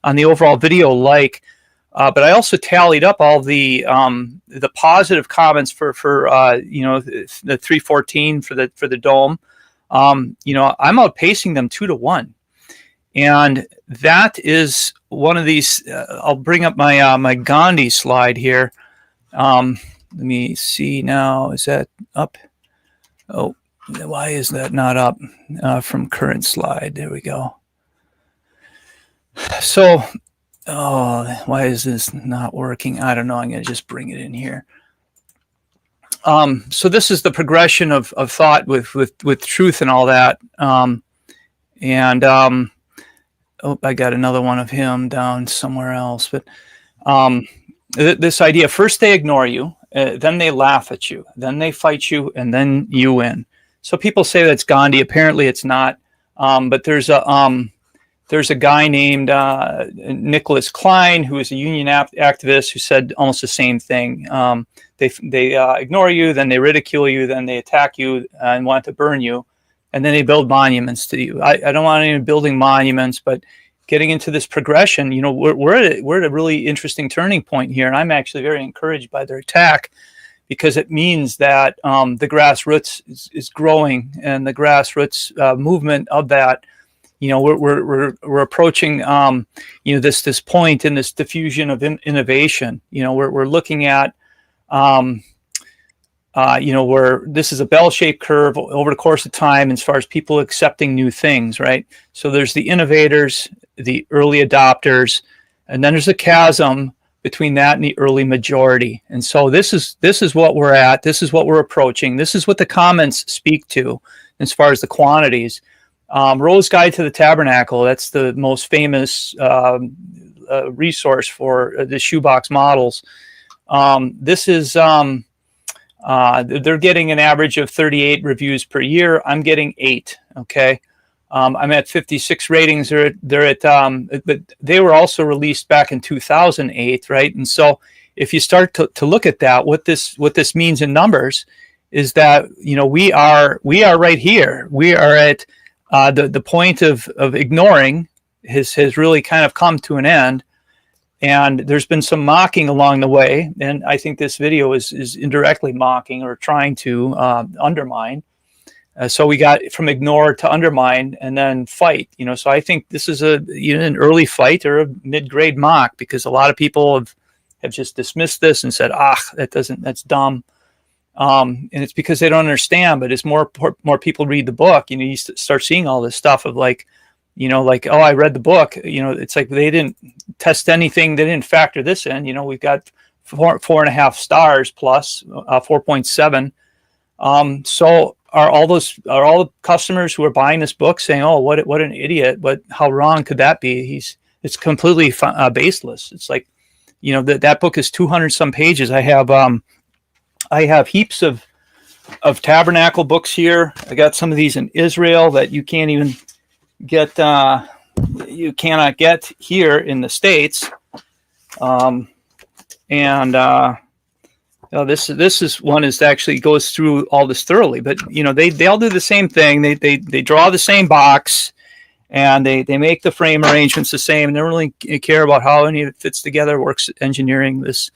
overall video, but I also tallied up all the positive comments for the 314 for the dome. I'm outpacing them 2-1. And that is one of these. I'll bring up my Gandhi slide here. Let me see now. Is that up? Oh, why is that not up from current slide? There we go. So, why is this not working? I don't know. I'm going to just bring it in here. So this is the progression of thought with truth and all that. I got another one of him down somewhere else. But this idea, first they ignore you, then they laugh at you, then they fight you, and then you win. So people say that's Gandhi. Apparently it's not. But there's a guy named Nicholas Klein, who is a union activist, who said almost the same thing. They ignore you, then they ridicule you, then they attack you and want to burn you. And then they build monuments to you. I don't want anyone building monuments, but getting into this progression, we're at a really interesting turning point here. And I'm actually very encouraged by their attack, because it means that the grassroots is growing, and the grassroots movement of that, we're approaching, this point in this diffusion of innovation. We're looking at, where this is a bell-shaped curve over the course of time as far as people accepting new things, right? So there's the innovators, the early adopters, and then there's a chasm between that and the early majority. And so this is what we're at. This is what we're approaching. This is what the comments speak to as far as the quantities. Rose Guide to the Tabernacle, that's the most famous resource for the shoebox models. This is... they're getting an average of 38 reviews per year. I'm getting 8. Okay. I'm at 56 ratings. They're at, but they were also released back in 2008. Right. And so if you start to look at that, what this means in numbers is that, we are right here. We are at the point of ignoring has really kind of come to an end. And there's been some mocking along the way. And I think this video is indirectly mocking or trying to undermine. So we got from ignore to undermine and then fight. So I think this is an early fight or a mid-grade mock, because a lot of people have just dismissed this and said, that's dumb. And it's because they don't understand. But as more people read the book, you start seeing all this stuff of like, like, oh, I read the book. It's like they didn't test anything. They didn't factor this in. We've got 4.5 stars plus 4.7. So are all the customers who are buying this book saying, oh, what an idiot? How wrong could that be? It's completely baseless. It's like, that book is 200 some pages. I have heaps of Tabernacle books here. I got some of these in Israel that you can't even get. You cannot get here in the States. This is one is actually goes through all this thoroughly, but they all do the same thing. They draw the same box, and they make the frame arrangements the same, and they don't really care about how any of it fits together. Works engineering this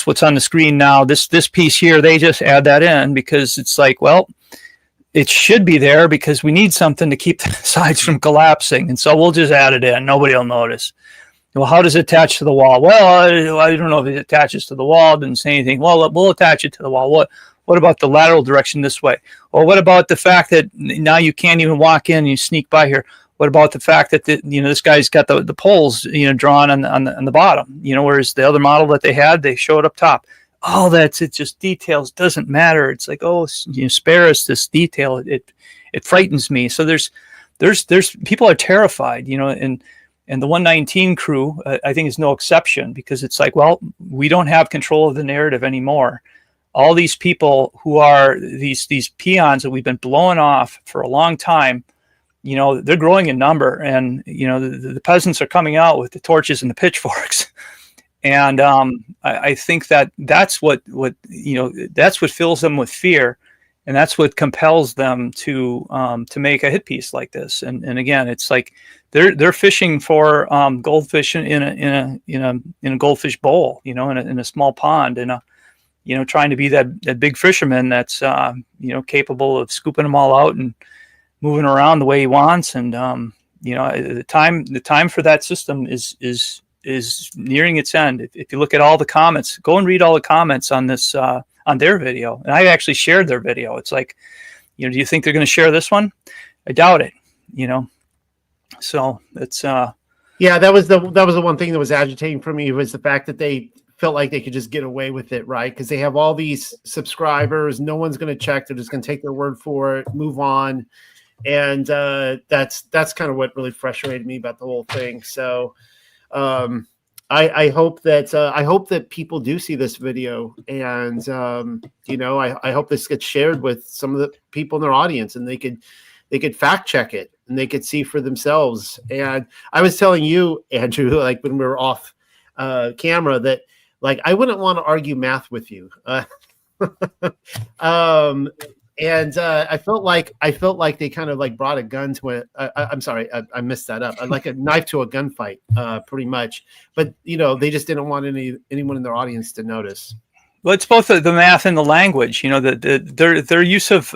what's on the screen now. This piece here, they just add that in because it's like, well, it should be there because we need something to keep the sides from collapsing, and so we'll just add it in. Nobody will notice. Well, how does it attach to the wall? Well, I don't know if it attaches to the wall. Didn't say anything. Well, we'll attach it to the wall. What about the lateral direction this way? Well, what about the fact that now you can't even walk in and you sneak by here? What about the fact that this guy's got the poles drawn on the bottom? Whereas the other model that they had, they show it up top. All that's it. Just details doesn't matter. It's like, oh, spare us this detail. It frightens me. So there's people are terrified. And the 119 crew, I think, is no exception because it's like, well, we don't have control of the narrative anymore. All these people who are these peons that we've been blowing off for a long time, they're growing in number, and the peasants are coming out with the torches and the pitchforks, and I think that's what fills them with fear, and that's what compels them to make a hit piece like this. And again, it's like they're fishing for goldfish in a goldfish bowl, in a small pond, and trying to be that big fisherman that's capable of scooping them all out and moving around the way he wants. And the time for that system is nearing its end. If you look at all the comments, go and read all the comments on this on their video. And I actually shared their video. It's like, do you think they're going to share this one? I doubt it. So it's yeah, that was the one thing that was agitating for me, was the fact that they felt like they could just get away with it, right? Because they have all these subscribers, no one's going to check, they're just going to take their word for it, move on, and that's kind of what really frustrated me about the whole thing. So I hope that people do see this video, and I hope this gets shared with some of the people in their audience, and they could fact check it, and they could see for themselves. And I was telling you, Andrew, like when we were off camera, that like I wouldn't want to argue math with you. And I felt like they kind of like brought a gun to it. I'm sorry, I messed that up. Like a knife to a gunfight, pretty much. But they just didn't want anyone in their audience to notice. Well, it's both the math and the language. Their use of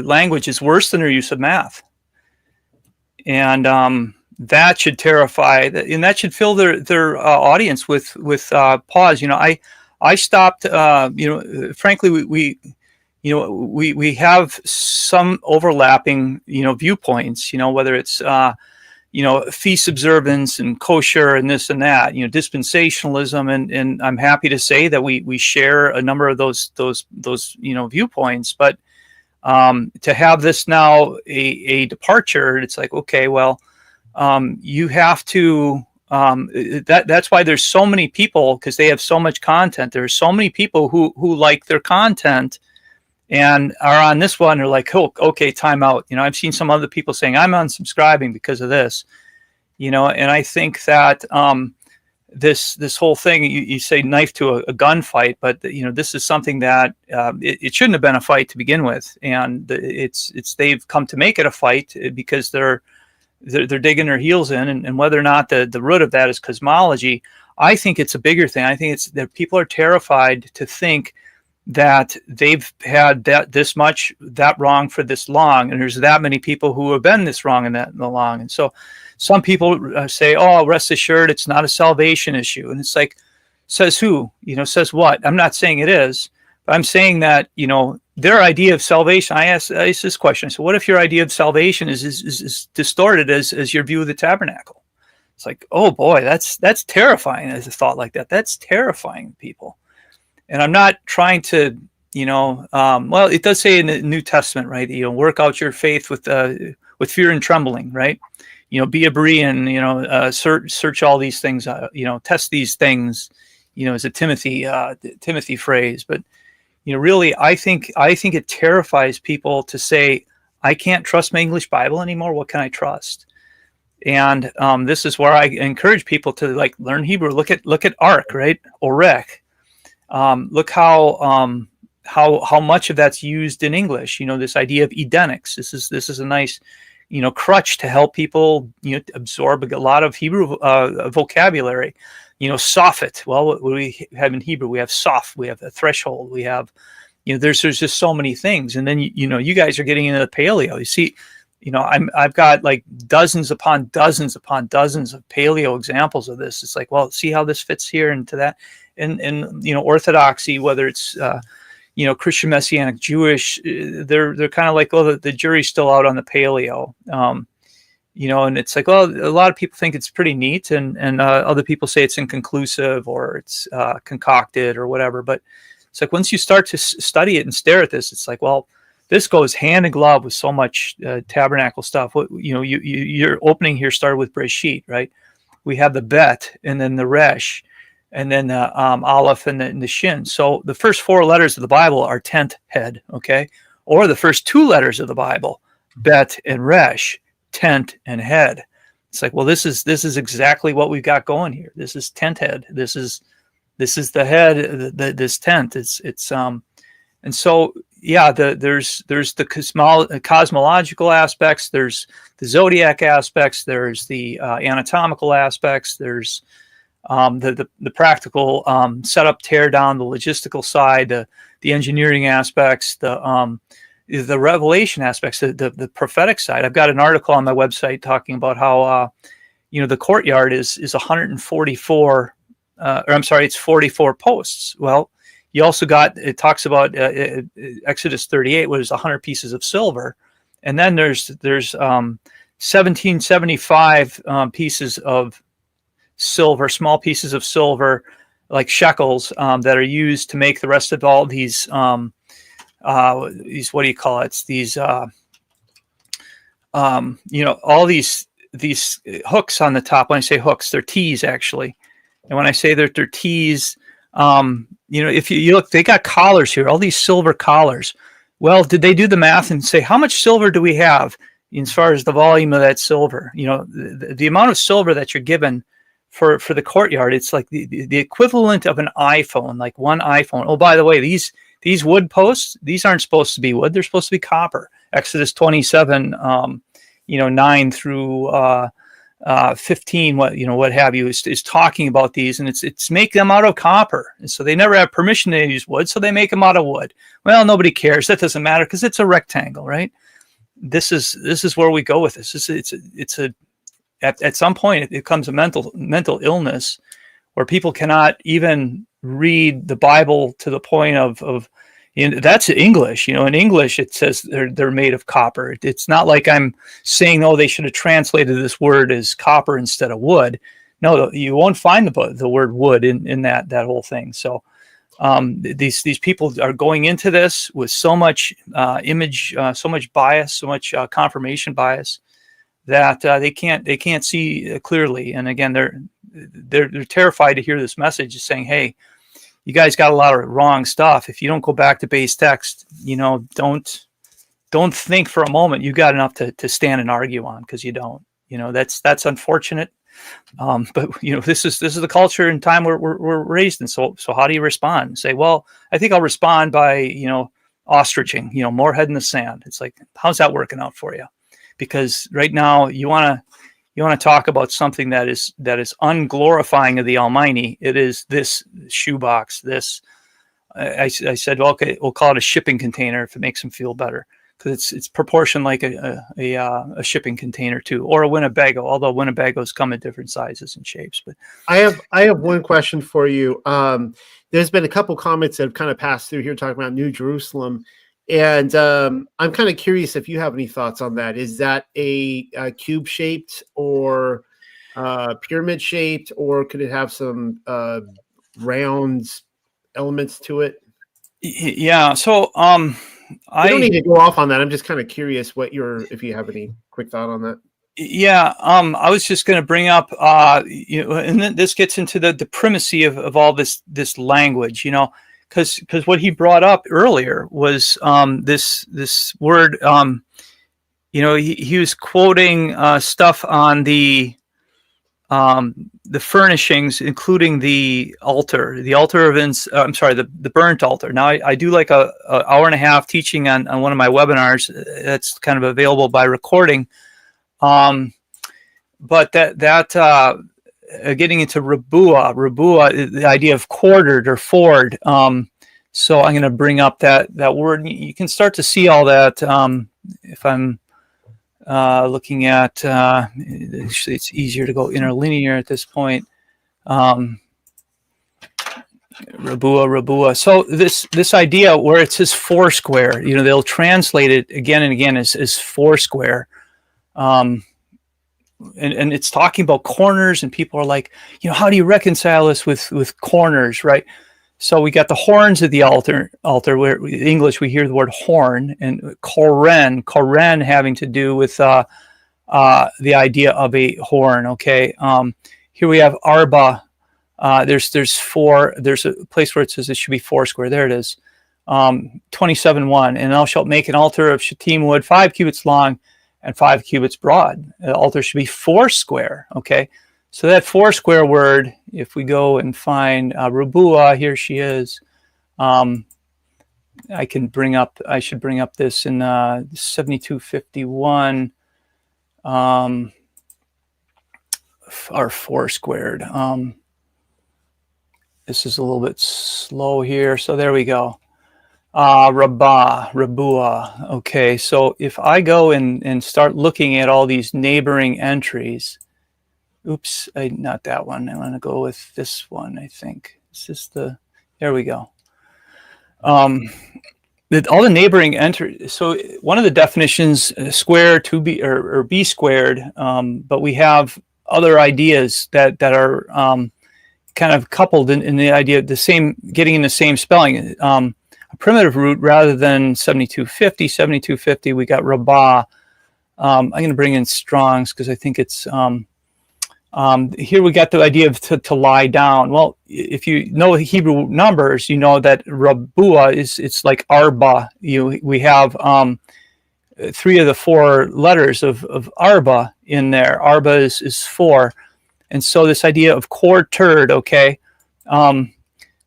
language is worse than their use of math, and that should terrify, and that should fill their audience with pause. I stopped. Frankly, we have some overlapping viewpoints. Whether it's feast observance and kosher and this and that, dispensationalism, and I'm happy to say that we share a number of those viewpoints. But to have this now a departure, it's like, okay, well, you have to. That's why there's so many people, because they have so much content. There's so many people who like their content and are on this one. They're like, oh, okay, time out. I've seen some other people saying I'm unsubscribing because of this, and I think that this whole thing, you say knife to a gunfight, but this is something that it shouldn't have been a fight to begin with, and it's they've come to make it a fight because they're digging their heels in, and whether or not the root of that is cosmology, I think it's a bigger thing. I think it's that people are terrified to think that they've had that wrong for this long, and there's that many people who have been this wrong and that long. And so some people say, oh, rest assured, it's not a salvation issue. And it's like, says who? Says what? I'm not saying it is, I'm saying that, their idea of salvation, I asked this question. So what if your idea of salvation is distorted as your view of the tabernacle? It's like, oh boy, that's terrifying as a thought like that. That's terrifying, people. And I'm not trying to, well, it does say in the New Testament, right? Work out your faith with fear and trembling, right? Be a Berean, search all these things, test these things, as a Timothy phrase. But, really, I think it terrifies people to say, I can't trust my English Bible anymore. What can I trust? And this is where I encourage people to learn Hebrew. Look at Ark, right? Orek. Look how much of that's used in English. This idea of Edenics. This is a nice, crutch to help people absorb a lot of Hebrew vocabulary. Soffit. Well, what do we have in Hebrew? We have soft. We have a threshold. We have, there's just so many things. And then you guys are getting into the Paleo. You see, I've got dozens upon dozens upon dozens of Paleo examples of this. It's like, well, see how this fits here into that, and Orthodoxy, whether it's Christian, Messianic, Jewish, they're kind of like, oh, the jury's still out on the Paleo. And it's like, well, a lot of people think it's pretty neat, and other people say it's inconclusive or it's concocted or whatever. But it's like, once you start to study it and stare at this, it's like, well, this goes hand in glove with so much tabernacle stuff. Your opening here started with Breshit, right? We have the Bet, and then the Resh, and then the Aleph, and the Shin. So the first 4 letters of the Bible are tent head, okay? Or the first 2 letters of the Bible, Bet and Resh, tent and head. It's like, well, this is exactly what we've got going here. This is tent head. This is the head. This tent. It's and so yeah. There's the cosmological aspects. There's the zodiac aspects. There's the anatomical aspects. There's the practical setup, tear down, the logistical side, the engineering aspects, the revelation aspects, the prophetic side. I've got an article on my website talking about how the courtyard is 144, or I'm sorry, it's 44 posts. Well, you also it talks about Exodus 38, which is 100 pieces of silver, and then there's 1775 pieces of silver, small pieces of silver, like shekels, that are used to make the rest of all these what do you call it? It's these all these hooks on the top. When I say hooks, they're T's actually, and when I say they're T's, if you look, they got collars here, all these silver collars. Well, did they do the math and say how much silver do we have as far as the volume of that silver? The amount of silver that you're given for the courtyard, it's like the equivalent of an iPhone, like one iPhone. Oh, by the way, these wood posts, these aren't supposed to be wood. They're supposed to be copper. Exodus 27, 9 through 15, what have you, is talking about these, and it's make them out of copper. And so they never have permission to use wood, so they make them out of wood. Well, nobody cares. That doesn't matter because it's a rectangle, right? This is where we go with this. At some point it becomes a mental illness where people cannot even read the Bible to the point of that's English. In English it says they're made of copper. It's not like I'm saying, oh, they should have translated this word as copper instead of wood. No, you won't find the word wood in that whole thing. So these people are going into this with so much image, so much bias, so much confirmation bias that they can't see clearly. And again, they're terrified to hear this message saying, hey, you guys got a lot of wrong stuff. If you don't go back to base text, don't think for a moment you got enough to stand and argue on, because you don't. That's unfortunate. But this is the culture and time we're raised in. So how do you respond? Say, well, I think I'll respond by ostriching, more head in the sand. It's like, how's that working out for you? Because right now you want to talk about something that is unglorifying of the Almighty. It is this shoebox. This I said, well, okay, we'll call it a shipping container if it makes them feel better, because it's proportioned like a shipping container too, or a Winnebago. Although Winnebagos come in different sizes and shapes. But I have one question for you. There's been a couple comments that have kind of passed through here talking about New Jerusalem, and I'm kind of curious if you have any thoughts on that. Is that a cube shaped or pyramid shaped, or could it have some round elements to it? Yeah. So I don't need to go off on that. I'm just kind of curious if you have any quick thought on that. Yeah, I was just going to bring up, and then this gets into the primacy of all this language, because what he brought up earlier was this word, he was quoting stuff on the furnishings, including the altar of the burnt altar. Now I do like a hour and a half teaching on one of my webinars that's kind of available by recording. But that getting into Rabua, the idea of quartered or forward. So I'm going to bring up that word. You can start to see all that if I'm looking at. It's easier to go interlinear at this point. Rabua. So this idea where it says foursquare, they'll translate it again and again as foursquare. And it's talking about corners, and people are like, how do you reconcile this with corners, right? So we got the horns of the altar where in English we hear the word horn, and koren having to do with the idea of a horn. Okay. Here we have arba. There's four. There's a place where it says it should be foursquare. There it is. 27:1. And thou shalt make an altar of shittim wood 5 cubits long and 5 cubits broad. The altar should be foursquare. Okay. So that foursquare word, if we go and find Rabua, here she is. I should bring up this in 7251. Our foursquared. This is a little bit slow here. So there we go. Rabua. Okay, so if I go and start looking at all these neighboring entries, not that one. I want to go with this one, I think. There we go. All the neighboring entries. So one of the definitions, square, to be, or be squared, but we have other ideas that are kind of coupled in the idea of the same, getting in the same spelling. A primitive root rather than 7250, we got Rabbah. I'm going to bring in Strong's because I think it's here we got the idea of to lie down. Well, if you know Hebrew numbers, you know that Rabua it's like Arba. We have 3 of the 4 letters of Arba in there. Arba is 4, and so this idea of quartered. Okay.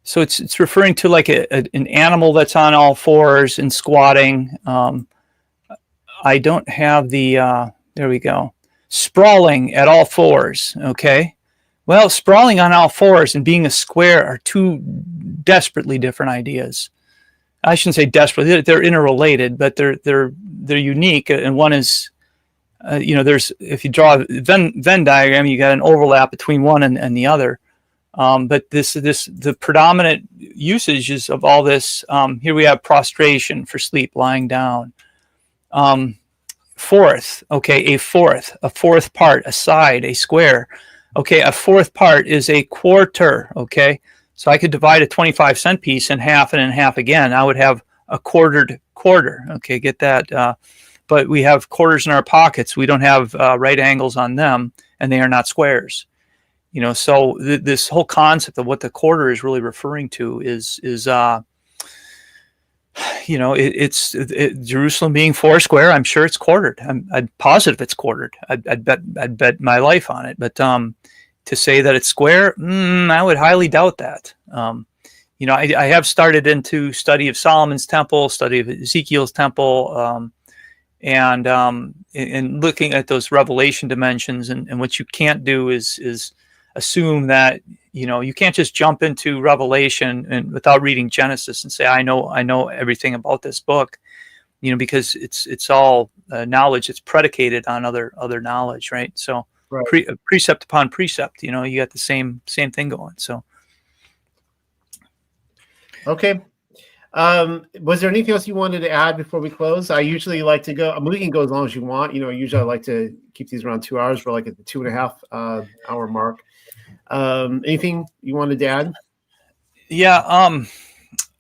So it's referring to like an animal that's on all fours and squatting. I don't have the, there we go. Sprawling at all fours, okay? Well, sprawling on all fours and being a square are 2 desperately different ideas. I shouldn't say desperately, they're interrelated, but they're unique. And one is, if you draw a Venn diagram, you got an overlap between one and the other. But the predominant usages of all this, here we have prostration for sleep, lying down. Fourth, okay, a fourth part, a side, a square. Okay, a fourth part is a quarter, okay? So I could divide a 25-cent piece in half and in half again. I would have a quartered quarter, okay, get that? But we have quarters in our pockets. We don't have right angles on them, and they are not squares. So this whole concept of what the quarter is really referring to is Jerusalem being foursquare. I'm sure it's quartered. I'm positive it's quartered. I'd bet my life on it. But to say that it's square, I would highly doubt that. I have started into study of Solomon's temple, study of Ezekiel's temple, and looking at those revelation dimensions. And what you can't do is assume that you can't just jump into Revelation and without reading Genesis and say I know everything about this book. because it's all knowledge. It's predicated on other knowledge, right? So Right. precept upon precept, you got the same thing going. So Okay. Was there anything else you wanted to add before we close? I usually like to go. We can go as long as you want. Usually I like to keep these around 2 hours. We're like at the 2.5 hour mark. Anything you wanted to add? Yeah.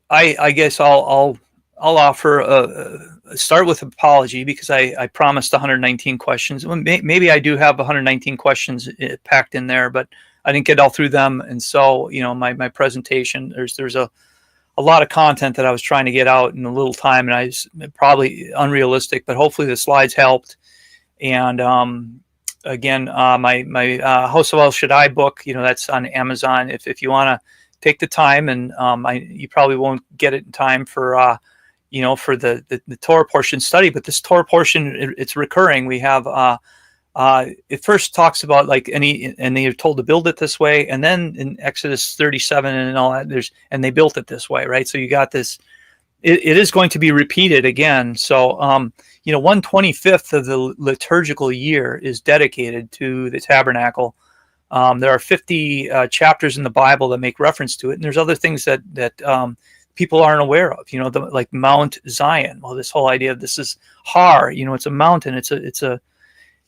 I guess I'll offer start with apology, because I promised 119 questions. Well, maybe I do have 119 questions packed in there, but I didn't get all through them. And so, my presentation, there's a lot of content that I was trying to get out in a little time, and I was probably unrealistic, but hopefully the slides helped. And again, my House of El Shaddai book, that's on Amazon. If you want to take the time, and you probably won't get it in time for for the Torah portion study, but this Torah portion, it's recurring. We have it first talks about and they are told to build it this way, and then in Exodus 37 and all that, and they built it this way, right? So you got this. It is going to be repeated again. So 1/25 of the liturgical year is dedicated to the tabernacle. There are 50 chapters in the Bible that make reference to it, and there's other things that people aren't aware of. Like Mount Zion. Well, this whole idea of this is Har. It's a mountain. It's a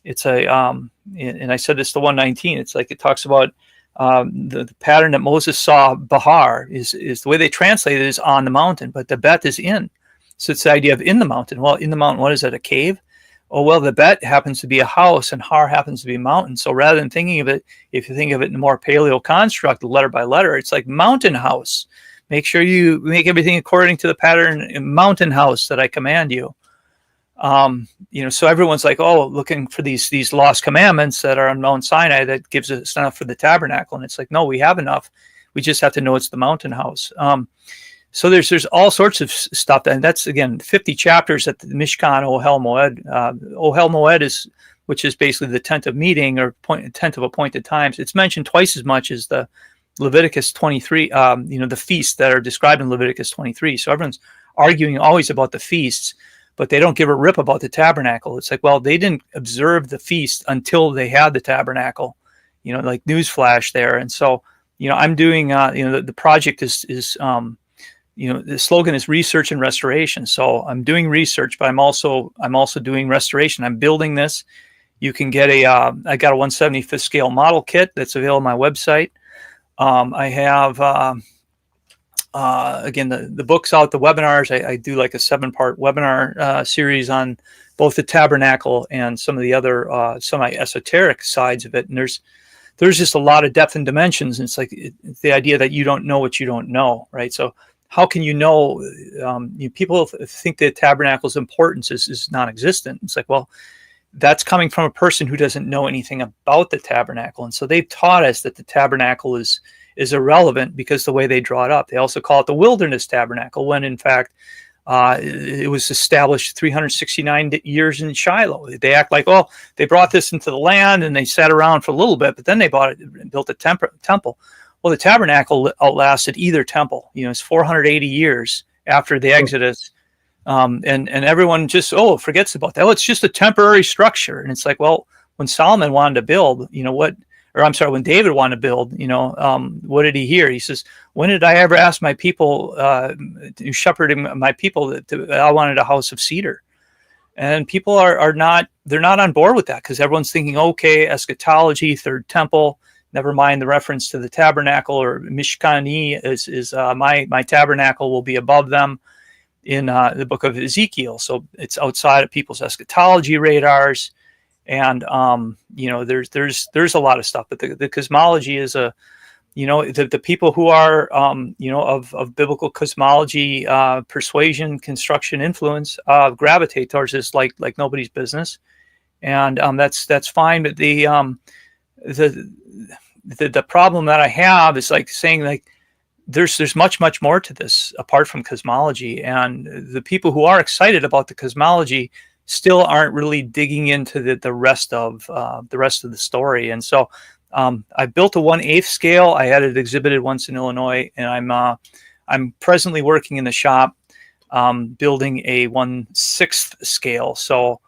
and I said this to 119. It's like it talks about the pattern that Moses saw. Bahar is the way they translate it is on the mountain, but the bet is in. So it's the idea of in the mountain. Well, in the mountain, what is it? A cave? Oh, well, the bet happens to be a house, and Har happens to be a mountain. So rather than thinking of it, if you think of it in a more Paleo construct, letter by letter, it's like mountain house. Make sure you make everything according to the pattern mountain house that I command you. So everyone's like, oh, looking for these lost commandments that are on Mount Sinai that gives us enough for the tabernacle. And it's like, no, we have enough. We just have to know it's the mountain house. So there's all sorts of stuff, and that's again 50 chapters at the Mishkan Ohel Moed. Ohel Moed which is basically the tent of meeting or tent of appointed times. It's mentioned twice as much as the Leviticus 23. The feasts that are described in Leviticus 23. So everyone's arguing always about the feasts, but they don't give a rip about the tabernacle. It's like, well, they didn't observe the feast until they had the tabernacle. Like newsflash there. And so I'm doing the project is the slogan is research and restoration. So I'm doing research, but I'm also doing restoration. I'm building this. You can get I got a 1/75 scale model kit that's available on my website. I have again the book's out, the webinars. I do like a 7-part webinar series on both the tabernacle and some of the other semi-esoteric sides of it. And there's just a lot of depth and dimensions. And it's like it's the idea that you don't know what you don't know, right? So how can you know? People think the tabernacle's importance is non-existent. It's like, well, that's coming from a person who doesn't know anything about the tabernacle. And so they've taught us that the tabernacle is irrelevant because the way they draw it up. They also call it the wilderness tabernacle, when in fact it was established 369 years in Shiloh. They act like, oh, they brought this into the land and they sat around for a little bit, but then they bought it and built a temple. Well, the tabernacle outlasted either temple. It's 480 years after the Exodus. And everyone just forgets about that. Oh, it's just a temporary structure. And it's like, well, when Solomon wanted to build, when David wanted to build, what did he hear? He says, when did I ever ask my people, shepherding my people that I wanted a house of cedar? And people they're not on board with that, because everyone's thinking, okay, eschatology, third temple, never mind the reference to the tabernacle, or Mishkani is my tabernacle will be above them in the book of Ezekiel. So it's outside of people's eschatology radars. And, there's a lot of stuff, but the cosmology is the people who are, of biblical cosmology, persuasion, construction, influence, gravitate towards this like nobody's business. And, that's fine. But the problem that I have is like saying like, there's much more to this apart from cosmology, and the people who are excited about the cosmology still aren't really digging into the rest of the story. And so I built a 1/8 scale. I had it exhibited once in Illinois, and I'm presently working in the shop building a 1/6 scale. So,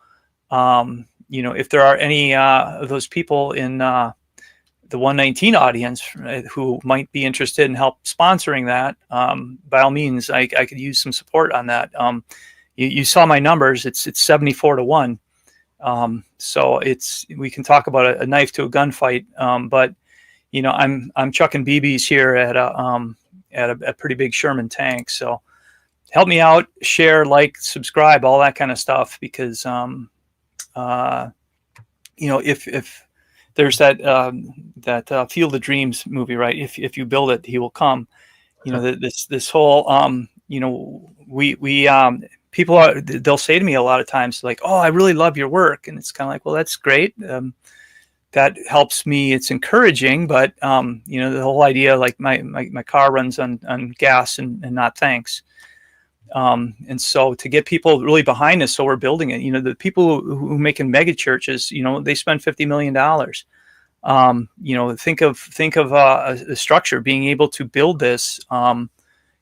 if there are any of those people in the 119 audience who might be interested in help sponsoring that, by all means, I could use some support on that. You saw my numbers; it's 74-1. So we can talk about a knife to a gunfight, but I'm chucking BBs here at a pretty big Sherman tank. So help me out, share, like, subscribe, all that kind of stuff, because if there's that Field of Dreams movie, right? If you build it, he will come. This whole we people they'll say to me a lot of times, like, oh, I really love your work, and it's kind of like, well, that's great. That helps me. It's encouraging, but the whole idea, like my car runs on gas and not thanks. And so to get people really behind us, so we're building it. The people who making mega churches, they spend $50 million. Think of a structure being able to build this.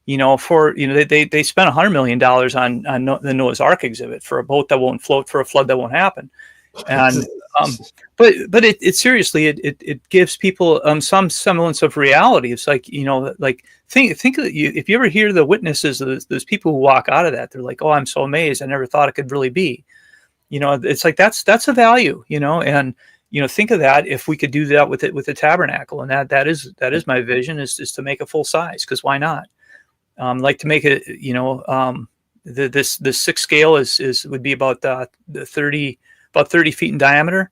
They spent $100 million on the Noah's Ark exhibit for a boat that won't float, for a flood that won't happen. And but it seriously it gives people some semblance of reality. It's like, think of if you ever hear the witnesses of those people who walk out of that, they're like, oh, I'm so amazed, I never thought it could really be. It's like that's a value, and think of that if we could do that with the Tabernacle, and that is my vision, is to make a full size, because why not? Like to make it, this 6 scale would be about 30 feet in diameter.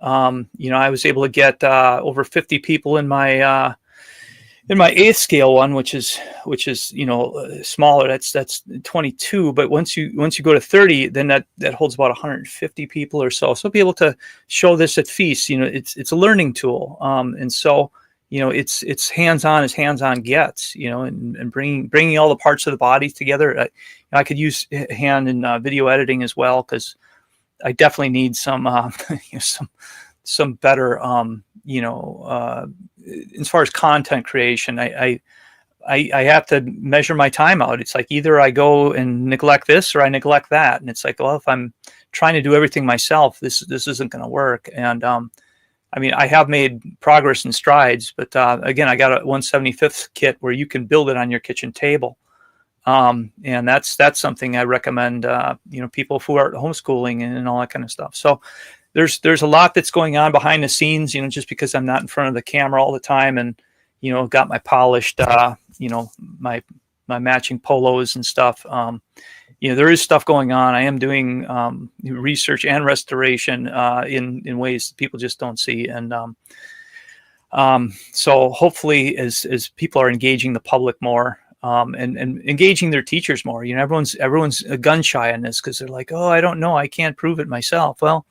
I was able to get over 50 people in my 8th scale one, which is smaller. That's 22. But once you go to 30, then that holds about 150 people or so. So be able to show this at feasts. It's a learning tool. And so it's hands-on as hands-on gets. And bringing all the parts of the body together. I could use hand and video editing as well, because I definitely need some some better as far as content creation. I have to measure my time out. It's like either I go and neglect this or I neglect that, and it's like, well, if I'm trying to do everything myself, this isn't going to work. And I have made progress and strides, but again, I got a 1/75 kit where you can build it on your kitchen table. And that's something I recommend, people who are homeschooling and all that kind of stuff. So there's a lot that's going on behind the scenes, just because I'm not in front of the camera all the time, and, got my polished, my matching polos and stuff. There is stuff going on. I am doing, research and restoration, in ways people just don't see. And, so hopefully as people are engaging the public more, and engaging their teachers more, everyone's gun shy on this, because they're like, oh, I don't know, I can't prove it myself. Well,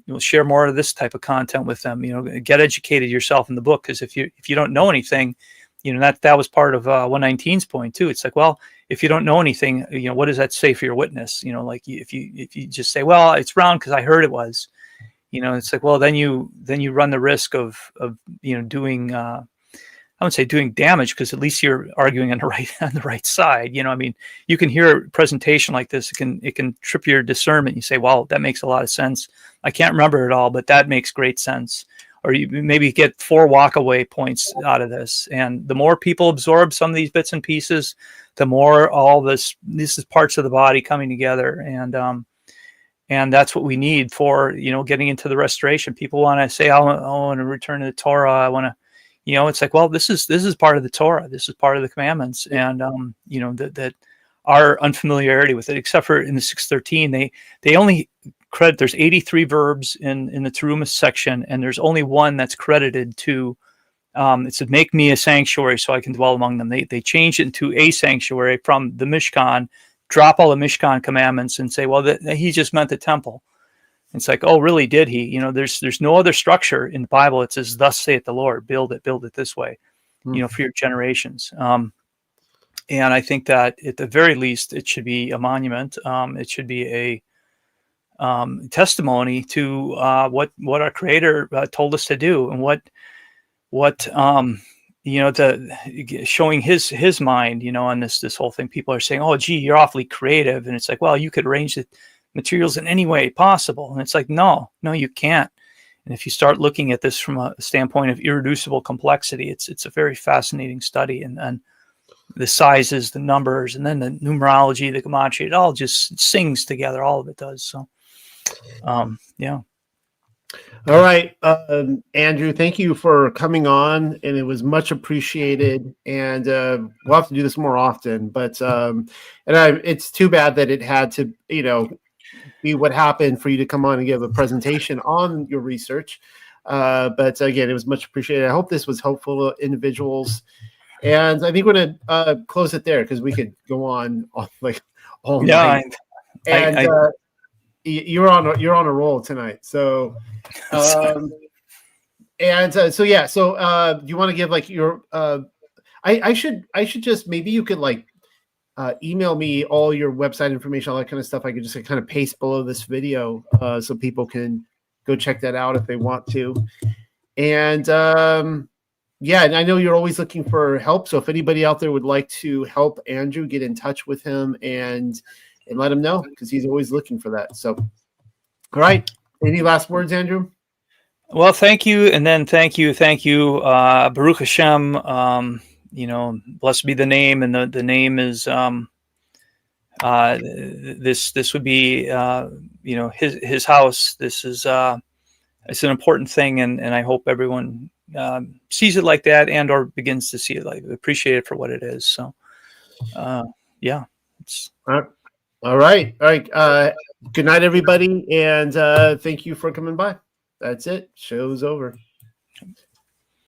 you'll share more of this type of content with them. Get educated yourself in the book, because if you don't know anything, that was part of 119's point too. It's like, well, if you don't know anything, what does that say for your witness? Like if you just say, well, it's round because I heard it was, it's like, well, then you run the risk of doing. I wouldn't say doing damage, because at least you're arguing on the right side. You can hear a presentation like this. It can trip your discernment. You say, well, that makes a lot of sense. I can't remember it all, but that makes great sense. Or you maybe get 4 walkaway points out of this. And the more people absorb some of these bits and pieces, the more all this is parts of the body coming together. And that's what we need for, getting into the restoration. People want to say, I want to return to the Torah. I want to, it's like, well, this is part of the Torah. This is part of the commandments. And, that our unfamiliarity with it, except for in the 613, they only credit, there's 83 verbs in the Terumah section, and there's only one that's credited to, it said, make me a sanctuary so I can dwell among them. They changed it into a sanctuary from the Mishkan, drop all the Mishkan commandments and say, well, he just meant the temple. It's like, oh, really? Did he? There's no other structure in the Bible. It says, "Thus saith the Lord." Build it this way, for your generations. And I think that at the very least, it should be a monument. It should be a testimony to what our Creator told us to do, and what showing his mind, on this whole thing. People are saying, "Oh, gee, you're awfully creative," and it's like, well, you could arrange the materials in any way possible, and it's like, no, you can't. And if you start looking at this from a standpoint of irreducible complexity, it's a very fascinating study, and the sizes, the numbers, and then the numerology, the gematria, it all just sings together. All of it does. So, yeah. All right, Andrew, thank you for coming on, and it was much appreciated. And we'll have to do this more often. But it's too bad that it had to, be what happened for you to come on and give a presentation on your research. But again, it was much appreciated. I hope this was helpful to individuals. And I think we're going to close it there because we could go on like all night. You're on a roll tonight. So, so you want to give like your I should just, maybe you could like email me all your website information, all that kind of stuff. I could just kind of paste below this video so people can go check that out if they want to. And and I know you're always looking for help. So if anybody out there would like to help Andrew, get in touch with him and let him know, because he's always looking for that. So, all right. Any last words, Andrew? Well, thank you. And then thank you. Baruch Hashem, blessed be the name. And the name is, this would be, his house. This is, it's an important thing. And I hope everyone sees it like that, and or begins to see it like, appreciate it for what it is. So, it's all right. Good night, everybody, and thank you for coming by. That's it. Show's over.